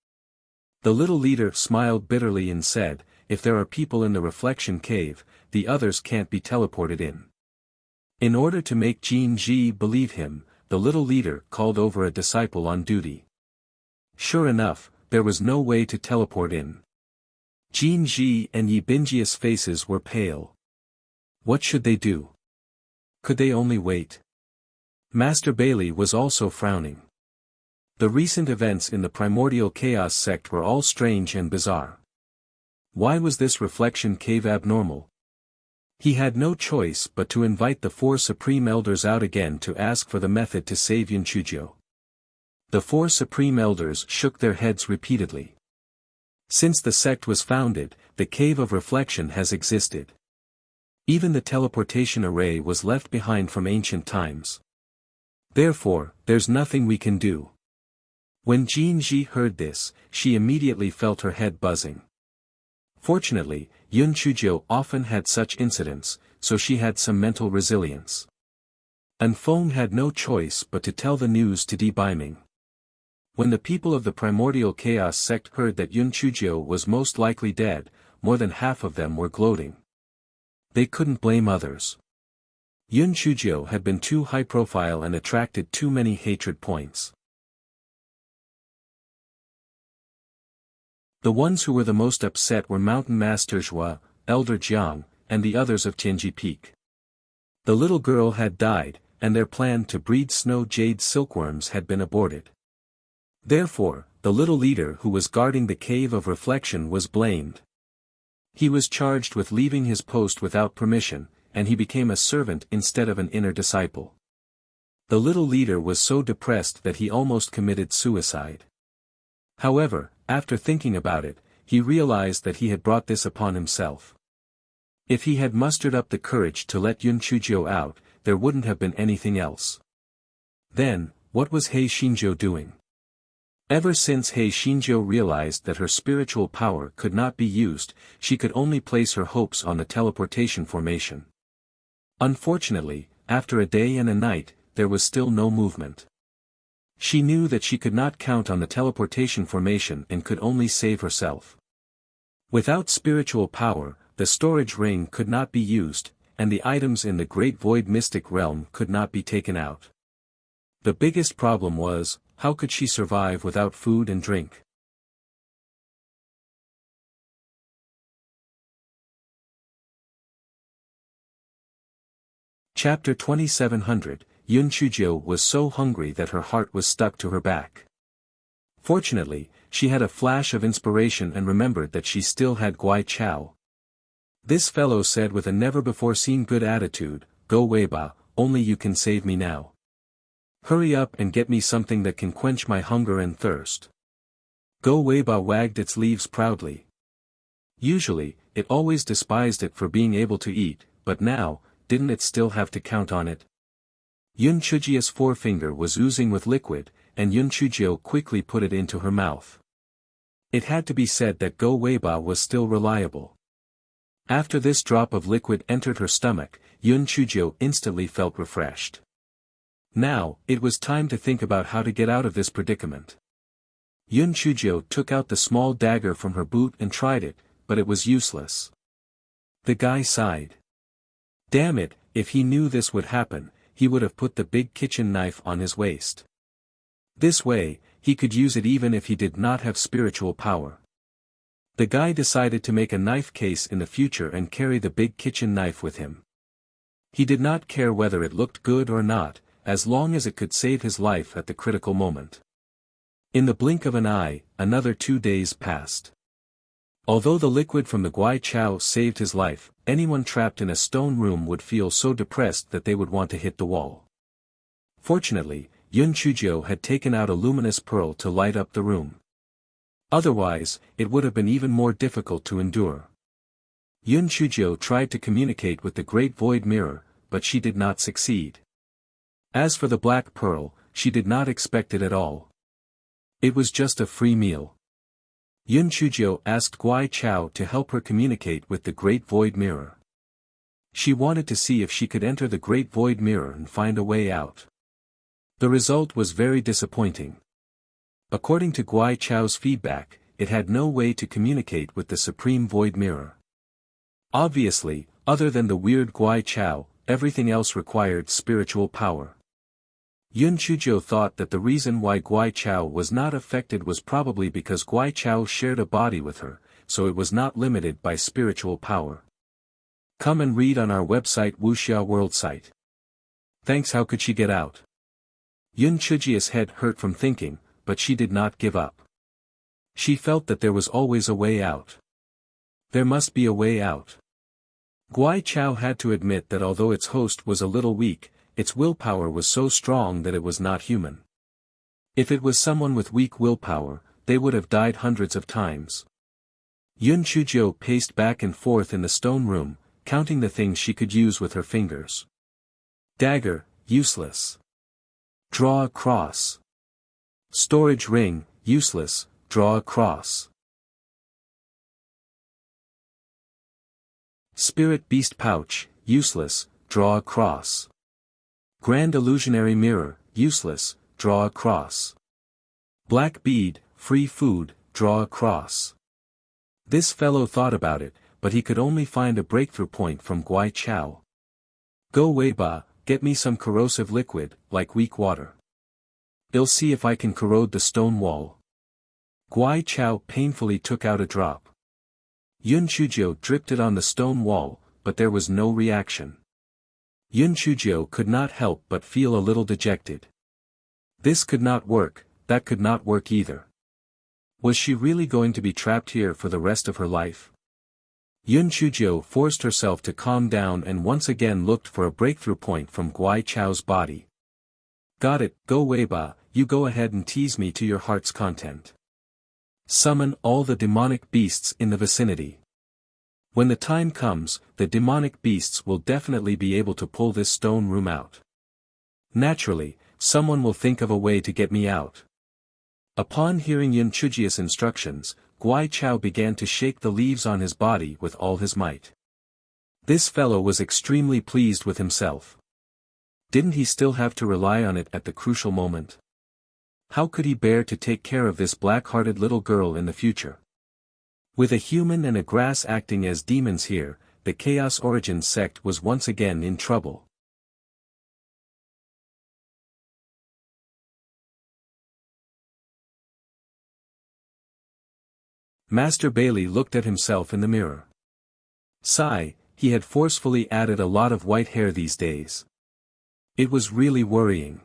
The little leader smiled bitterly and said, if there are people in the reflection cave, the others can't be teleported in. In order to make Jin Ji believe him, the little leader called over a disciple on duty. Sure enough, there was no way to teleport in. Jin Ji and Yi Binji's faces were pale. What should they do? Could they only wait? Master Bailey was also frowning. The recent events in the primordial chaos sect were all strange and bizarre. Why was this reflection cave abnormal? He had no choice but to invite the 4 Supreme Elders out again to ask for the method to save Yun Chuzhou. The 4 Supreme Elders shook their heads repeatedly. Since the sect was founded, the Cave of Reflection has existed. Even the teleportation array was left behind from ancient times. Therefore, there's nothing we can do. When Jin Ji heard this, she immediately felt her head buzzing. Fortunately, Yun Chuzhou often had such incidents, so she had some mental resilience. Anfeng had no choice but to tell the news to Di Baiming. When the people of the primordial chaos sect heard that Yun Chuzhou was most likely dead, more than half of them were gloating. They couldn't blame others. Yun Chuzhou had been too high profile and attracted too many hatred points. The ones who were the most upset were Mountain Master Zhua, Elder Jiang, and the others of Tianji Peak. The little girl had died, and their plan to breed snow jade silkworms had been aborted. Therefore, the little leader who was guarding the Cave of Reflection was blamed. He was charged with leaving his post without permission, and he became a servant instead of an inner disciple. The little leader was so depressed that he almost committed suicide. However, after thinking about it, he realized that he had brought this upon himself. If he had mustered up the courage to let Yun Chuzhou out, there wouldn't have been anything else. Then, what was He Xinzhou doing? Ever since He Xinzhou realized that her spiritual power could not be used, she could only place her hopes on the teleportation formation. Unfortunately, after a day and a night, there was still no movement. She knew that she could not count on the teleportation formation and could only save herself. Without spiritual power, the storage ring could not be used, and the items in the Great Void Mystic Realm could not be taken out. The biggest problem was, how could she survive without food and drink? Chapter 2700, Yun Chuzhou was so hungry that her heart was stuck to her back. Fortunately, she had a flash of inspiration and remembered that she still had Guai Chao. This fellow said with a never-before-seen good attitude, "Go Weiba, only you can save me now. Hurry up and get me something that can quench my hunger and thirst." Go Weiba wagged its leaves proudly. Usually, it always despised it for being able to eat, but now, didn't it still have to count on it? Yun Chuzhou's forefinger was oozing with liquid, and Yun Chuzhou quickly put it into her mouth. It had to be said that Go Weiba was still reliable. After this drop of liquid entered her stomach, Yun Chuzhou instantly felt refreshed. Now, it was time to think about how to get out of this predicament. Yun Chuzhou took out the small dagger from her boot and tried it, but it was useless. The guy sighed. Damn it, if he knew this would happen, he would have put the big kitchen knife on his waist. This way, he could use it even if he did not have spiritual power. The guy decided to make a knife case in the future and carry the big kitchen knife with him. He did not care whether it looked good or not, as long as it could save his life at the critical moment. In the blink of an eye, another 2 days passed. Although the liquid from the Guai Chao saved his life, anyone trapped in a stone room would feel so depressed that they would want to hit the wall. Fortunately, Yun Chuzhou had taken out a luminous pearl to light up the room. Otherwise, it would have been even more difficult to endure. Yun Chuzhou tried to communicate with the Great Void Mirror, but she did not succeed. As for the black pearl, she did not expect it at all. It was just a free meal. Yun Chuzhou asked Guai Chao to help her communicate with the Great Void Mirror. She wanted to see if she could enter the Great Void Mirror and find a way out. The result was very disappointing. According to Guai Chao's feedback, it had no way to communicate with the Supreme Void Mirror. Obviously, other than the weird Guai Chao, everything else required spiritual power. Yun Chuzhou thought that the reason why Guai Chao was not affected was probably because Guai Chao shared a body with her, so it was not limited by spiritual power. Come and read on our website Wuxia World site. Thanks. How could she get out? Yun Chuzhia's head hurt from thinking, but she did not give up. She felt that there was always a way out. There must be a way out. Guai Chao had to admit that although its host was a little weak, its willpower was so strong that it was not human. If it was someone with weak willpower, they would have died hundreds of times. Yun Chuzhou paced back and forth in the stone room, counting the things she could use with her fingers. Dagger, useless. Draw a cross. Storage ring, useless, draw a cross. Spirit beast pouch, useless, draw a cross. Grand illusionary mirror, useless, draw a cross. Black bead, free food, draw a cross. This fellow thought about it, but he could only find a breakthrough point from Guai Chao. Go Weiba, get me some corrosive liquid, like weak water. I'll see if I can corrode the stone wall. Guai Chao painfully took out a drop. Yun Chuzhou dripped it on the stone wall, but there was no reaction. Yun Chuzhou could not help but feel a little dejected. This could not work, that could not work either. Was she really going to be trapped here for the rest of her life? Yun Chuzhou forced herself to calm down and once again looked for a breakthrough point from Guai Chao's body. Got it, Go Weiba, you go ahead and tease me to your heart's content. Summon all the demonic beasts in the vicinity. When the time comes, the demonic beasts will definitely be able to pull this stone room out. Naturally, someone will think of a way to get me out. Upon hearing Yun Chuzhia's instructions, Guai Chao began to shake the leaves on his body with all his might. This fellow was extremely pleased with himself. Didn't he still have to rely on it at the crucial moment? How could he bear to take care of this black-hearted little girl in the future? With a human and a grass acting as demons here, the Chaos Origins sect was once again in trouble. Master Bailey looked at himself in the mirror. Sigh, he had forcefully added a lot of white hair these days. It was really worrying.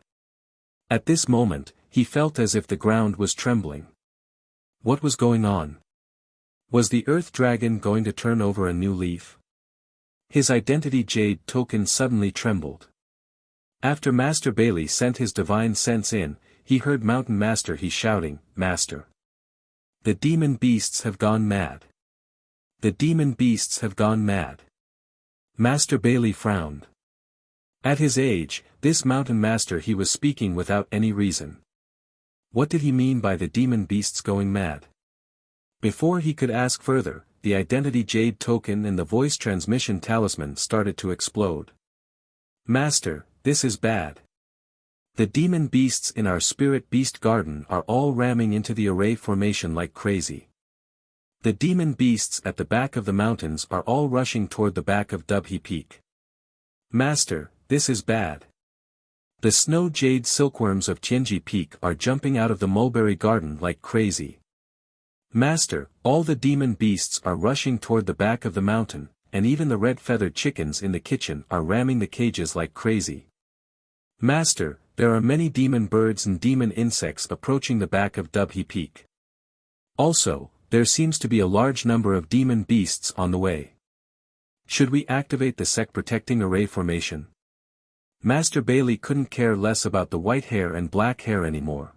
At this moment, he felt as if the ground was trembling. What was going on? Was the Earth Dragon going to turn over a new leaf? His identity jade token suddenly trembled. After Master Bailey sent his divine sense in, he heard Mountain Master He shouting, "Master! The demon beasts have gone mad! The demon beasts have gone mad!" Master Bailey frowned. At his age, this Mountain Master he was speaking without any reason. What did he mean by the demon beasts going mad? Before he could ask further, the identity jade token and the voice transmission talisman started to explode. Master, this is bad. The demon beasts in our spirit beast garden are all ramming into the array formation like crazy. The demon beasts at the back of the mountains are all rushing toward the back of Dubhe Peak. Master, this is bad. The snow jade silkworms of Tianji Peak are jumping out of the mulberry garden like crazy. Master, all the demon beasts are rushing toward the back of the mountain, and even the red-feathered chickens in the kitchen are ramming the cages like crazy. Master, there are many demon birds and demon insects approaching the back of Dubhe Peak. Also, there seems to be a large number of demon beasts on the way. Should we activate the sect protecting array formation? Master Bailey couldn't care less about the white hair and black hair anymore.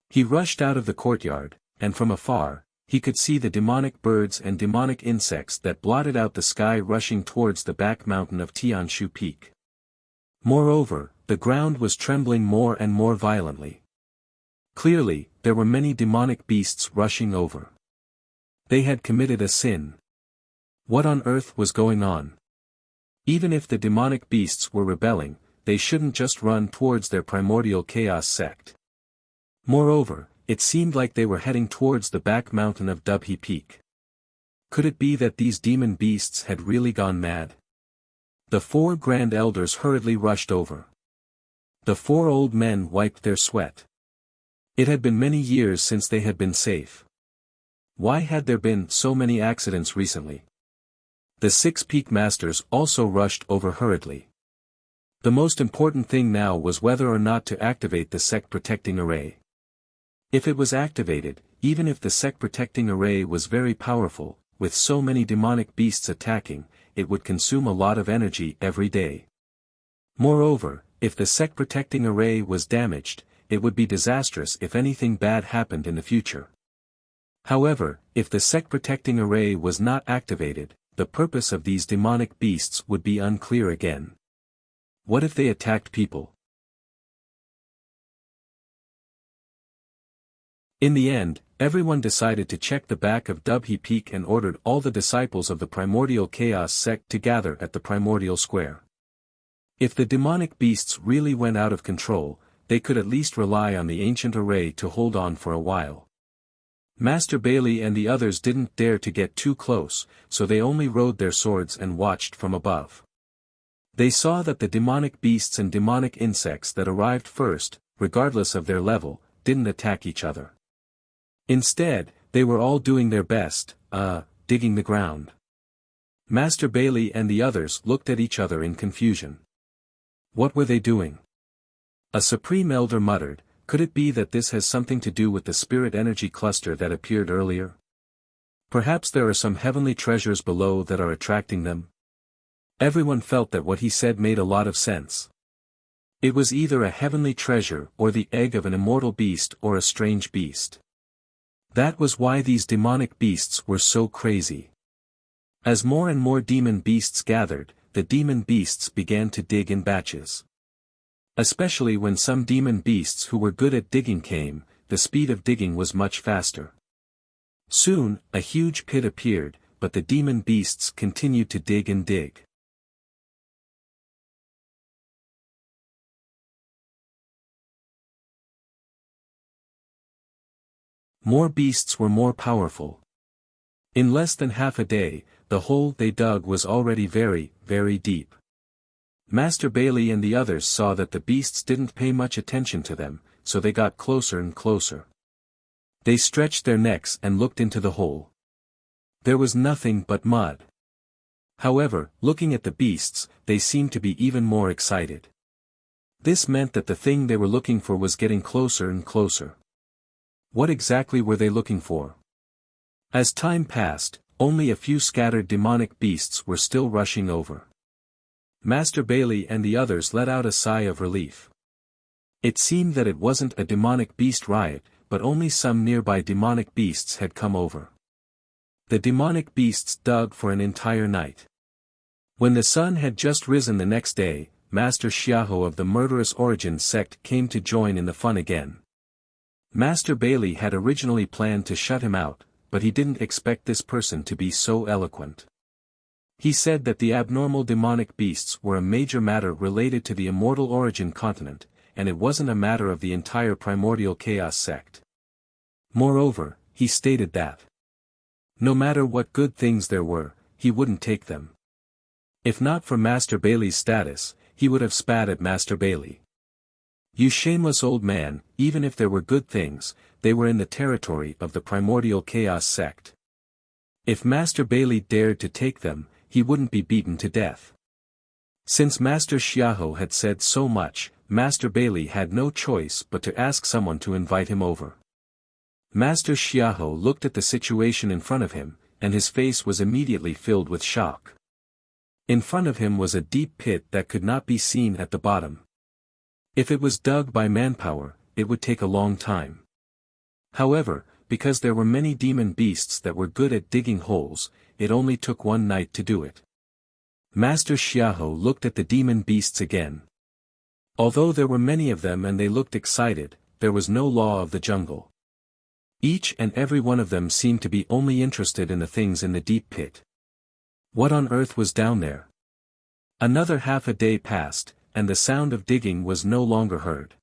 He rushed out of the courtyard, and from afar, he could see the demonic birds and demonic insects that blotted out the sky rushing towards the back mountain of Tianshu Peak. Moreover, the ground was trembling more and more violently. Clearly, there were many demonic beasts rushing over. They had committed a sin. What on earth was going on? Even if the demonic beasts were rebelling, they shouldn't just run towards their primordial chaos sect. Moreover, it seemed like they were heading towards the back mountain of Dubhe Peak. Could it be that these demon beasts had really gone mad? The 4 grand elders hurriedly rushed over. The 4 old men wiped their sweat. It had been many years since they had been safe. Why had there been so many accidents recently? The 6 peak masters also rushed over hurriedly. The most important thing now was whether or not to activate the sect protecting array. If it was activated, even if the sect protecting array was very powerful, with so many demonic beasts attacking, it would consume a lot of energy every day. Moreover, if the sect protecting array was damaged, it would be disastrous if anything bad happened in the future. However, if the sect protecting array was not activated, the purpose of these demonic beasts would be unclear again. What if they attacked people? In the end, everyone decided to check the back of Dubhe Peak and ordered all the disciples of the Primordial Chaos sect to gather at the Primordial Square. If the demonic beasts really went out of control, they could at least rely on the ancient array to hold on for a while. Master Bailey and the others didn't dare to get too close, so they only rode their swords and watched from above. They saw that the demonic beasts and demonic insects that arrived first, regardless of their level, didn't attack each other. Instead, they were all doing their best, digging the ground. Master Bailey and the others looked at each other in confusion. What were they doing? A supreme elder muttered, could it be that this has something to do with the spirit energy cluster that appeared earlier? Perhaps there are some heavenly treasures below that are attracting them? Everyone felt that what he said made a lot of sense. It was either a heavenly treasure or the egg of an immortal beast or a strange beast. That was why these demonic beasts were so crazy. As more and more demon beasts gathered, the demon beasts began to dig in batches. Especially when some demon beasts who were good at digging came, the speed of digging was much faster. Soon, a huge pit appeared, but the demon beasts continued to dig and dig. More beasts were more powerful. In less than half a day, the hole they dug was already very, very deep. Master Bailey and the others saw that the beasts didn't pay much attention to them, so they got closer and closer. They stretched their necks and looked into the hole. There was nothing but mud. However, looking at the beasts, they seemed to be even more excited. This meant that the thing they were looking for was getting closer and closer. What exactly were they looking for? As time passed, only a few scattered demonic beasts were still rushing over. Master Bailey and the others let out a sigh of relief. It seemed that it wasn't a demonic beast riot, but only some nearby demonic beasts had come over. The demonic beasts dug for an entire night. When the sun had just risen the next day, Master Xiaohu of the Murderous Origin sect came to join in the fun again. Master Bailey had originally planned to shut him out, but he didn't expect this person to be so eloquent. He said that the abnormal demonic beasts were a major matter related to the Immortal Origin continent, and it wasn't a matter of the entire Primordial Chaos sect. Moreover, he stated that no matter what good things there were, he wouldn't take them. If not for Master Bailey's status, he would have spat at Master Bailey. You shameless old man, even if there were good things, they were in the territory of the Primordial Chaos sect. If Master Bailey dared to take them, he wouldn't be beaten to death. Since Master Xiahou had said so much, Master Bailey had no choice but to ask someone to invite him over. Master Xiahou looked at the situation in front of him, and his face was immediately filled with shock. In front of him was a deep pit that could not be seen at the bottom. If it was dug by manpower, it would take a long time. However, because there were many demon beasts that were good at digging holes, it only took one night to do it. Master Xiahou looked at the demon beasts again. Although there were many of them and they looked excited, there was no law of the jungle. Each and every one of them seemed to be only interested in the things in the deep pit. What on earth was down there? Another half a day passed, and the sound of digging was no longer heard.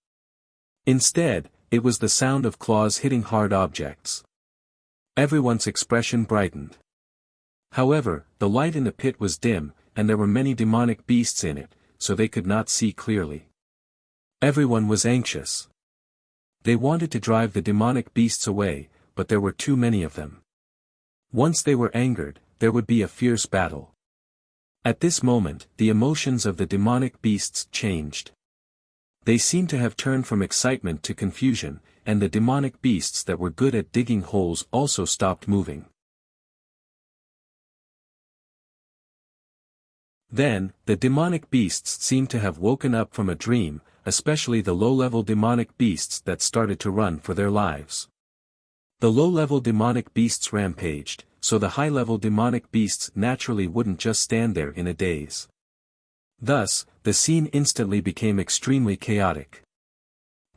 Instead, it was the sound of claws hitting hard objects. Everyone's expression brightened. However, the light in the pit was dim, and there were many demonic beasts in it, so they could not see clearly. Everyone was anxious. They wanted to drive the demonic beasts away, but there were too many of them. Once they were angered, there would be a fierce battle. At this moment, the emotions of the demonic beasts changed. They seemed to have turned from excitement to confusion, and the demonic beasts that were good at digging holes also stopped moving. Then, the demonic beasts seemed to have woken up from a dream, especially the low-level demonic beasts that started to run for their lives. The low-level demonic beasts rampaged, so the high-level demonic beasts naturally wouldn't just stand there in a daze. Thus, the scene instantly became extremely chaotic.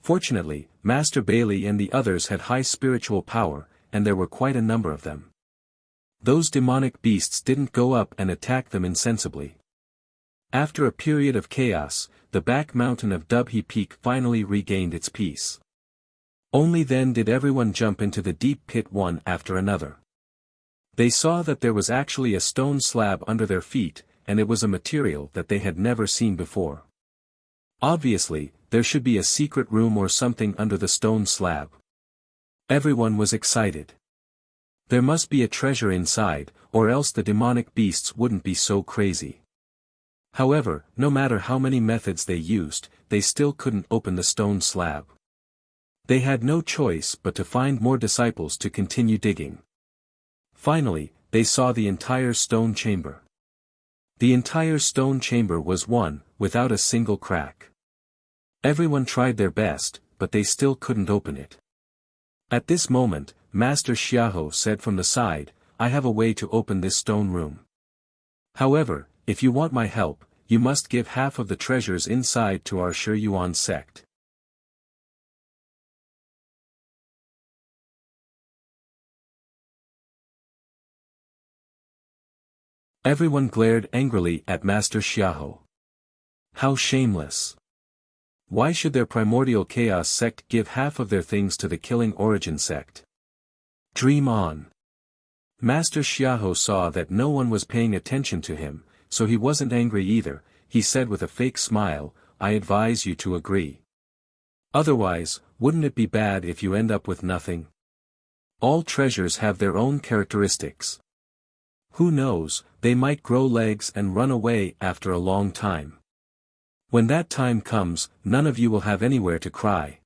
Fortunately, Master Bailey and the others had high spiritual power, and there were quite a number of them. Those demonic beasts didn't go up and attack them insensibly. After a period of chaos, the back mountain of Dubhe Peak finally regained its peace. Only then did everyone jump into the deep pit one after another. They saw that there was actually a stone slab under their feet, and it was a material that they had never seen before. Obviously, there should be a secret room or something under the stone slab. Everyone was excited. There must be a treasure inside, or else the demonic beasts wouldn't be so crazy. However, no matter how many methods they used, they still couldn't open the stone slab. They had no choice but to find more disciples to continue digging. Finally, they saw the entire stone chamber. The entire stone chamber was one, without a single crack. Everyone tried their best, but they still couldn't open it. At this moment, Master Xiahou said from the side, "I have a way to open this stone room. However, if you want my help, you must give half of the treasures inside to our Shi Yuan sect." Everyone glared angrily at Master Xiahou. How shameless! Why should their Primordial Chaos sect give half of their things to the Killing Origin sect? Dream on! Master Xiahou saw that no one was paying attention to him, so he wasn't angry either. He said with a fake smile, "I advise you to agree. Otherwise, wouldn't it be bad if you end up with nothing? All treasures have their own characteristics. Who knows, they might grow legs and run away after a long time. When that time comes, none of you will have anywhere to cry."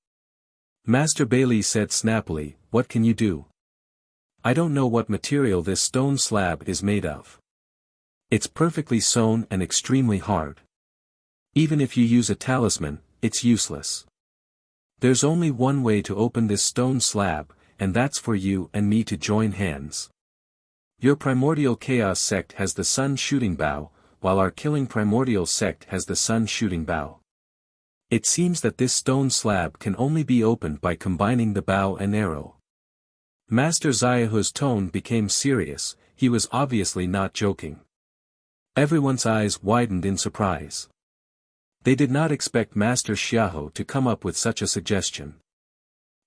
Master Bailey said snappily, "What can you do? I don't know what material this stone slab is made of. It's perfectly sewn and extremely hard. Even if you use a talisman, it's useless. There's only one way to open this stone slab, and that's for you and me to join hands. Your Primordial Chaos sect has the Sun Shooting Bow, while our Killing Primordial sect has the Sun Shooting Bow. It seems that this stone slab can only be opened by combining the bow and arrow." Master Xiaohu's tone became serious. He was obviously not joking. Everyone's eyes widened in surprise. They did not expect Master Xiahou to come up with such a suggestion.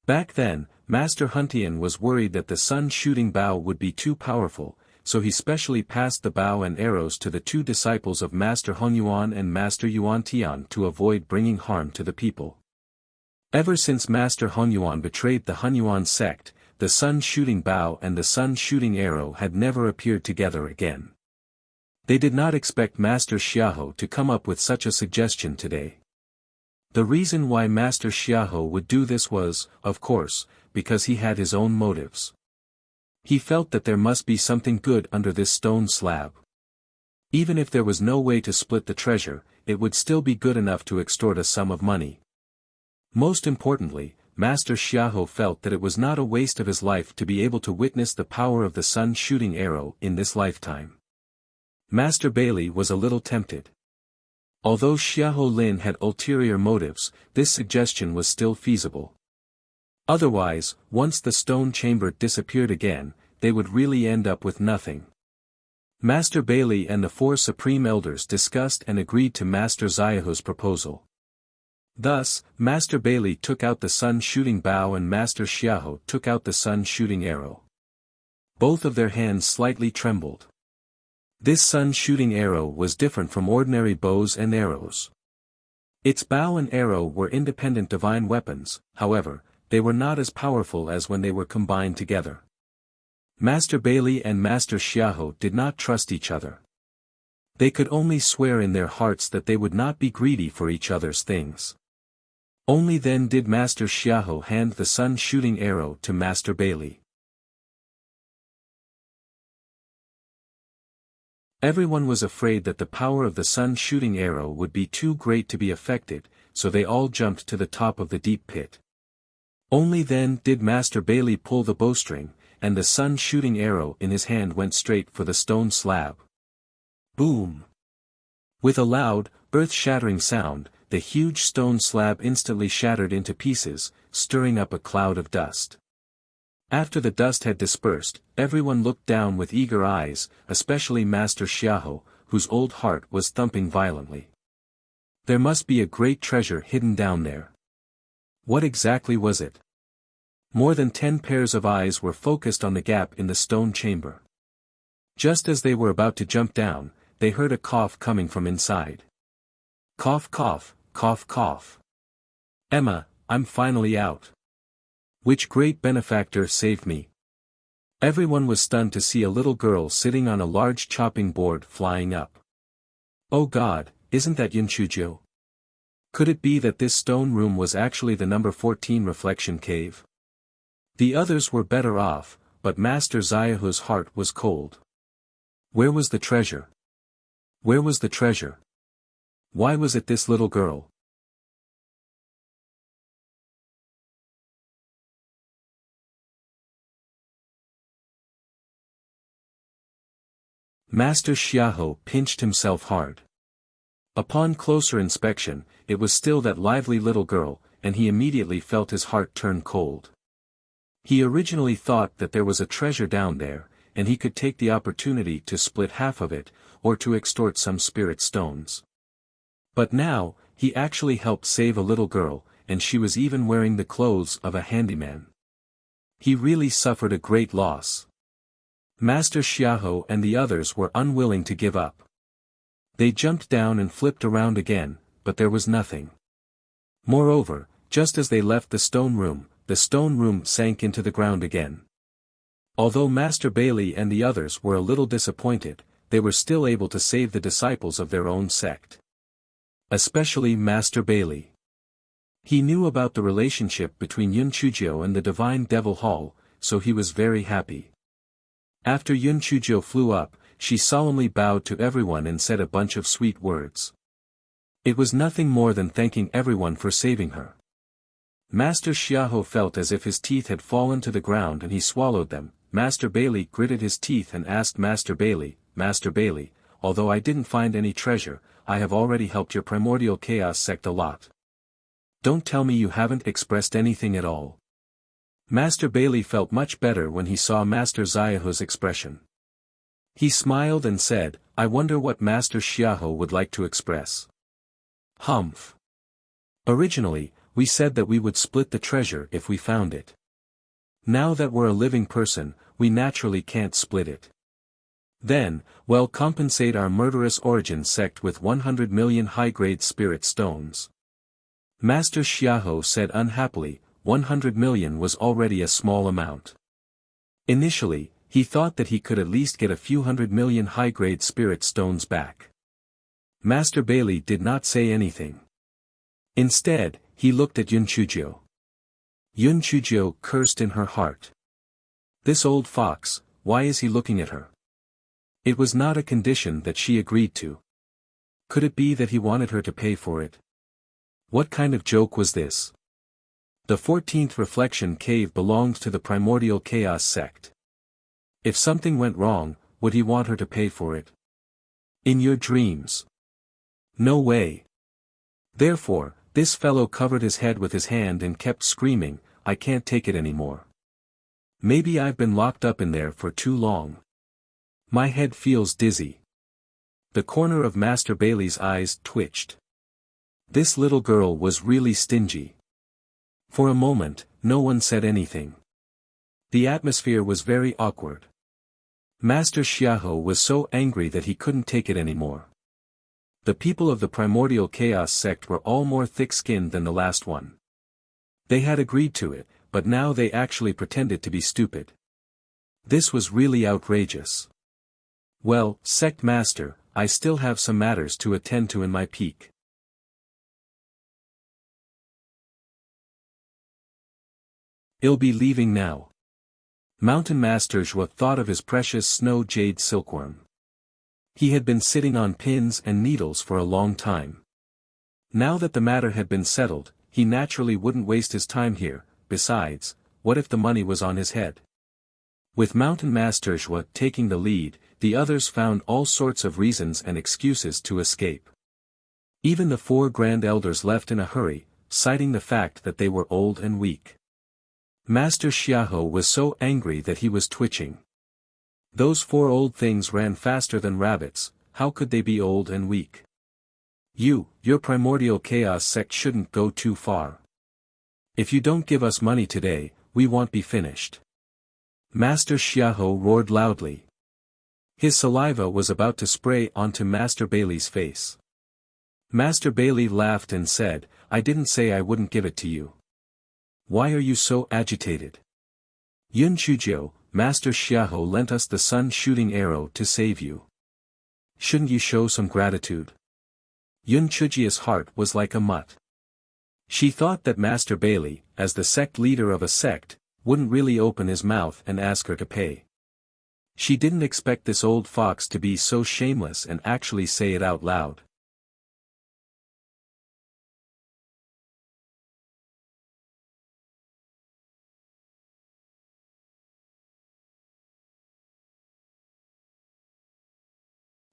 Back then, Master Huntian was worried that the Sun Shooting Bow would be too powerful, so he specially passed the bow and arrows to the two disciples of Master Hunyuan and Master Yuan Tian to avoid bringing harm to the people. Ever since Master Hunyuan betrayed the Hunyuan sect, the sun-shooting bow and the sun-shooting arrow had never appeared together again. They did not expect Master Xiaohou to come up with such a suggestion today. The reason why Master Xiaohou would do this was, of course, because he had his own motives. He felt that there must be something good under this stone slab. Even if there was no way to split the treasure, it would still be good enough to extort a sum of money. Most importantly, Master Xiaohou felt that it was not a waste of his life to be able to witness the power of the sun-shooting arrow in this lifetime. Master Bailey was a little tempted. Although Xiahou Lin had ulterior motives, this suggestion was still feasible. Otherwise, once the stone chamber disappeared again, they would really end up with nothing. Master Bailey and the four supreme elders discussed and agreed to Master Xiahou's proposal. Thus, Master Bailey took out the sun-shooting bow and Master Xiahou took out the sun-shooting arrow. Both of their hands slightly trembled. This sun-shooting arrow was different from ordinary bows and arrows. Its bow and arrow were independent divine weapons, however, they were not as powerful as when they were combined together. Master Bailey and Master Xiahou did not trust each other. They could only swear in their hearts that they would not be greedy for each other's things. Only then did Master Xiahou hand the sun-shooting arrow to Master Bailey. Everyone was afraid that the power of the sun-shooting arrow would be too great to be affected, so they all jumped to the top of the deep pit. Only then did Master Bailey pull the bowstring, and the sun-shooting arrow in his hand went straight for the stone slab. Boom! With a loud, earth-shattering sound, the huge stone slab instantly shattered into pieces, stirring up a cloud of dust. After the dust had dispersed, everyone looked down with eager eyes, especially Master Xiahou, whose old heart was thumping violently. There must be a great treasure hidden down there. What exactly was it? More than 10 pairs of eyes were focused on the gap in the stone chamber. Just as they were about to jump down, they heard a cough coming from inside. Cough cough, cough cough. Emma, I'm finally out. Which great benefactor saved me? Everyone was stunned to see a little girl sitting on a large chopping board flying up. Oh God, isn't that Yunchuzhou? Could it be that this stone room was actually the number 14 reflection cave? The others were better off, but Master Xiahou's heart was cold. Where was the treasure? Where was the treasure? Why was it this little girl? Master Xiahou pinched himself hard. Upon closer inspection, it was still that lively little girl, and he immediately felt his heart turn cold. He originally thought that there was a treasure down there, and he could take the opportunity to split half of it, or to extort some spirit stones. But now, he actually helped save a little girl, and she was even wearing the clothes of a handyman. He really suffered a great loss. Master Xiahou and the others were unwilling to give up. They jumped down and flipped around again, but there was nothing. Moreover, just as they left the stone room sank into the ground again. Although Master Bailey and the others were a little disappointed, they were still able to save the disciples of their own sect. Especially Master Bailey. He knew about the relationship between Yunchuzhou and the Divine Devil Hall, so he was very happy. After Yunchuzhou flew up, she solemnly bowed to everyone and said a bunch of sweet words. It was nothing more than thanking everyone for saving her. Master Xiahou felt as if his teeth had fallen to the ground and he swallowed them. Master Bailey gritted his teeth and asked Master Bailey, although I didn't find any treasure, I have already helped your primordial chaos sect a lot. Don't tell me you haven't expressed anything at all. Master Bailey felt much better when he saw Master Xiahou's expression. He smiled and said, I wonder what Master Xiahou would like to express. Humph. Originally, we said that we would split the treasure if we found it. Now that we're a living person, we naturally can't split it. Then, well, compensate our murderous origin sect with 100 million high-grade spirit stones. Master Xiahou said unhappily, 100 million was already a small amount. Initially, he thought that he could at least get a few 100 million high-grade spirit stones back. Master Bailey did not say anything. Instead, he looked at Yun Chuzhou. Yun Chuzhou cursed in her heart. This old fox, why is he looking at her? It was not a condition that she agreed to. Could it be that he wanted her to pay for it? What kind of joke was this? The 14th reflection cave belonged to the primordial chaos sect. If something went wrong, would he want her to pay for it? In your dreams. No way. Therefore, this fellow covered his head with his hand and kept screaming, I can't take it anymore. Maybe I've been locked up in there for too long. My head feels dizzy. The corner of Master Bailey's eyes twitched. This little girl was really stingy. For a moment, no one said anything. The atmosphere was very awkward. Master Xiahou was so angry that he couldn't take it anymore. The people of the primordial chaos sect were all more thick-skinned than the last one. They had agreed to it, but now they actually pretended to be stupid. This was really outrageous. Well, sect master, I still have some matters to attend to in my peak. I'll be leaving now. Mountain Master Zhuo thought of his precious snow jade silkworm. He had been sitting on pins and needles for a long time. Now that the matter had been settled, he naturally wouldn't waste his time here. Besides, what if the money was on his head? With Mountain Master Zhuo taking the lead, the others found all sorts of reasons and excuses to escape. Even the 4 Grand Elders left in a hurry, citing the fact that they were old and weak. Master Xiahou was so angry that he was twitching. Those 4 old things ran faster than rabbits, how could they be old and weak? Your primordial chaos sect shouldn't go too far. If you don't give us money today, we won't be finished. Master Xiahou roared loudly. His saliva was about to spray onto Master Bailey's face. Master Bailey laughed and said, I didn't say I wouldn't give it to you. Why are you so agitated? Yun Chuzhou, Master Xiahou lent us the sun-shooting arrow to save you. Shouldn't you show some gratitude? Yun Chujia's heart was like a mutt. She thought that Master Bailey, as the sect leader of a sect, wouldn't really open his mouth and ask her to pay. She didn't expect this old fox to be so shameless and actually say it out loud.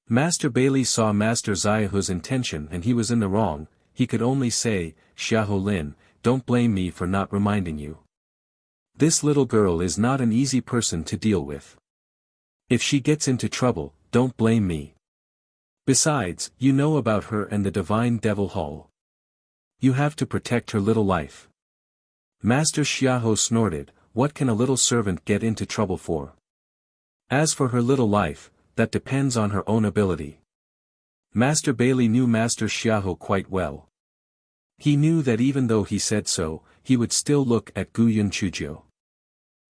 Master Bailey saw Master Xiaohu's intention and he was in the wrong. He could only say, Xiahou Lin, don't blame me for not reminding you. This little girl is not an easy person to deal with. If she gets into trouble, don't blame me. Besides, you know about her and the Divine Devil Hall. You have to protect her little life. Master Xiahou snorted, what can a little servant get into trouble for? As for her little life, that depends on her own ability. Master Bailey knew Master Xiahou quite well. He knew that even though he said so, he would still look at Yun Chuzhou.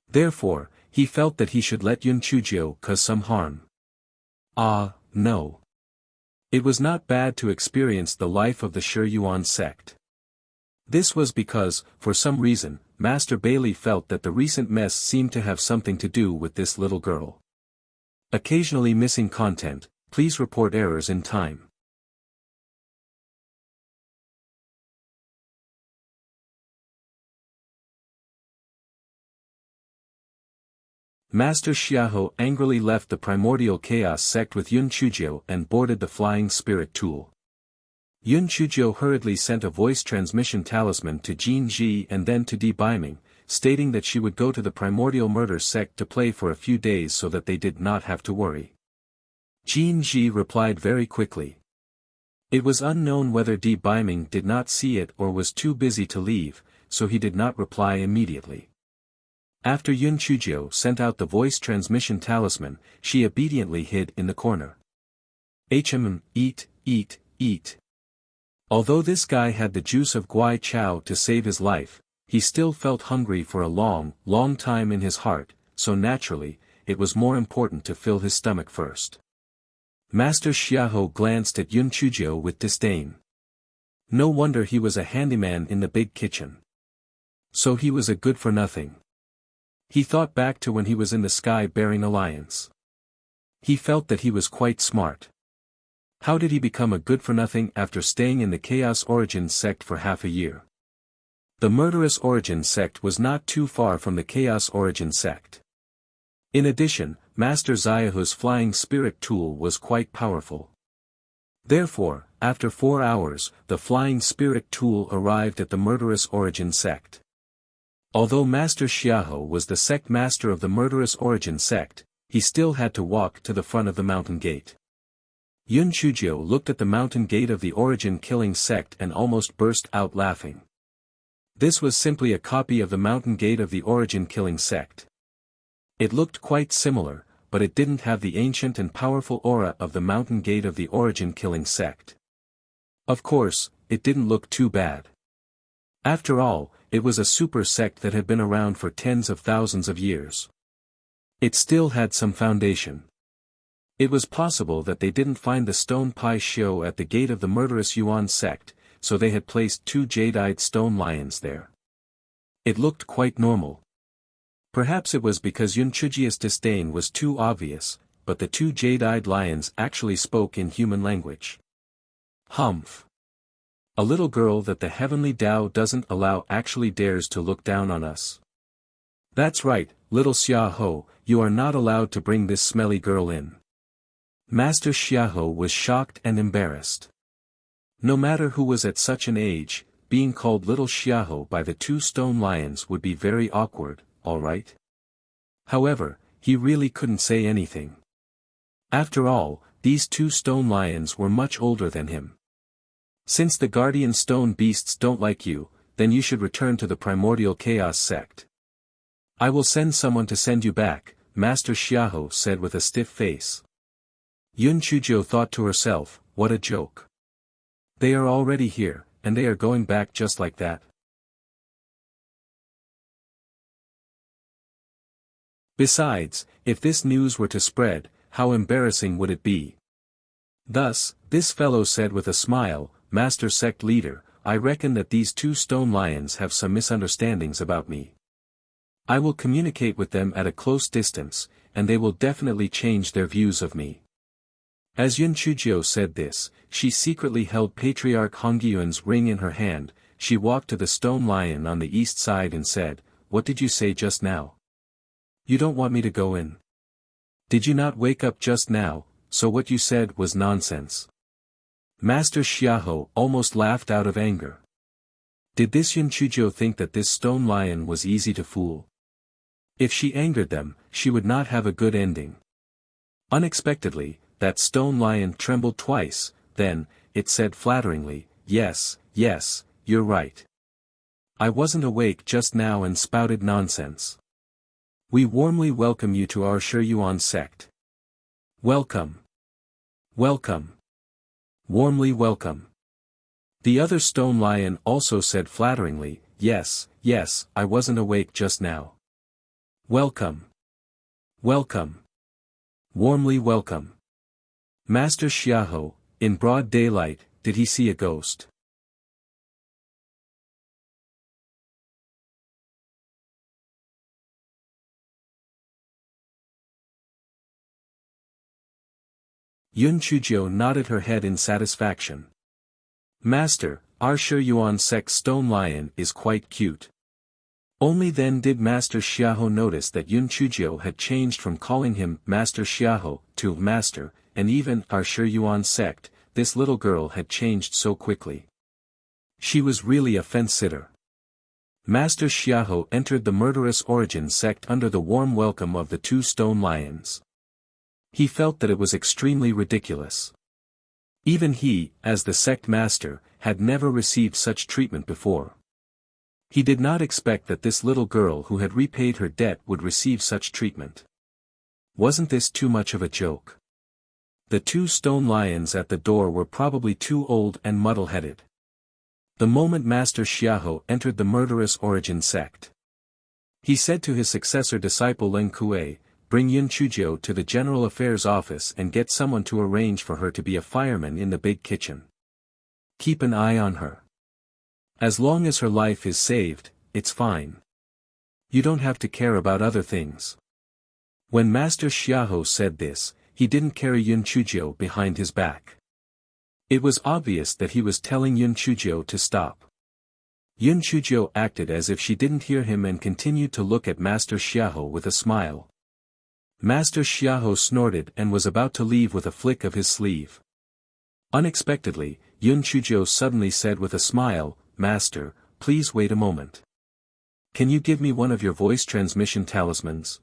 Therefore, he felt that he should let Yun Chuzhou cause some harm. No. It was not bad to experience the life of the Shi Yuan sect. This was because, for some reason, Master Bailey felt that the recent mess seemed to have something to do with this little girl. Occasionally missing content, please report errors in time. Master Xiahou angrily left the primordial chaos sect with Yun Chuzhou and boarded the flying spirit tool. Yun Chuzhou hurriedly sent a voice transmission talisman to Jin Ji and then to Di Baiming, stating that she would go to the primordial murder sect to play for a few days so that they did not have to worry. Jin Ji replied very quickly. It was unknown whether Di Baiming did not see it or was too busy to leave, so he did not reply immediately. After Yun Chujio sent out the voice transmission talisman, she obediently hid in the corner. Eat, eat, eat. Although this guy had the juice of Guai Chao to save his life, he still felt hungry for a long, long time in his heart, so naturally, it was more important to fill his stomach first. Master Xiahou glanced at Yun Chujio with disdain. No wonder he was a handyman in the big kitchen. So he was a good-for-nothing. He thought back to when he was in the sky bearing alliance. He felt that he was quite smart. How did he become a good-for-nothing after staying in the Chaos Origin sect for half a year? The Murderous Origin sect was not too far from the Chaos Origin sect. In addition, Master Xiaohu's flying spirit tool was quite powerful. Therefore, after 4 hours, the flying spirit tool arrived at the Murderous Origin sect. Although Master Xiahou was the sect master of the Murderous Origin sect, he still had to walk to the front of the mountain gate. Yun Chujio looked at the mountain gate of the Origin Killing sect and almost burst out laughing. This was simply a copy of the mountain gate of the Origin Killing sect. It looked quite similar, but it didn't have the ancient and powerful aura of the mountain gate of the Origin Killing sect. Of course, it didn't look too bad. After all, it was a super sect that had been around for tens of thousands of years. It still had some foundation. It was possible that they didn't find the stone Pai Shio at the gate of the Murderous Yuan sect, so they had placed 2 jade-eyed stone lions there. It looked quite normal. Perhaps it was because Yun Chujio's disdain was too obvious, but the 2 jade-eyed lions actually spoke in human language. Humph. A little girl that the heavenly Tao doesn't allow actually dares to look down on us. That's right, little Xiahou, you are not allowed to bring this smelly girl in. Master Xiahou was shocked and embarrassed. No matter who was at such an age, being called little Xiahou by the 2 stone lions would be very awkward, alright? However, he really couldn't say anything. After all, these 2 stone lions were much older than him. Since the guardian stone beasts don't like you, then you should return to the primordial chaos sect. I will send someone to send you back, Master Xiahou said with a stiff face. Yun Chujio thought to herself, what a joke. They are already here, and they are going back just like that. Besides, if this news were to spread, how embarrassing would it be? Thus, this fellow said with a smile, Master Sect Leader, I reckon that these 2 stone lions have some misunderstandings about me. I will communicate with them at a close distance, and they will definitely change their views of me. As Yun Chujio said this, she secretly held Patriarch Hongyuan's ring in her hand. She walked to the stone lion on the east side and said, what did you say just now? You don't want me to go in. Did you not wake up just now, so what you said was nonsense. Master Xiahou almost laughed out of anger. Did this Yun Chujio think that this stone lion was easy to fool? If she angered them, she would not have a good ending. Unexpectedly, that stone lion trembled twice, then, it said flatteringly, yes, you're right. I wasn't awake just now and spouted nonsense. We warmly welcome you to our Shiyuan sect. Welcome. Welcome. Warmly welcome. The other stone lion also said flatteringly, yes, I wasn't awake just now. Welcome. Welcome. Warmly welcome. Master Xiahou, in broad daylight, did he see a ghost? Yun Chujio nodded her head in satisfaction. Master, our Shiyuan sect stone lion is quite cute. Only then did Master Xiahou notice that Yun Chujio had changed from calling him Master Xiahou to Master, and even our Shiyuan sect, this little girl had changed so quickly. She was really a fence-sitter. Master Xiahou entered the Murderous Origin sect under the warm welcome of the 2 stone lions. He felt that it was extremely ridiculous. Even he, as the sect master, had never received such treatment before. He did not expect that this little girl who had repaid her debt would receive such treatment. Wasn't this too much of a joke? The two stone lions at the door were probably too old and muddle-headed. The moment Master Xiahou entered the murderous origin sect, he said to his successor disciple Leng Kuei, "Bring Yun Chuzhou to the General Affairs Office and get someone to arrange for her to be a fireman in the big kitchen. Keep an eye on her. As long as her life is saved, it's fine. You don't have to care about other things." When Master Xiahou said this, he didn't carry Yun Chuzhou behind his back. It was obvious that he was telling Yun Chuzhou to stop. Yun Chuzhou acted as if she didn't hear him and continued to look at Master Xiahou with a smile. Master Xiahou snorted and was about to leave with a flick of his sleeve. Unexpectedly, Yun Chuzhou suddenly said with a smile, "Master, please wait a moment. Can you give me one of your voice transmission talismans?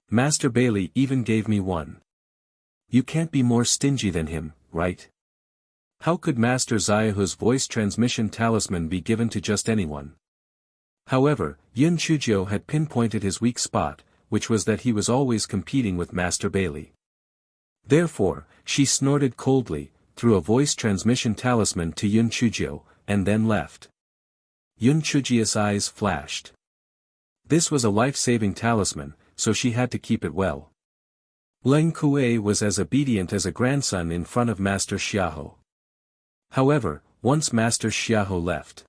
Master Bailey even gave me one. You can't be more stingy than him, right?" How could Master Xiaohu's voice transmission talisman be given to just anyone? However, Yun Chuzhou had pinpointed his weak spot, which was that he was always competing with Master Bailey. Therefore, she snorted coldly, threw a voice transmission talisman to Yun Chuzhou, and then left. Yun Chuzhou's eyes flashed. This was a life-saving talisman, so she had to keep it well. Leng Kuei was as obedient as a grandson in front of Master Xiahou. However, once Master Xiahou left,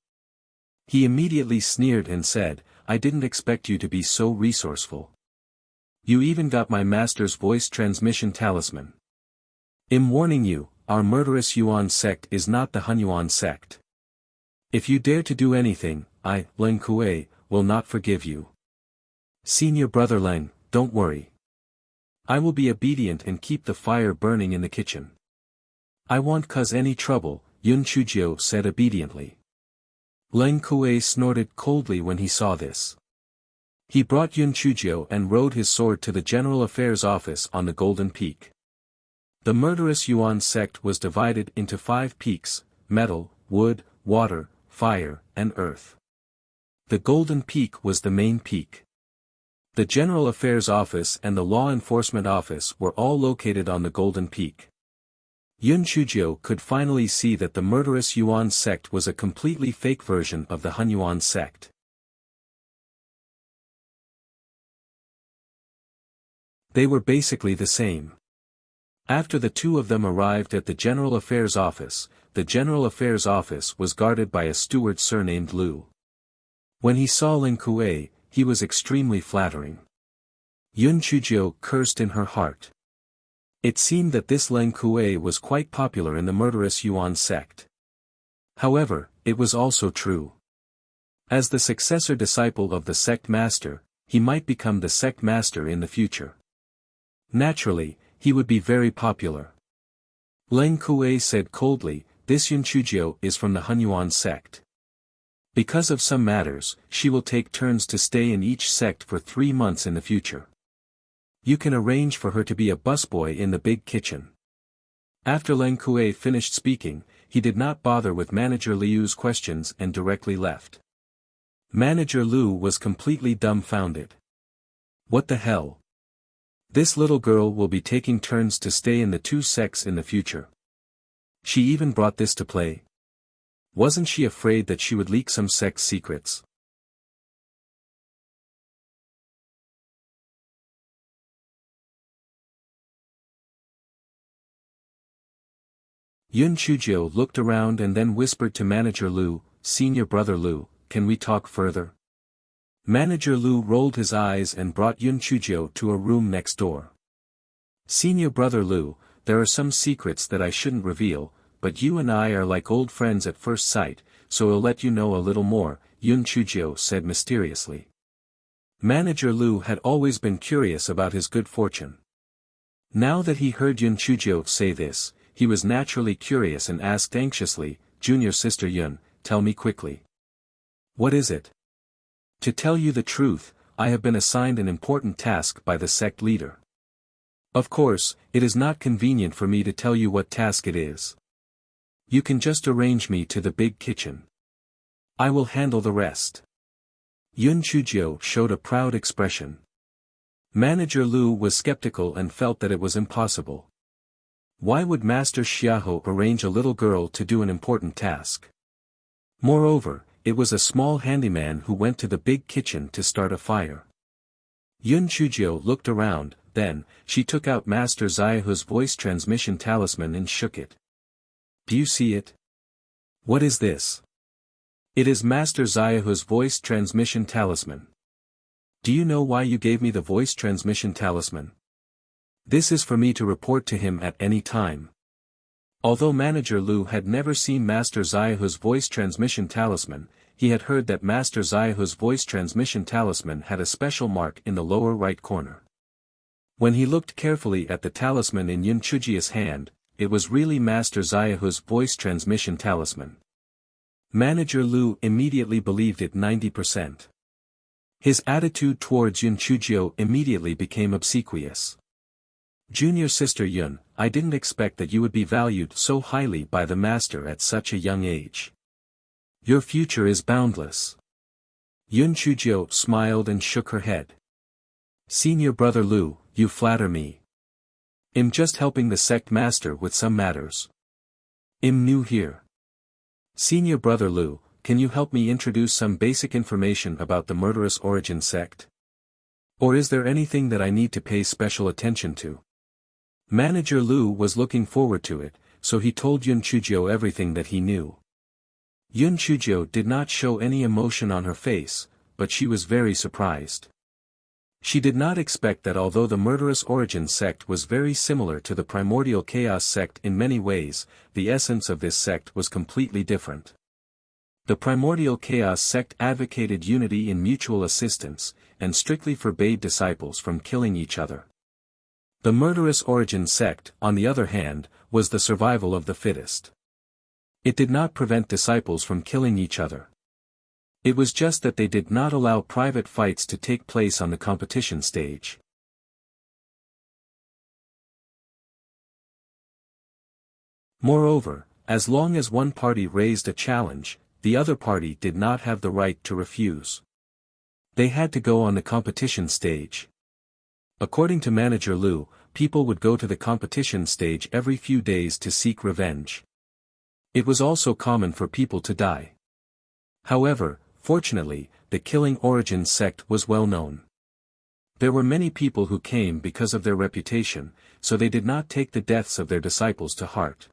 he immediately sneered and said, "I didn't expect you to be so resourceful. You even got my master's voice transmission talisman. I'm warning you, our murderous Yuan sect is not the Hunyuan sect. If you dare to do anything, I, Leng Kuei, will not forgive you. Senior brother Leng, don't worry. I will be obedient and keep the fire burning in the kitchen. I won't cause any trouble," Yun Chuzhou said obediently. Leng Kuei snorted coldly when he saw this. He brought Yun Chuzhou and rode his sword to the General Affairs Office on the Golden Peak. The murderous Yuan sect was divided into 5 peaks: metal, wood, water, fire, and earth. The Golden Peak was the main peak. The General Affairs Office and the Law Enforcement Office were all located on the Golden Peak. Yun Chuzhou could finally see that the murderous Yuan sect was a completely fake version of the Hunyuan sect. They were basically the same. After the two of them arrived at the General Affairs Office, the General Affairs Office was guarded by a steward surnamed Lu. When he saw Leng Kuei, he was extremely flattering. Yun Chuzhou cursed in her heart. It seemed that this Leng Kuei was quite popular in the murderous Yuan sect. However, it was also true. As the successor disciple of the sect master, he might become the sect master in the future. Naturally, he would be very popular. Leng Kuei said coldly, "This Yun Chuzhou is from the Hunyuan sect. Because of some matters, she will take turns to stay in each sect for 3 months in the future. You can arrange for her to be a busboy in the big kitchen." After Leng Kuei finished speaking, he did not bother with Manager Liu's questions and directly left. Manager Liu was completely dumbfounded. What the hell? This little girl will be taking turns to stay in the 2 sects in the future. She even brought this to play. Wasn't she afraid that she would leak some sect secrets? Yun Chuzhou looked around and then whispered to Manager Liu, "Senior brother Liu, can we talk further?" Manager Liu rolled his eyes and brought Yun Chuzhou to a room next door. "Senior brother Liu, there are some secrets that I shouldn't reveal, but you and I are like old friends at first sight, so I'll let you know a little more," Yun Chuzhou said mysteriously. Manager Liu had always been curious about his good fortune. Now that he heard Yun Chuzhou say this, he was naturally curious and asked anxiously, "Junior sister Yun, tell me quickly. What is it?" "To tell you the truth, I have been assigned an important task by the sect leader. Of course, it is not convenient for me to tell you what task it is. You can just arrange me to the big kitchen. I will handle the rest. Yun Chujio showed a proud expression. Manager Lu was skeptical and felt that it was impossible. Why would Master Xiaohu arrange a little girl to do an important task? Moreover, it was a small handyman who went to the big kitchen to start a fire. Yun Chujio looked around, then, she took out Master Xiaohu's voice transmission talisman and shook it. Do you see it? What is this? It is Master Xiaohu's voice transmission talisman. Do you know why you gave me the voice transmission talisman? This is for me to report to him at any time. Although Manager Lu had never seen Master Xiaohu's voice transmission talisman, he had heard that Master Xiaohu's voice transmission talisman had a special mark in the lower right corner. When he looked carefully at the talisman in Yun Chujio's hand, it was really Master Xiaohu's voice transmission talisman. Manager Lu immediately believed it 90%. His attitude towards Yun Chujio immediately became obsequious. Junior sister Yun, I didn't expect that you would be valued so highly by the master at such a young age. Your future is boundless. Yun Chujio smiled and shook her head. Senior brother Lu, you flatter me. I'm just helping the sect master with some matters. I'm new here. Senior brother Lu, can you help me introduce some basic information about the murderous origin sect? Or is there anything that I need to pay special attention to? Manager Lu was looking forward to it, so he told Yun Chujio everything that he knew. Yun Chujio did not show any emotion on her face, but she was very surprised. She did not expect that although the murderous origin sect was very similar to the primordial chaos sect in many ways, the essence of this sect was completely different. The primordial chaos sect advocated unity in mutual assistance, and strictly forbade disciples from killing each other. The murderous origin sect, on the other hand, was the survival of the fittest. It did not prevent disciples from killing each other. It was just that they did not allow private fights to take place on the competition stage. Moreover, as long as one party raised a challenge, the other party did not have the right to refuse. They had to go on the competition stage. According to Manager Lu, people would go to the competition stage every few days to seek revenge. It was also common for people to die. However, fortunately, the killing origin sect was well known. There were many people who came because of their reputation, so they did not take the deaths of their disciples to heart.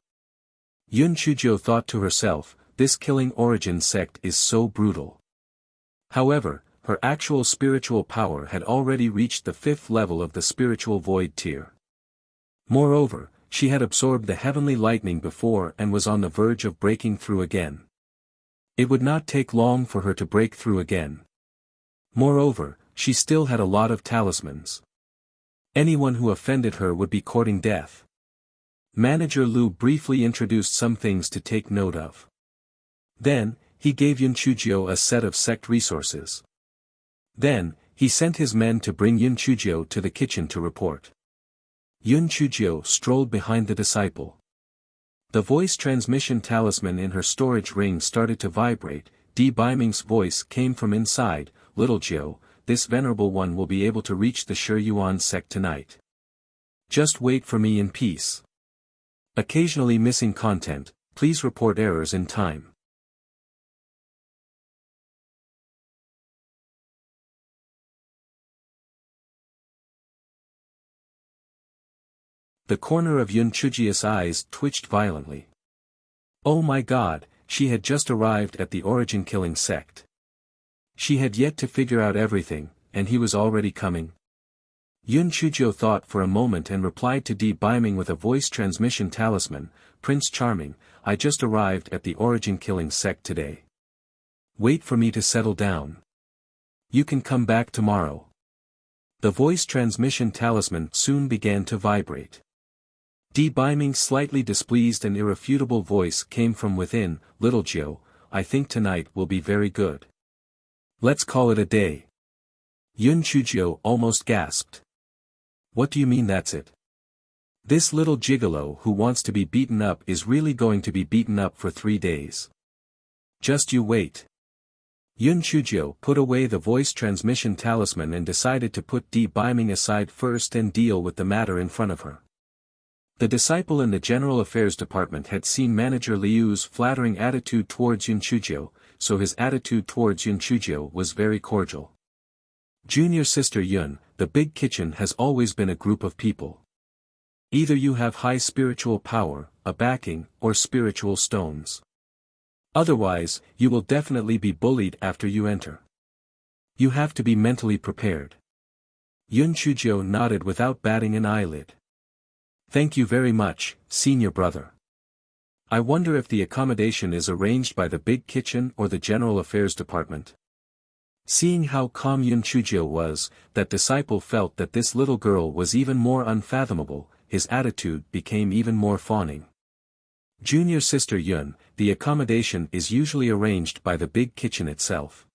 Yun Chujio thought to herself, this killing origin sect is so brutal. However, her actual spiritual power had already reached the 5th level of the spiritual void tier. Moreover, she had absorbed the heavenly lightning before and was on the verge of breaking through again. It would not take long for her to break through again. Moreover, she still had a lot of talismans. Anyone who offended her would be courting death. Manager Lu briefly introduced some things to take note of. Then, he gave Yun Chujio a set of sect resources. Then, he sent his men to bring Yun Chujio to the kitchen to report. Yun Chujio strolled behind the disciple. The voice transmission talisman in her storage ring started to vibrate. Di Baiming's voice came from inside, Little Jiu, this venerable one will be able to reach the Shi Yuan sect tonight. Just wait for me in peace. Occasionally missing content, please report errors in time. The corner of Yun Chujio's eyes twitched violently. Oh my god, she had just arrived at the origin killing sect. She had yet to figure out everything, and he was already coming. Yun Chujio thought for a moment and replied to Di Baiming with a voice transmission talisman, Prince Charming, I just arrived at the origin killing sect today. Wait for me to settle down. You can come back tomorrow. The voice transmission talisman soon began to vibrate. Di Baiming's slightly displeased and irrefutable voice came from within, Little Jiu, I think tonight will be very good. Let's call it a day. Yun Chujio almost gasped. What do you mean that's it? This little gigolo who wants to be beaten up is really going to be beaten up for 3 days. Just you wait. Yun Chujio put away the voice transmission talisman and decided to put de-beaming aside first and deal with the matter in front of her. The disciple in the General Affairs Department had seen Manager Liu's flattering attitude towards Yun Chujio, so his attitude towards Yun Chujio was very cordial. Junior Sister Yun, the big kitchen has always been a group of people. Either you have high spiritual power, a backing, or spiritual stones. Otherwise, you will definitely be bullied after you enter. You have to be mentally prepared. Yun Chujio nodded without batting an eyelid. Thank you very much, senior brother. I wonder if the accommodation is arranged by the big kitchen or the General Affairs Department. Seeing how calm Yun Chujio was, that disciple felt that this little girl was even more unfathomable, his attitude became even more fawning. Junior Sister Yun, the accommodation is usually arranged by the big kitchen itself.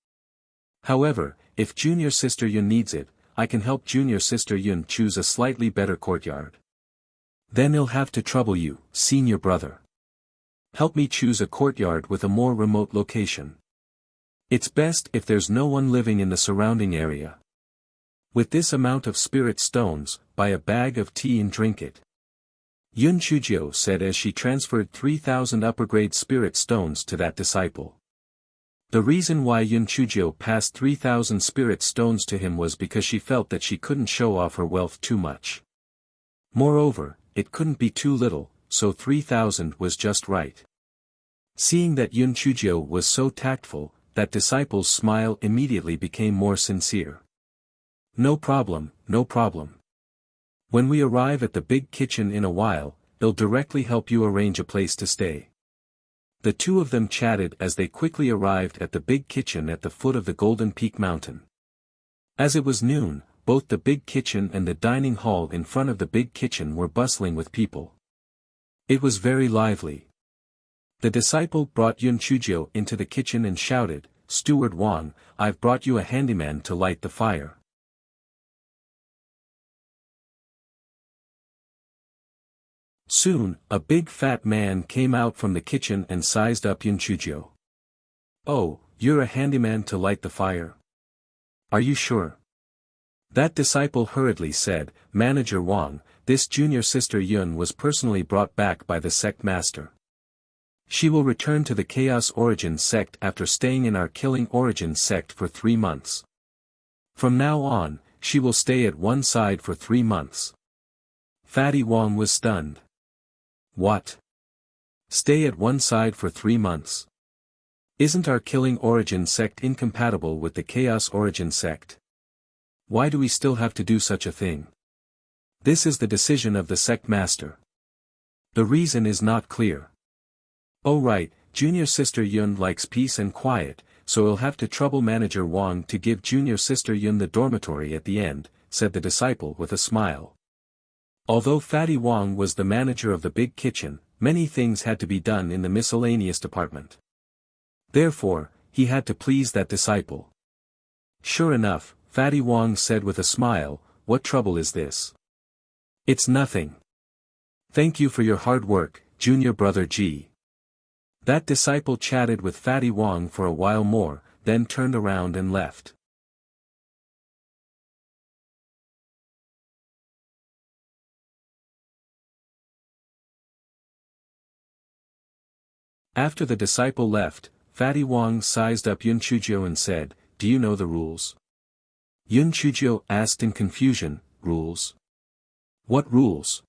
However, if Junior Sister Yun needs it, I can help Junior Sister Yun choose a slightly better courtyard. Then he'll have to trouble you, senior brother. Help me choose a courtyard with a more remote location. It's best if there's no one living in the surrounding area. With this amount of spirit stones, buy a bag of tea and drink it. Yun Chujio said as she transferred 3,000 upper-grade spirit stones to that disciple. The reason why Yun Chujio passed 3,000 spirit stones to him was because she felt that she couldn't show off her wealth too much. Moreover, it couldn't be too little, so 3,000 was just right. Seeing that Yun Chujio was so tactful, that disciple's smile immediately became more sincere. No problem, no problem. When we arrive at the big kitchen in a while, they'll directly help you arrange a place to stay. The two of them chatted as they quickly arrived at the big kitchen at the foot of the Golden Peak Mountain. As it was noon, both the big kitchen and the dining hall in front of the big kitchen were bustling with people. It was very lively. The disciple brought Yun Chujio into the kitchen and shouted, "Steward Wang, I've brought you a handyman to light the fire." Soon, a big fat man came out from the kitchen and sized up Yun Chujio. "Oh, you're a handyman to light the fire? Are you sure?" That disciple hurriedly said, "Manager Wang, this junior sister Yun was personally brought back by the sect master. She will return to the Chaos Origin sect after staying in our Killing Origin sect for 3 months. From now on, she will stay at one side for 3 months." Fatty Wang was stunned. What? Stay at one side for 3 months? Isn't our Killing Origin sect incompatible with the Chaos Origin sect? Why do we still have to do such a thing? This is the decision of the sect master. The reason is not clear. Oh right, junior sister Yun likes peace and quiet, so he'll have to trouble manager Wang to give junior sister Yun the dormitory at the end, said the disciple with a smile. Although Fatty Wang was the manager of the big kitchen, many things had to be done in the miscellaneous department. Therefore, he had to please that disciple. Sure enough, Fatty Wang said with a smile, "What trouble is this?" "It's nothing. Thank you for your hard work, junior brother G." That disciple chatted with Fatty Wang for a while more, then turned around and left. After the disciple left, Fatty Wang sized up Yun Chujio and said, "Do you know the rules?" Yun Chujio asked in confusion, "Rules? What rules?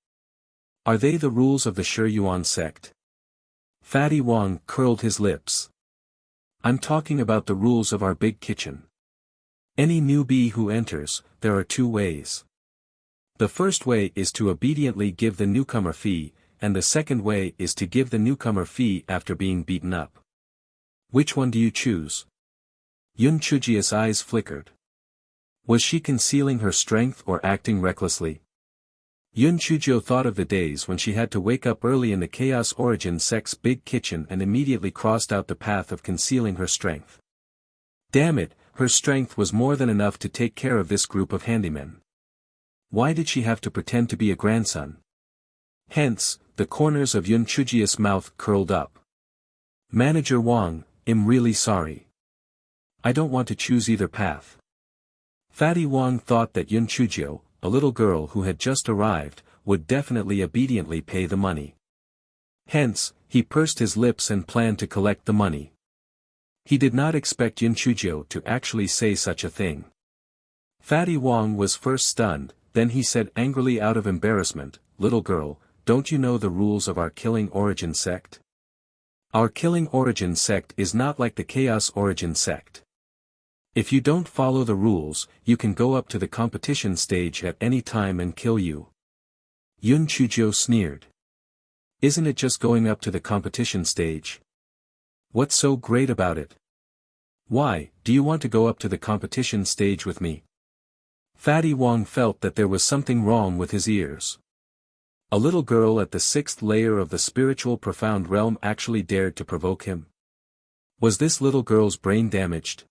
Are they the rules of the Shiyuan sect?" Fatty Wang curled his lips. "I'm talking about the rules of our big kitchen. Any newbie who enters, there are 2 ways. The first way is to obediently give the newcomer fee, and the second way is to give the newcomer fee after being beaten up. Which one do you choose?" Yun Chujio's eyes flickered. Was she concealing her strength or acting recklessly? Yun Chujio thought of the days when she had to wake up early in the Chaos Origin sect's big kitchen and immediately crossed out the path of concealing her strength. Damn it, her strength was more than enough to take care of this group of handymen. Why did she have to pretend to be a grandson? Hence, the corners of Yun Chujio's mouth curled up. "Manager Wang, I'm really sorry. I don't want to choose either path. Fatty Wang thought that Yun Chujio, a little girl who had just arrived, would definitely obediently pay the money. Hence, he pursed his lips and planned to collect the money. He did not expect Yun Chujio to actually say such a thing. Fatty Wang was first stunned, then he said angrily out of embarrassment, "Little girl, don't you know the rules of our Killing Origin sect? Our Killing Origin sect is not like the Chaos Origin sect. If you don't follow the rules, you can go up to the competition stage at any time and kill you." Yun Chujio sneered. "Isn't it just going up to the competition stage? What's so great about it? Why, do you want to go up to the competition stage with me?" Fatty Wang felt that there was something wrong with his ears. A little girl at the 6th layer of the spiritual profound realm actually dared to provoke him. Was this little girl's brain damaged?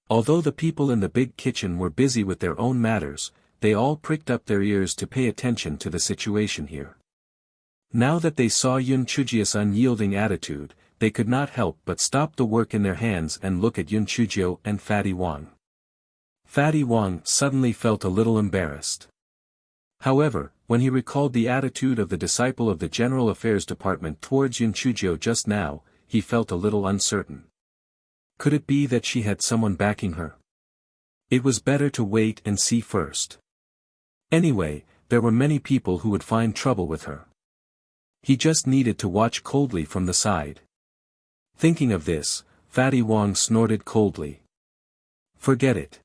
Although the people in the big kitchen were busy with their own matters, they all pricked up their ears to pay attention to the situation here. Now that they saw Yun Chujio's unyielding attitude, they could not help but stop the work in their hands and look at Yun Chujio and Fatty Wang. Fatty Wang suddenly felt a little embarrassed. However, when he recalled the attitude of the disciple of the General Affairs Department towards Yun Chujio just now, he felt a little uncertain. Could it be that she had someone backing her? It was better to wait and see first. Anyway, there were many people who would find trouble with her. He just needed to watch coldly from the side. Thinking of this, Fatty Wang snorted coldly. "Forget it.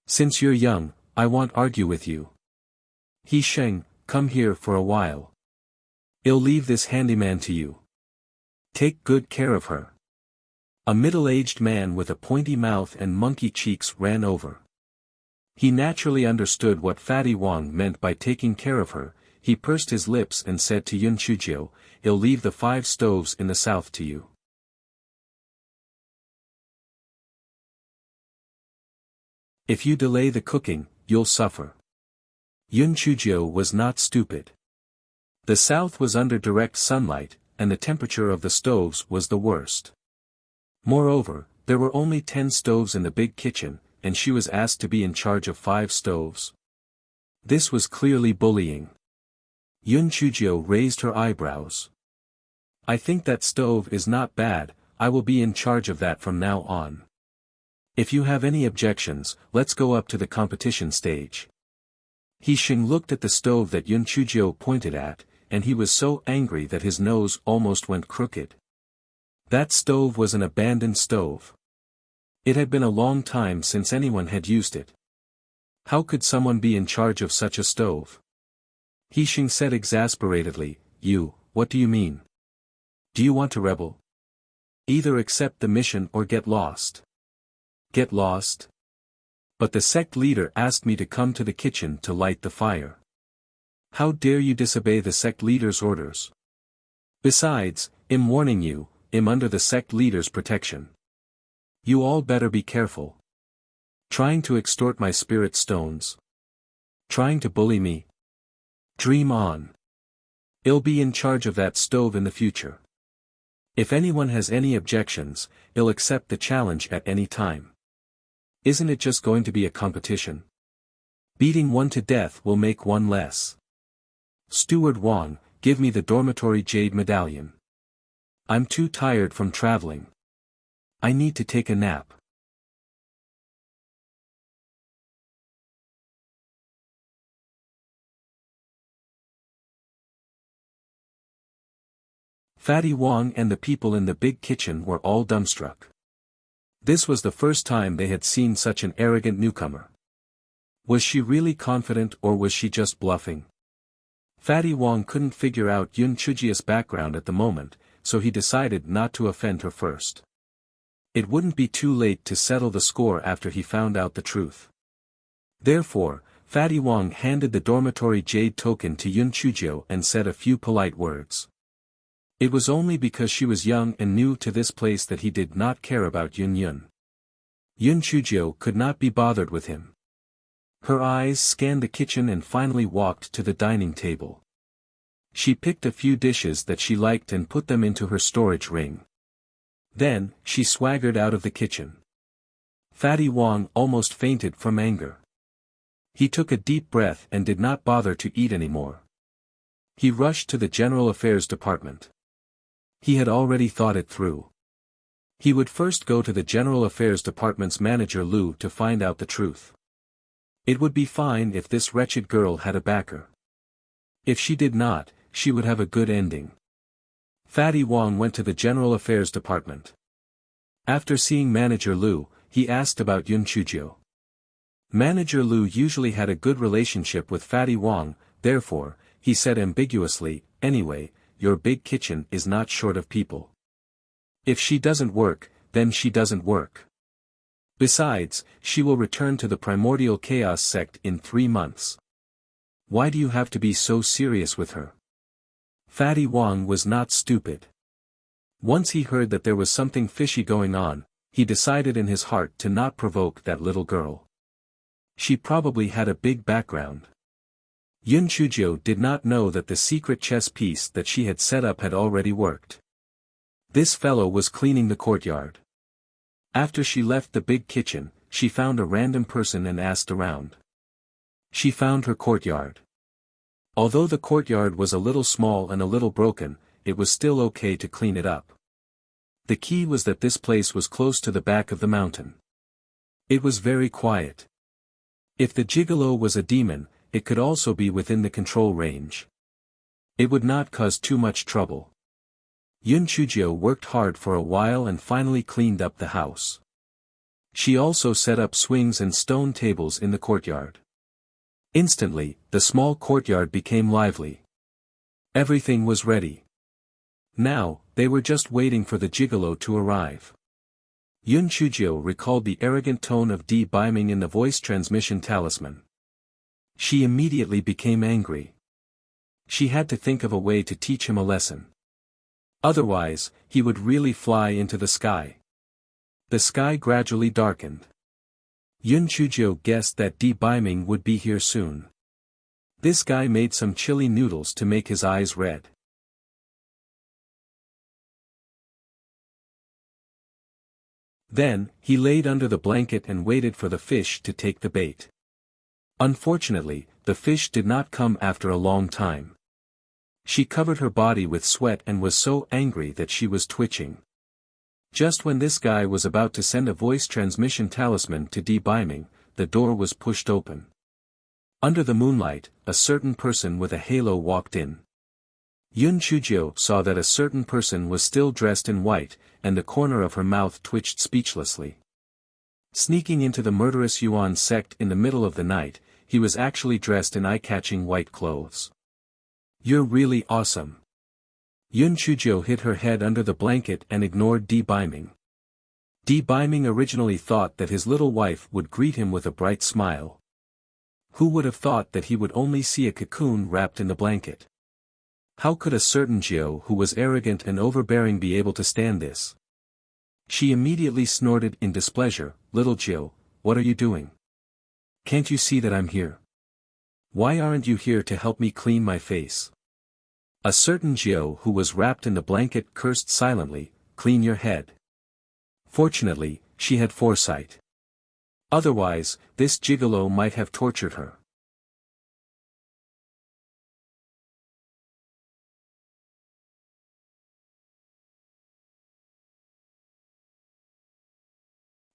Since you're young, I won't argue with you. He Sheng, come here for a while. I'll leave this handyman to you. Take good care of her." A middle-aged man with a pointy mouth and monkey cheeks ran over. He naturally understood what Fatty Wang meant by taking care of her. He pursed his lips and said to Yun Chujio, "I'll leave the 5 stoves in the south to you. If you delay the cooking, you'll suffer." Yun Chujio was not stupid. The south was under direct sunlight, and the temperature of the stoves was the worst. Moreover, there were only 10 stoves in the big kitchen, and she was asked to be in charge of 5 stoves. This was clearly bullying. Yun Chujio raised her eyebrows. "I think that stove is not bad, I will be in charge of that from now on. If you have any objections, let's go up to the competition stage." He Sheng looked at the stove that Yun Chujio pointed at, and he was so angry that his nose almost went crooked. That stove was an abandoned stove. It had been a long time since anyone had used it. How could someone be in charge of such a stove? He Sheng said exasperatedly, What do you mean? Do you want to rebel? Either accept the mission or get lost." "Get lost? But the sect leader asked me to come to the kitchen to light the fire. How dare you disobey the sect leader's orders? Besides, I'm warning you, I'm under the sect leader's protection. You all better be careful. Trying to extort my spirit stones? Trying to bully me? Dream on. I'll be in charge of that stove in the future. If anyone has any objections, I'll accept the challenge at any time. Isn't it just going to be a competition? Beating one to death will make one less. Steward Wang, give me the dormitory jade medallion. I'm too tired from traveling. I need to take a nap." Fatty Wang and the people in the big kitchen were all dumbstruck. This was the first time they had seen such an arrogant newcomer. Was she really confident or was she just bluffing? Fatty Wang couldn't figure out Yun Chujio's background at the moment, so he decided not to offend her first. It wouldn't be too late to settle the score after he found out the truth. Therefore, Fatty Wang handed the dormitory jade token to Yun Chujio and said a few polite words. It was only because she was young and new to this place that he did not care about Yun Yun. Yun Chujio could not be bothered with him. Her eyes scanned the kitchen and finally walked to the dining table. She picked a few dishes that she liked and put them into her storage ring. Then, she swaggered out of the kitchen. Fatty Wang almost fainted from anger. He took a deep breath and did not bother to eat anymore. He rushed to the General Affairs Department. He had already thought it through. He would first go to the General Affairs Department's manager Lu to find out the truth. It would be fine if this wretched girl had a backer. If she did not, she would have a good ending. Fatty Wang went to the General Affairs Department. After seeing Manager Lu, he asked about Yun Chuzhou. Manager Lu usually had a good relationship with Fatty Wang, therefore, he said ambiguously, "Anyway, your big kitchen is not short of people. If she doesn't work, then she doesn't work. Besides, she will return to the primordial chaos sect in 3 months. Why do you have to be so serious with her?" Fatty Wang was not stupid. Once he heard that there was something fishy going on, he decided in his heart to not provoke that little girl. She probably had a big background. Yun Chuzhou did not know that the secret chess piece that she had set up had already worked. This fellow was cleaning the courtyard. After she left the big kitchen, she found a random person and asked around. She found her courtyard. Although the courtyard was a little small and a little broken, it was still okay to clean it up. The key was that this place was close to the back of the mountain. It was very quiet. If the gigolo was a demon, it could also be within the control range. It would not cause too much trouble. Yun Chuzhou worked hard for a while and finally cleaned up the house. She also set up swings and stone tables in the courtyard. Instantly, the small courtyard became lively. Everything was ready. Now, they were just waiting for the gigolo to arrive. Yun Chuzhou recalled the arrogant tone of Di Biming in the voice transmission talisman. She immediately became angry. She had to think of a way to teach him a lesson. Otherwise, he would really fly into the sky. The sky gradually darkened. Yun Chuzhou guessed that Di Biming would be here soon. This guy made some chili noodles to make his eyes red. Then, he laid under the blanket and waited for the fish to take the bait. Unfortunately, the fish did not come after a long time. She covered her body with sweat and was so angry that she was twitching. Just when this guy was about to send a voice transmission talisman to Di Biming, the door was pushed open. Under the moonlight, a certain person with a halo walked in. Yun Chuzhou saw that a certain person was still dressed in white, and the corner of her mouth twitched speechlessly. Sneaking into the murderous Yuan sect in the middle of the night, he was actually dressed in eye-catching white clothes. "You're really awesome." Yun Chuzhou hid her head under the blanket and ignored Di Biming. Di Biming originally thought that his little wife would greet him with a bright smile. Who would have thought that he would only see a cocoon wrapped in the blanket? How could a certain Jiao who was arrogant and overbearing be able to stand this? She immediately snorted in displeasure, "Little Jiao, what are you doing? Can't you see that I'm here? Why aren't you here to help me clean my face?" A certain Jiao who was wrapped in the blanket cursed silently, "Clean your head." Fortunately, she had foresight. Otherwise, this gigolo might have tortured her.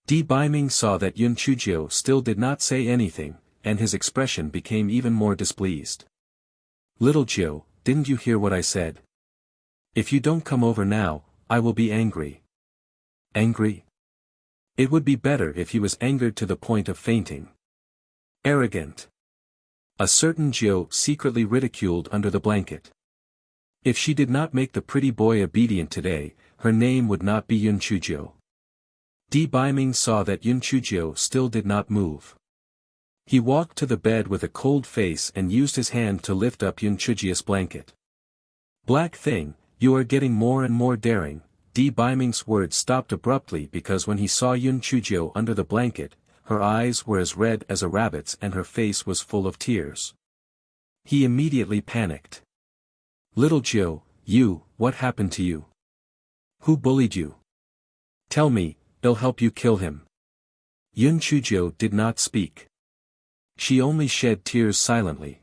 Di Biming saw that Yun Chuzhou still did not say anything, and his expression became even more displeased. "Little Jiao, didn't you hear what I said? If you don't come over now, I will be angry." Angry? It would be better if he was angered to the point of fainting. Arrogant. A certain Jiao secretly ridiculed under the blanket. If she did not make the pretty boy obedient today, her name would not be Yun Chuzhou. Di Biming saw that Yun Chuzhou still did not move. He walked to the bed with a cold face and used his hand to lift up Yun Chuzhou's blanket. "Black thing, you are getting more and more daring." Di Biming's words stopped abruptly because when he saw Yun Chuzhou under the blanket, her eyes were as red as a rabbit's and her face was full of tears. He immediately panicked. "Little Jiao, what happened to you? Who bullied you? Tell me, they'll help you kill him." Yun Chuzhou did not speak. She only shed tears silently.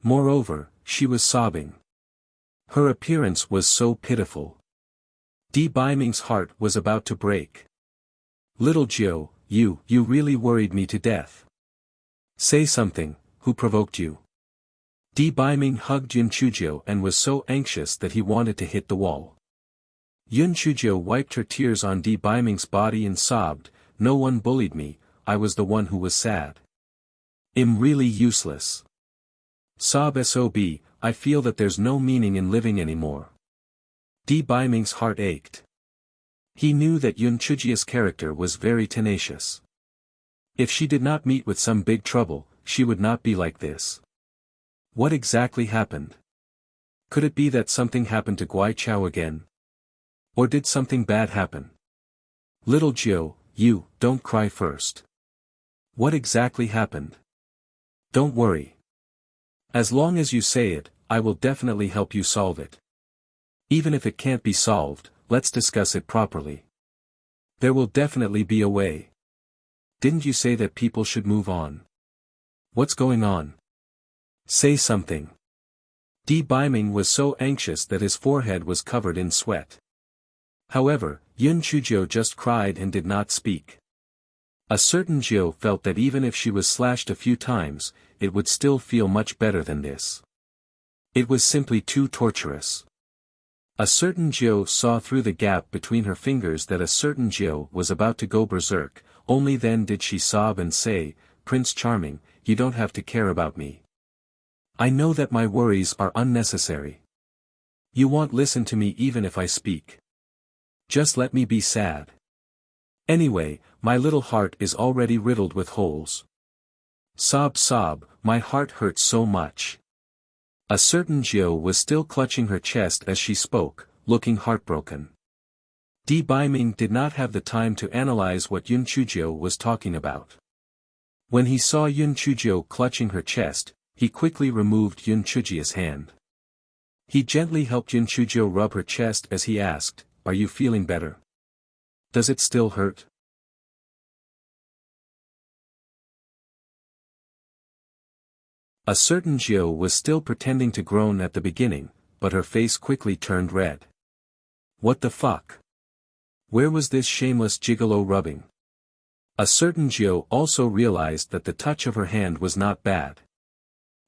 Moreover, she was sobbing. Her appearance was so pitiful. Di Baiming's heart was about to break. Little Jiu, you really worried me to death. Say something, who provoked you? Di Baiming hugged Yun Chuzhou and was so anxious that he wanted to hit the wall. Yun Chuzhou wiped her tears on Di Baiming's body and sobbed, no one bullied me, I was the one who was sad. I'm really useless. Sob sob, I feel that there's no meaning in living anymore. Di Baiming's heart ached. He knew that Yun Chuzhou's character was very tenacious. If she did not meet with some big trouble, she would not be like this. What exactly happened? Could it be that something happened to Guai Chao again? Or did something bad happen? Little Jiu, you, don't cry first. What exactly happened? Don't worry. As long as you say it, I will definitely help you solve it. Even if it can't be solved, let's discuss it properly. There will definitely be a way. Didn't you say that people should move on? What's going on? Say something. Di Baiming was so anxious that his forehead was covered in sweat. However, Yun Chuzhou just cried and did not speak. A certain Jiu felt that even if she was slashed a few times, it would still feel much better than this. It was simply too torturous. A certain Jiu saw through the gap between her fingers that a certain Jiu was about to go berserk, only then did she sob and say, Prince Charming, you don't have to care about me. I know that my worries are unnecessary. You won't listen to me even if I speak. Just let me be sad. Anyway, my little heart is already riddled with holes. Sob sob, my heart hurts so much. A certain Jiu was still clutching her chest as she spoke, looking heartbroken. Di Baiming did not have the time to analyze what Yun Chuzhou was talking about. When he saw Yun Chuzhou clutching her chest, he quickly removed Yun Chuzhou's hand. He gently helped Yun Chuzhou rub her chest as he asked, are you feeling better? Does it still hurt? A certain Jiu was still pretending to groan at the beginning, but her face quickly turned red. What the fuck? Where was this shameless gigolo rubbing? A certain Jiu also realized that the touch of her hand was not bad.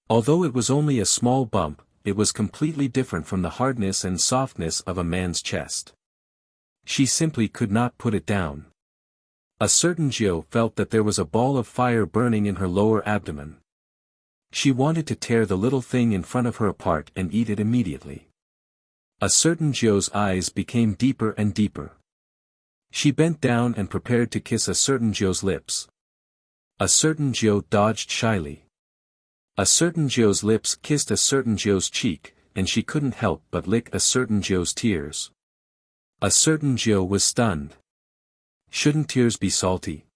Although it was only a small bump, it was completely different from the hardness and softness of a man's chest. She simply could not put it down. A certain Jiu felt that there was a ball of fire burning in her lower abdomen. She wanted to tear the little thing in front of her apart and eat it immediately. A certain Jiu's eyes became deeper and deeper. She bent down and prepared to kiss a certain Jiu's lips. A certain Jiu dodged shyly. A certain Jiu's lips kissed a certain Jiu's cheek, and she couldn't help but lick a certain Jiu's tears. A certain Jiu was stunned. Shouldn't tears be salty?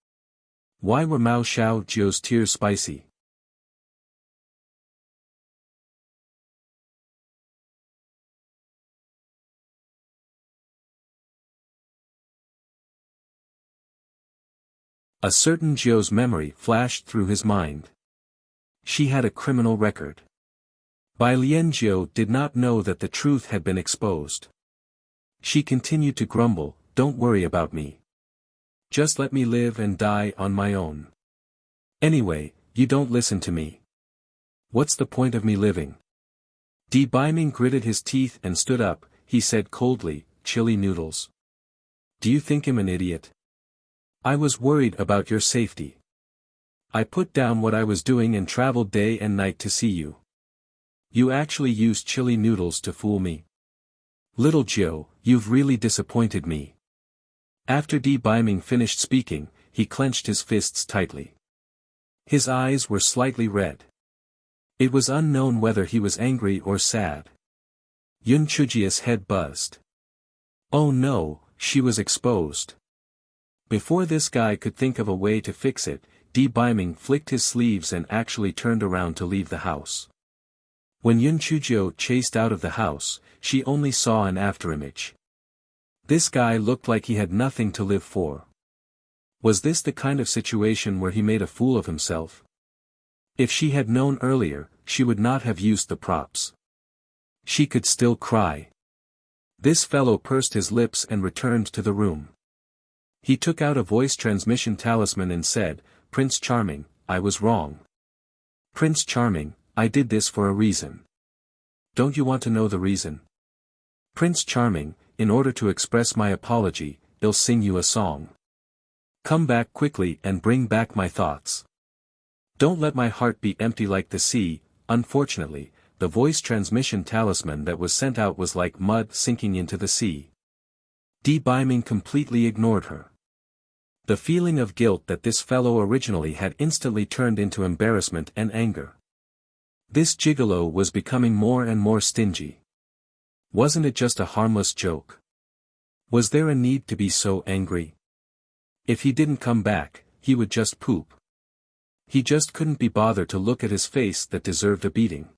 Why were Mao Xiao Jiu's tears spicy? A certain Jiu's memory flashed through his mind. She had a criminal record. Bai Lian Jiu did not know that the truth had been exposed. She continued to grumble, don't worry about me. Just let me live and die on my own. Anyway, you don't listen to me. What's the point of me living? Di Baiming gritted his teeth and stood up, he said coldly, chili noodles. Do you think I'm an idiot? I was worried about your safety. I put down what I was doing and traveled day and night to see you. You actually used chili noodles to fool me. Little Jiu, you've really disappointed me. After Di Baiming finished speaking, he clenched his fists tightly. His eyes were slightly red. It was unknown whether he was angry or sad. Yun Chuzhou's head buzzed. Oh no, she was exposed. Before this guy could think of a way to fix it, Di Baiming flicked his sleeves and actually turned around to leave the house. When Yun Chuzhou chased out of the house, she only saw an afterimage. This guy looked like he had nothing to live for. Was this the kind of situation where he made a fool of himself? If she had known earlier, she would not have used the props. She could still cry. This fellow pursed his lips and returned to the room. He took out a voice transmission talisman and said, "Prince Charming, I was wrong. Prince Charming, I did this for a reason. Don't you want to know the reason? Prince Charming, in order to express my apology, I'll sing you a song. Come back quickly and bring back my thoughts. Don't let my heart be empty like the sea." Unfortunately, the voice transmission talisman that was sent out was like mud sinking into the sea. Beiming completely ignored her. The feeling of guilt that this fellow originally had instantly turned into embarrassment and anger. This gigolo was becoming more and more stingy. Wasn't it just a harmless joke? Was there a need to be so angry? If he didn't come back, he would just poop. He just couldn't be bothered to look at his face that deserved a beating.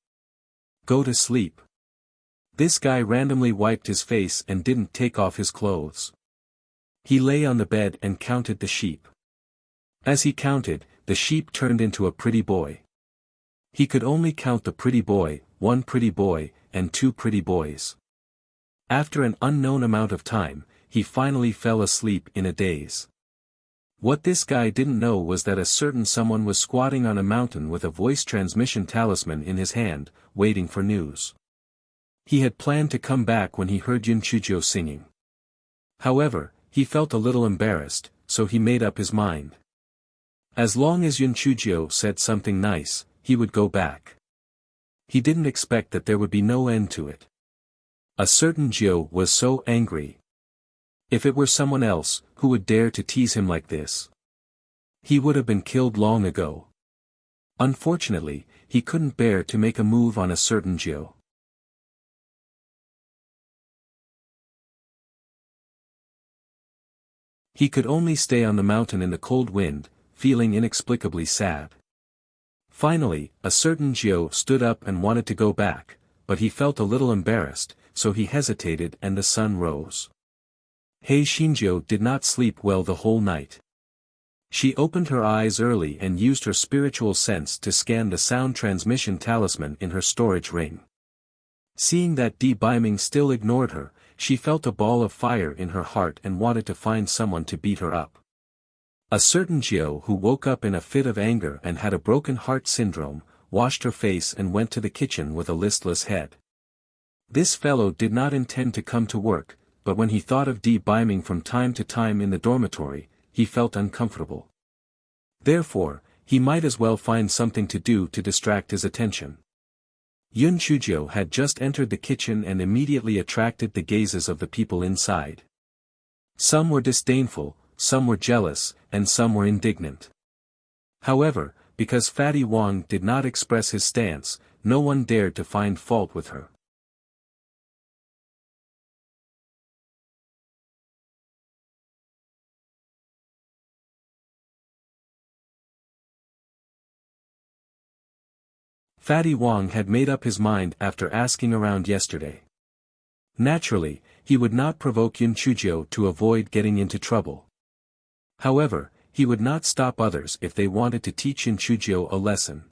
Go to sleep. This guy randomly wiped his face and didn't take off his clothes. He lay on the bed and counted the sheep. As he counted, the sheep turned into a pretty boy. He could only count the pretty boy, one pretty boy, and two pretty boys. After an unknown amount of time, he finally fell asleep in a daze. What this guy didn't know was that a certain someone was squatting on a mountain with a voice transmission talisman in his hand, waiting for news. He had planned to come back when he heard Yun Chuzhou singing. However, he felt a little embarrassed, so he made up his mind. As long as Yun Chuzhou said something nice, he would go back. He didn't expect that there would be no end to it. A certain Jiu was so angry. If it were someone else, who would dare to tease him like this? He would have been killed long ago. Unfortunately, he couldn't bear to make a move on a certain Jiu. He could only stay on the mountain in the cold wind, feeling inexplicably sad. Finally, a certain Jiu stood up and wanted to go back, but he felt a little embarrassed, so he hesitated and the sun rose. Hei Xinjiu did not sleep well the whole night. She opened her eyes early and used her spiritual sense to scan the sound transmission talisman in her storage ring. Seeing that Beiming still ignored her, she felt a ball of fire in her heart and wanted to find someone to beat her up. A certain Jiu who woke up in a fit of anger and had a broken heart syndrome, washed her face and went to the kitchen with a listless head. This fellow did not intend to come to work, but when he thought of Beiming from time to time in the dormitory, he felt uncomfortable. Therefore, he might as well find something to do to distract his attention. Yun Chuzhou had just entered the kitchen and immediately attracted the gazes of the people inside. Some were disdainful, some were jealous, and some were indignant. However, because Fatty Wang did not express his stance, no one dared to find fault with her. Fatty Wang had made up his mind after asking around yesterday. Naturally, he would not provoke Yun Chuzhou to avoid getting into trouble. However, he would not stop others if they wanted to teach Yun Chuzhou a lesson.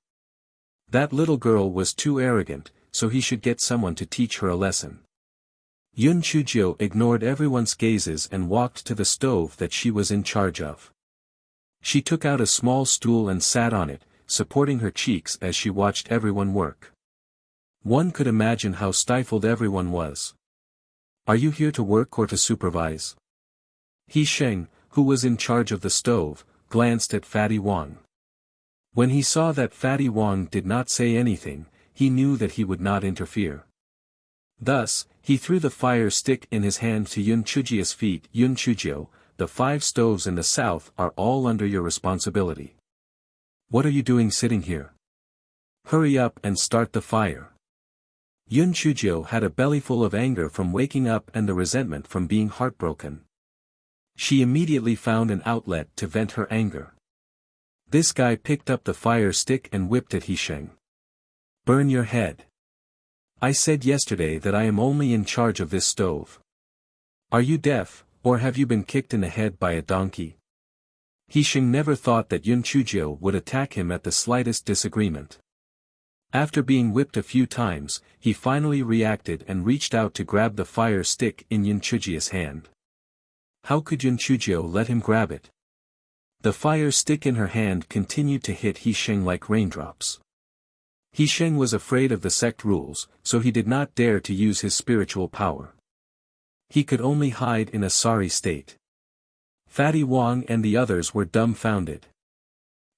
That little girl was too arrogant, so he should get someone to teach her a lesson. Yun Chuzhou ignored everyone's gazes and walked to the stove that she was in charge of. She took out a small stool and sat on it, supporting her cheeks as she watched everyone work. One could imagine how stifled everyone was. "Are you here to work or to supervise?" He Sheng, who was in charge of the stove, glanced at Fatty Wang. When he saw that Fatty Wang did not say anything, he knew that he would not interfere. Thus, he threw the fire stick in his hand to Yun Chuzhou's feet. "Yun Chuzhou, the 5 stoves in the south are all under your responsibility. What are you doing sitting here? Hurry up and start the fire." Yun Chuzhou had a bellyful of anger from waking up and the resentment from being heartbroken. She immediately found an outlet to vent her anger. This guy picked up the fire stick and whipped at Hisheng. "Burn your head. I said yesterday that I am only in charge of this stove. Are you deaf, or have you been kicked in the head by a donkey?" He Xing never thought that Yun Chujio would attack him at the slightest disagreement. After being whipped a few times, he finally reacted and reached out to grab the fire stick in Yun Chujio's hand. How could Yun Chujio let him grab it? The fire stick in her hand continued to hit He Xing like raindrops. He Xing was afraid of the sect rules, so he did not dare to use his spiritual power. He could only hide in a sorry state. Fatty Wang and the others were dumbfounded.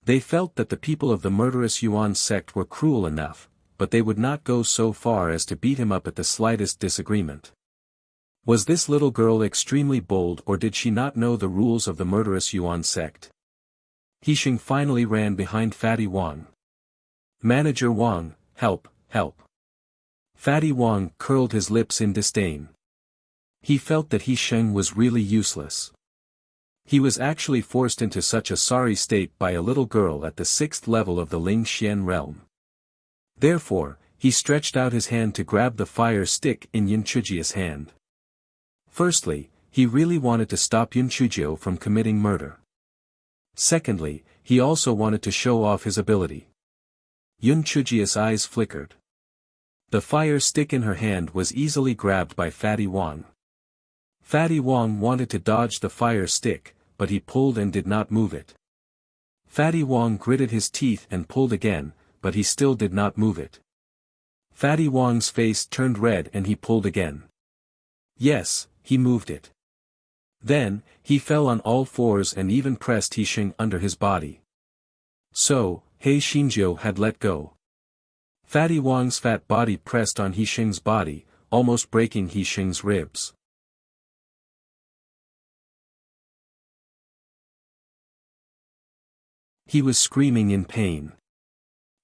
They felt that the people of the murderous Yuan sect were cruel enough, but they would not go so far as to beat him up at the slightest disagreement. Was this little girl extremely bold, or did she not know the rules of the murderous Yuan sect? He Xing finally ran behind Fatty Wang. "Manager Wang, help, help." Fatty Wang curled his lips in disdain. He felt that He Xing was really useless. He was actually forced into such a sorry state by a little girl at the 6th level of the Ling Xian realm. Therefore, he stretched out his hand to grab the fire stick in Yun Chujio's hand. Firstly, he really wanted to stop Yun Chujio from committing murder. Secondly, he also wanted to show off his ability. Yun Chujio's eyes flickered. The fire stick in her hand was easily grabbed by Fatty Wang. Fatty Wang wanted to dodge the fire stick, but he pulled and did not move it. Fatty Wang gritted his teeth and pulled again, but he still did not move it. Fatty Wang's face turned red and he pulled again. Yes, he moved it. Then, he fell on all fours and even pressed He Xing under his body. So, He Xingjiu had let go. Fatty Wang's fat body pressed on He Xing's body, almost breaking He Xing's ribs. He was screaming in pain.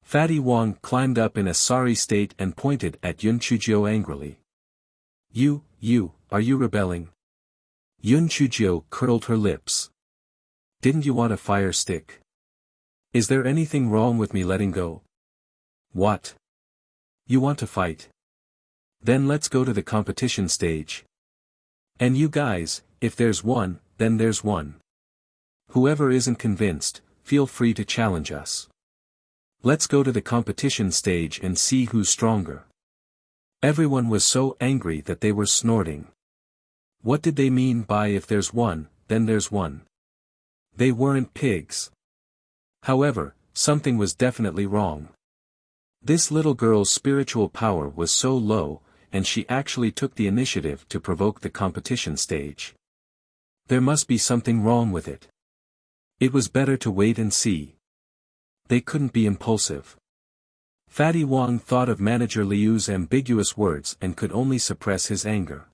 Fatty Wang climbed up in a sorry state and pointed at Yun Chujio angrily. You, are you rebelling? Yun Chujio curled her lips. Didn't you want a fire stick? Is there anything wrong with me letting go? What? You want to fight? Then let's go to the competition stage. And you guys, if there's one, then there's one. Whoever isn't convinced, feel free to challenge us. Let's go to the competition stage and see who's stronger. Everyone was so angry that they were snorting. What did they mean by if there's one, then there's one? They weren't pigs. However, something was definitely wrong. This little girl's spiritual power was so low, and she actually took the initiative to provoke the competition stage. There must be something wrong with it. It was better to wait and see. They couldn't be impulsive. Fatty Wang thought of Manager Liu's ambiguous words and could only suppress his anger.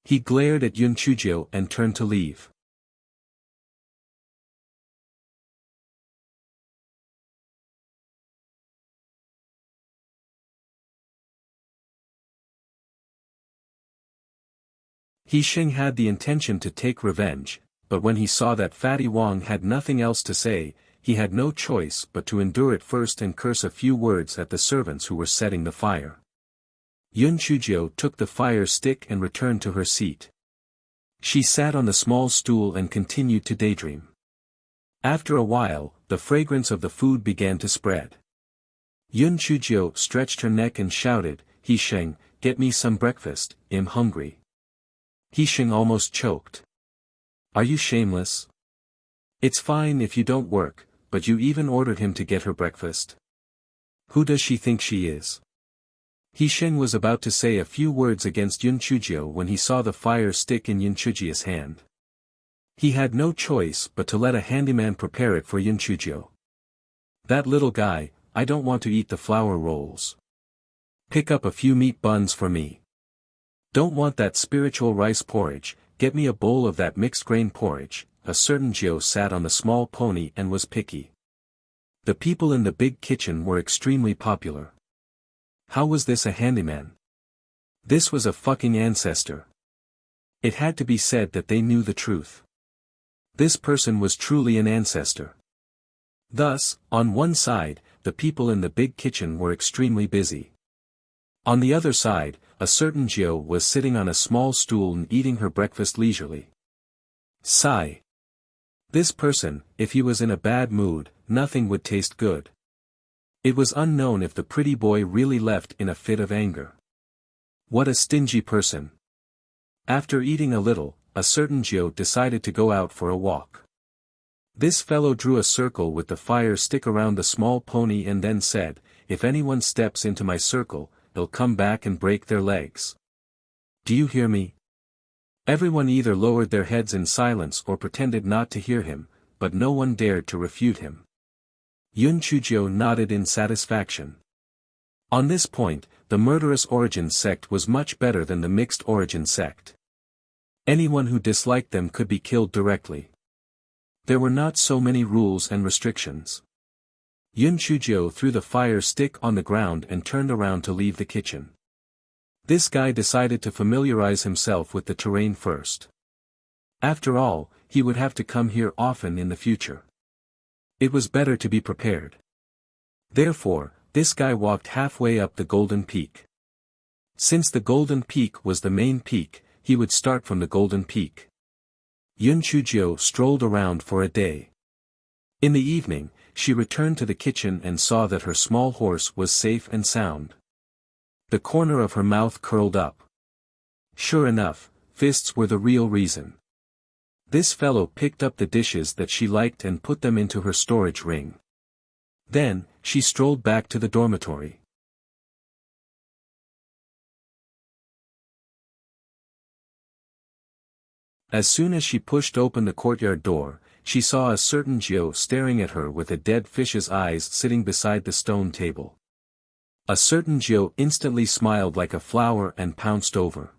He glared at Yun Chujio and turned to leave. He Xing had the intention to take revenge, but when he saw that Fatty Wang had nothing else to say, he had no choice but to endure it first and curse a few words at the servants who were setting the fire. Yun Chujio took the fire stick and returned to her seat. She sat on the small stool and continued to daydream. After a while, the fragrance of the food began to spread. Yun Chujio stretched her neck and shouted, He Xing, get me some breakfast, I'm hungry. He Xing almost choked. Are you shameless? It's fine if you don't work, but you even ordered him to get her breakfast. Who does she think she is? He Xing was about to say a few words against Yun Chujio when he saw the fire stick in Yun Chujio's hand. He had no choice but to let a handyman prepare it for Yun Chujio. That little guy, I don't want to eat the flour rolls. Pick up a few meat buns for me. Don't want that spiritual rice porridge, get me a bowl of that mixed grain porridge. A certain Jiu sat on the small pony and was picky. The people in the big kitchen were extremely popular. How was this a handyman? This was a fucking ancestor. It had to be said that they knew the truth. This person was truly an ancestor. Thus, on one side, the people in the big kitchen were extremely busy. On the other side, a certain Jiu was sitting on a small stool and eating her breakfast leisurely. Sigh. This person, if he was in a bad mood, nothing would taste good. It was unknown if the pretty boy really left in a fit of anger. What a stingy person. After eating a little, a certain Jiao decided to go out for a walk. This fellow drew a circle with the fire stick around the small pony and then said, "If anyone steps into my circle, they'll come back and break their legs. Do you hear me?" Everyone either lowered their heads in silence or pretended not to hear him, but no one dared to refute him. Yun Chujiu nodded in satisfaction. On this point, the murderous origin sect was much better than the mixed origin sect. Anyone who disliked them could be killed directly. There were not so many rules and restrictions. Yun Chujiu threw the fire stick on the ground and turned around to leave the kitchen. This guy decided to familiarize himself with the terrain first. After all, he would have to come here often in the future. It was better to be prepared. Therefore, this guy walked halfway up the Golden Peak. Since the Golden Peak was the main peak, he would start from the Golden Peak. Yun Chujiu strolled around for a day. In the evening, she returned to the kitchen and saw that her small horse was safe and sound. The corner of her mouth curled up. Sure enough, fists were the real reason. This fellow picked up the dishes that she liked and put them into her storage ring. Then, she strolled back to the dormitory. As soon as she pushed open the courtyard door, she saw a certain Jiao staring at her with a dead fish's eyes sitting beside the stone table. A certain Jiao instantly smiled like a flower and pounced over.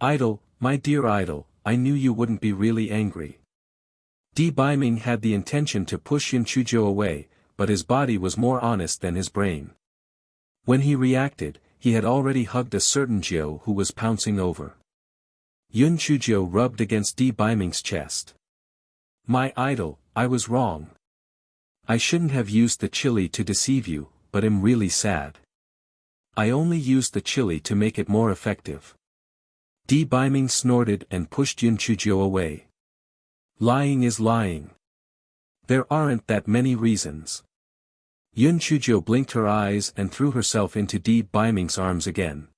"Idol, my dear idol, I knew you wouldn't be really angry." Di Baiming had the intention to push Yun Chujiu away, but his body was more honest than his brain. When he reacted, he had already hugged a certain Jiao who was pouncing over. Yun Chujiu rubbed against Di Baiming's chest. "My idol, I was wrong. I shouldn't have used the chili to deceive you, but am really sad. I only used the chili to make it more effective." Di Baiming snorted and pushed Yun Chujiu away. "Lying is lying. There aren't that many reasons." Yun Chujiu blinked her eyes and threw herself into Di Baiming's arms again.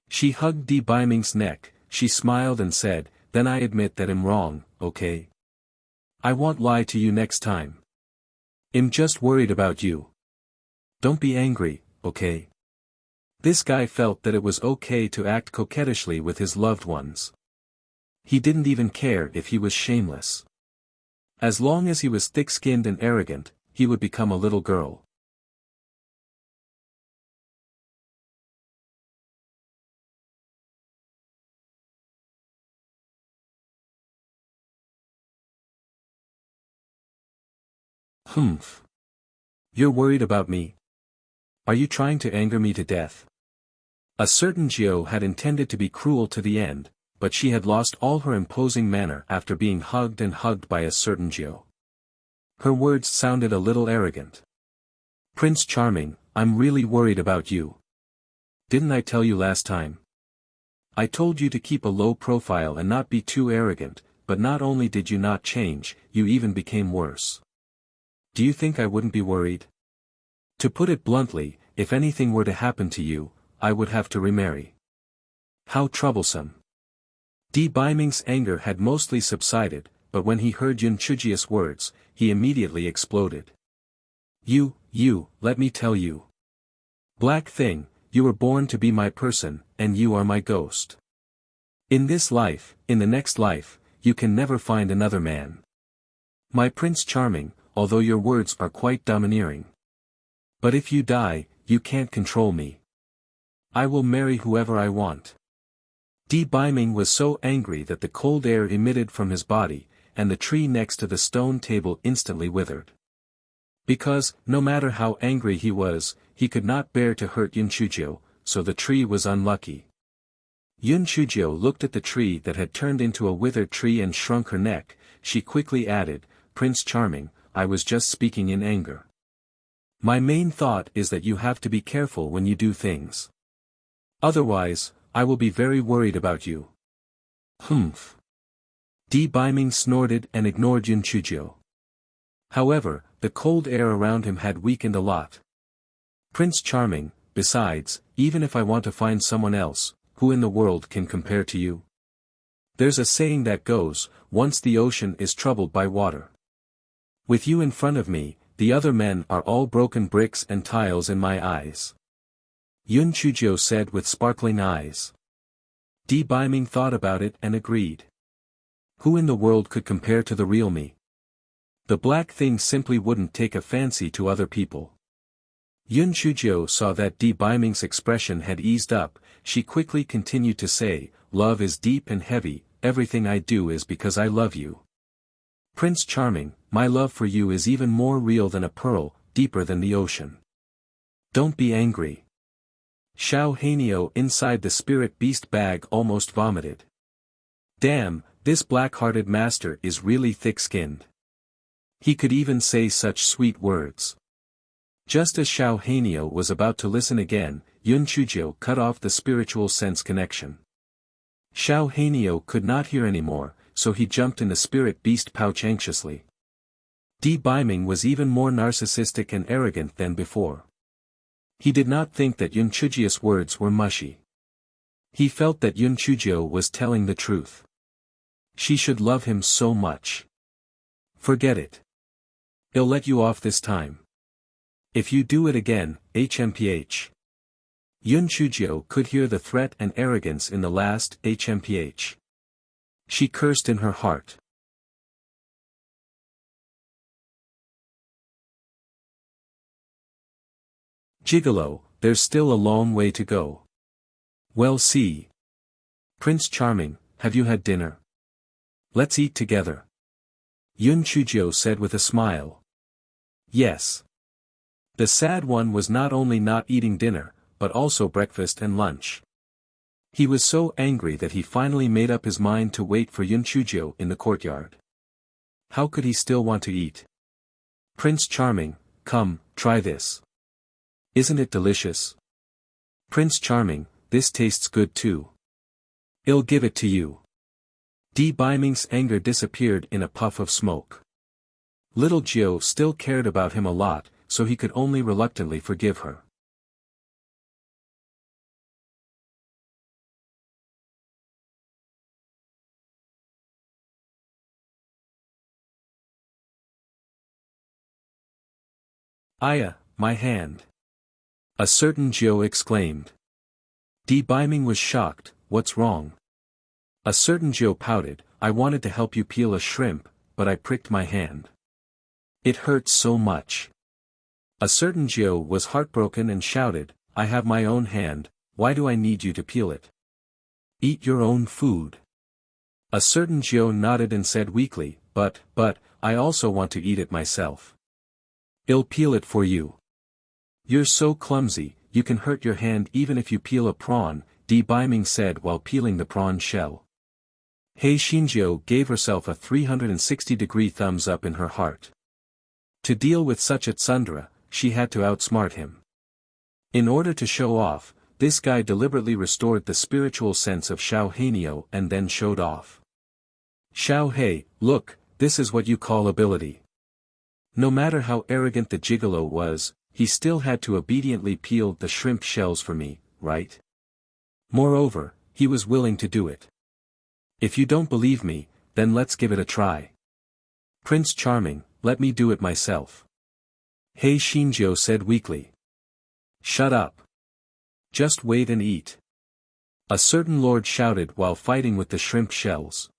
She hugged Di Baiming's neck, she smiled and said, "Then I admit that I'm wrong, okay? I won't lie to you next time. I'm just worried about you. Don't be angry, okay?" This guy felt that it was okay to act coquettishly with his loved ones. He didn't even care if he was shameless. As long as he was thick-skinned and arrogant, he would become a little girl. "Humph. You're worried about me? Are you trying to anger me to death?" A certain Jiao had intended to be cruel to the end, but she had lost all her imposing manner after being hugged and hugged by a certain Jiao. Her words sounded a little arrogant. "Prince Charming, I'm really worried about you. Didn't I tell you last time? I told you to keep a low profile and not be too arrogant, but not only did you not change, you even became worse. Do you think I wouldn't be worried? To put it bluntly, if anything were to happen to you, I would have to remarry. How troublesome." Di Baiming's anger had mostly subsided, but when he heard Yun Chujiu's words, he immediately exploded. You, let me tell you. Black thing, you were born to be my person, and you are my ghost. In this life, in the next life, you can never find another man. My Prince Charming, although your words are quite domineering. But if you die, you can't control me. I will marry whoever I want." Di Baiming was so angry that the cold air emitted from his body, and the tree next to the stone table instantly withered. Because, no matter how angry he was, he could not bear to hurt Yun Chujiu, so the tree was unlucky. Yun Chujiu looked at the tree that had turned into a withered tree and shrunk her neck. She quickly added, "Prince Charming, I was just speaking in anger. My main thought is that you have to be careful when you do things. Otherwise, I will be very worried about you." "Humph. Di Biming snorted and ignored Yun Chuzhou. However, the cold air around him had weakened a lot. Prince Charming, besides, even if I want to find someone else, who in the world can compare to you? There's a saying that goes, once the ocean is troubled by water. With you in front of me, the other men are all broken bricks and tiles in my eyes. Yun Chuzhou said with sparkling eyes. Di Biming thought about it and agreed. Who in the world could compare to the real me? The black thing simply wouldn't take a fancy to other people. Yun Chuzhou saw that Di Biming's expression had eased up. She quickly continued to say, love is deep and heavy, everything I do is because I love you. Prince Charming, my love for you is even more real than a pearl, deeper than the ocean. Don't be angry. Xiao Hanio inside the spirit beast bag almost vomited. Damn, this black-hearted master is really thick-skinned. He could even say such sweet words. Just as Xiao Hanio was about to listen again, Yun Chuzhou cut off the spiritual sense connection. Xiao Hanio could not hear anymore, so he jumped in the spirit beast pouch anxiously. Di Biming was even more narcissistic and arrogant than before. He did not think that Yun Chuzhou's words were mushy. He felt that Yun Chuzhou was telling the truth. She should love him so much. Forget it. He'll let you off this time. If you do it again, HMPH. Yun Chuzhou could hear the threat and arrogance in the last HMPH. She cursed in her heart. Gigolo, there's still a long way to go. Well, see. Prince Charming, have you had dinner? Let's eat together. Yun Chuzhou said with a smile. Yes. The sad one was not only not eating dinner, but also breakfast and lunch. He was so angry that he finally made up his mind to wait for Yun Chuzhou in the courtyard. How could he still want to eat? Prince Charming, come, try this. Isn't it delicious? Prince Charming, this tastes good too. I'll give it to you. Di Biming's anger disappeared in a puff of smoke. Little Jiu still cared about him a lot, so he could only reluctantly forgive her. Aya, my hand. A certain Jiu exclaimed. Di Biming was shocked, what's wrong? A certain Jiu pouted, I wanted to help you peel a shrimp, but I pricked my hand. It hurts so much. A certain Jiu was heartbroken and shouted, I have my own hand, why do I need you to peel it? Eat your own food. A certain Jiu nodded and said weakly, but, I also want to eat it myself. I'll peel it for you. You're so clumsy, you can hurt your hand even if you peel a prawn, Di Biming said while peeling the prawn shell. Hei Xinjiu gave herself a 360-degree thumbs up in her heart. To deal with such a tsundere, she had to outsmart him. In order to show off, this guy deliberately restored the spiritual sense of Xiao Hanio and then showed off. Xiao Hei, look, this is what you call ability. No matter how arrogant the gigolo was, he still had to obediently peel the shrimp shells for me, right? Moreover, he was willing to do it. If you don't believe me, then let's give it a try. Prince Charming, let me do it myself. Hei Xinjiu said weakly. Shut up. Just wait and eat. A certain lord shouted while fighting with the shrimp shells.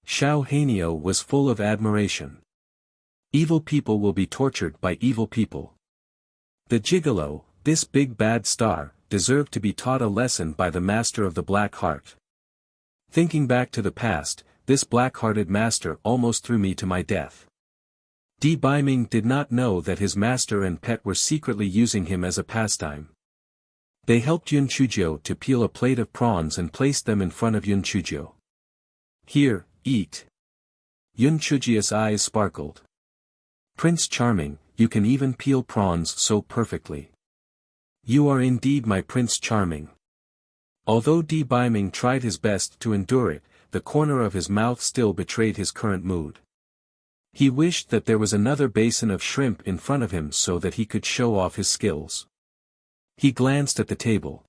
Xiao Hanio was full of admiration. Evil people will be tortured by evil people. The gigolo, this big bad star, deserved to be taught a lesson by the master of the black heart. Thinking back to the past, this black-hearted master almost threw me to my death. Di Biming did not know that his master and pet were secretly using him as a pastime. They helped Yun Chuzhou to peel a plate of prawns and placed them in front of Yun Chuzhou. Here, eat. Yun Chuzhou's eyes sparkled. Prince Charming, you can even peel prawns so perfectly. You are indeed my Prince Charming. Although Di Biming tried his best to endure it, the corner of his mouth still betrayed his current mood. He wished that there was another basin of shrimp in front of him so that he could show off his skills. He glanced at the table.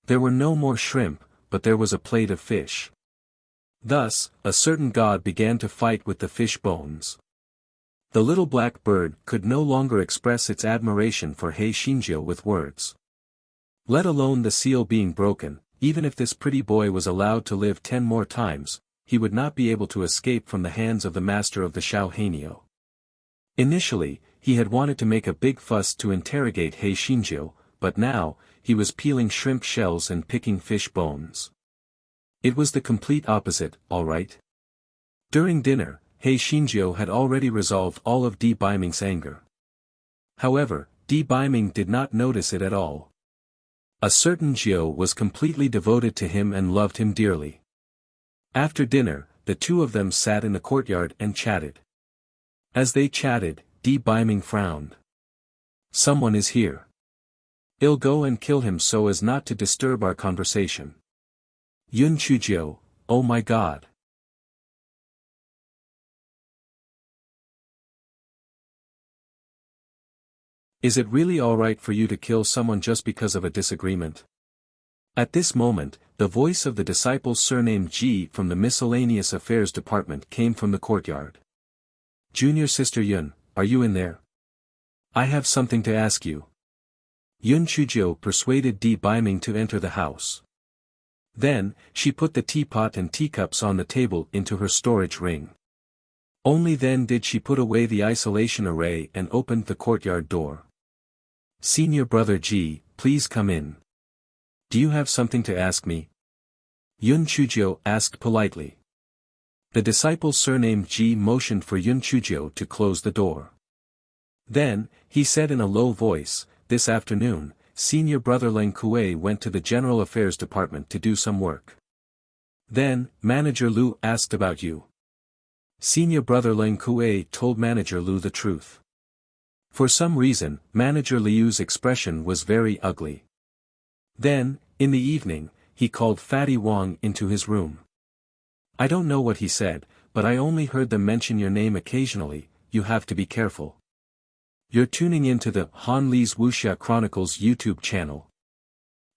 There were no more shrimp, but there was a plate of fish. Thus, a certain god began to fight with the fish bones. The little black bird could no longer express its admiration for Hei Shinjio with words. Let alone the seal being broken, even if this pretty boy was allowed to live 10 more times, he would not be able to escape from the hands of the master of the Shao Hanyo. Initially, he had wanted to make a big fuss to interrogate Hei Shinjio, but now, he was peeling shrimp shells and picking fish bones. It was the complete opposite, all right. During dinner, Hei Shinjio had already resolved all of Di Baiming's anger. However, Di Baiming did not notice it at all. A certain Jiao was completely devoted to him and loved him dearly. After dinner, the two of them sat in the courtyard and chatted. As they chatted, Di Baiming frowned. Someone is here. I'll go and kill him so as not to disturb our conversation. Yun Chujiao, oh my god. Is it really alright for you to kill someone just because of a disagreement? At this moment, the voice of the disciple surnamed Ji from the Miscellaneous Affairs Department came from the courtyard. Junior Sister Yun, are you in there? I have something to ask you. Yun Chujiao persuaded Di Baiming to enter the house. Then, she put the teapot and teacups on the table into her storage ring. Only then did she put away the isolation array and opened the courtyard door. Senior brother Ji, please come in. Do you have something to ask me? Yun Chujiao asked politely. The disciple surnamed Ji motioned for Yun Chujiao to close the door. Then, he said in a low voice, this afternoon, Senior brother Leng Kuei went to the General Affairs Department to do some work. Then, Manager Liu asked about you. Senior brother Leng Kuei told Manager Liu the truth. For some reason, Manager Liu's expression was very ugly. Then, in the evening, he called Fatty Wang into his room. I don't know what he said, but I only heard them mention your name occasionally. You have to be careful. You're tuning into the Han Li's Wuxia Chronicles YouTube channel.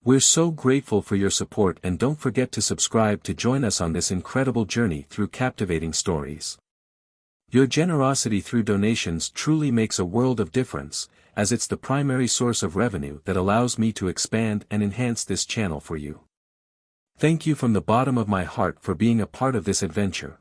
We're so grateful for your support and don't forget to subscribe to join us on this incredible journey through captivating stories. Your generosity through donations truly makes a world of difference, as it's the primary source of revenue that allows me to expand and enhance this channel for you. Thank you from the bottom of my heart for being a part of this adventure.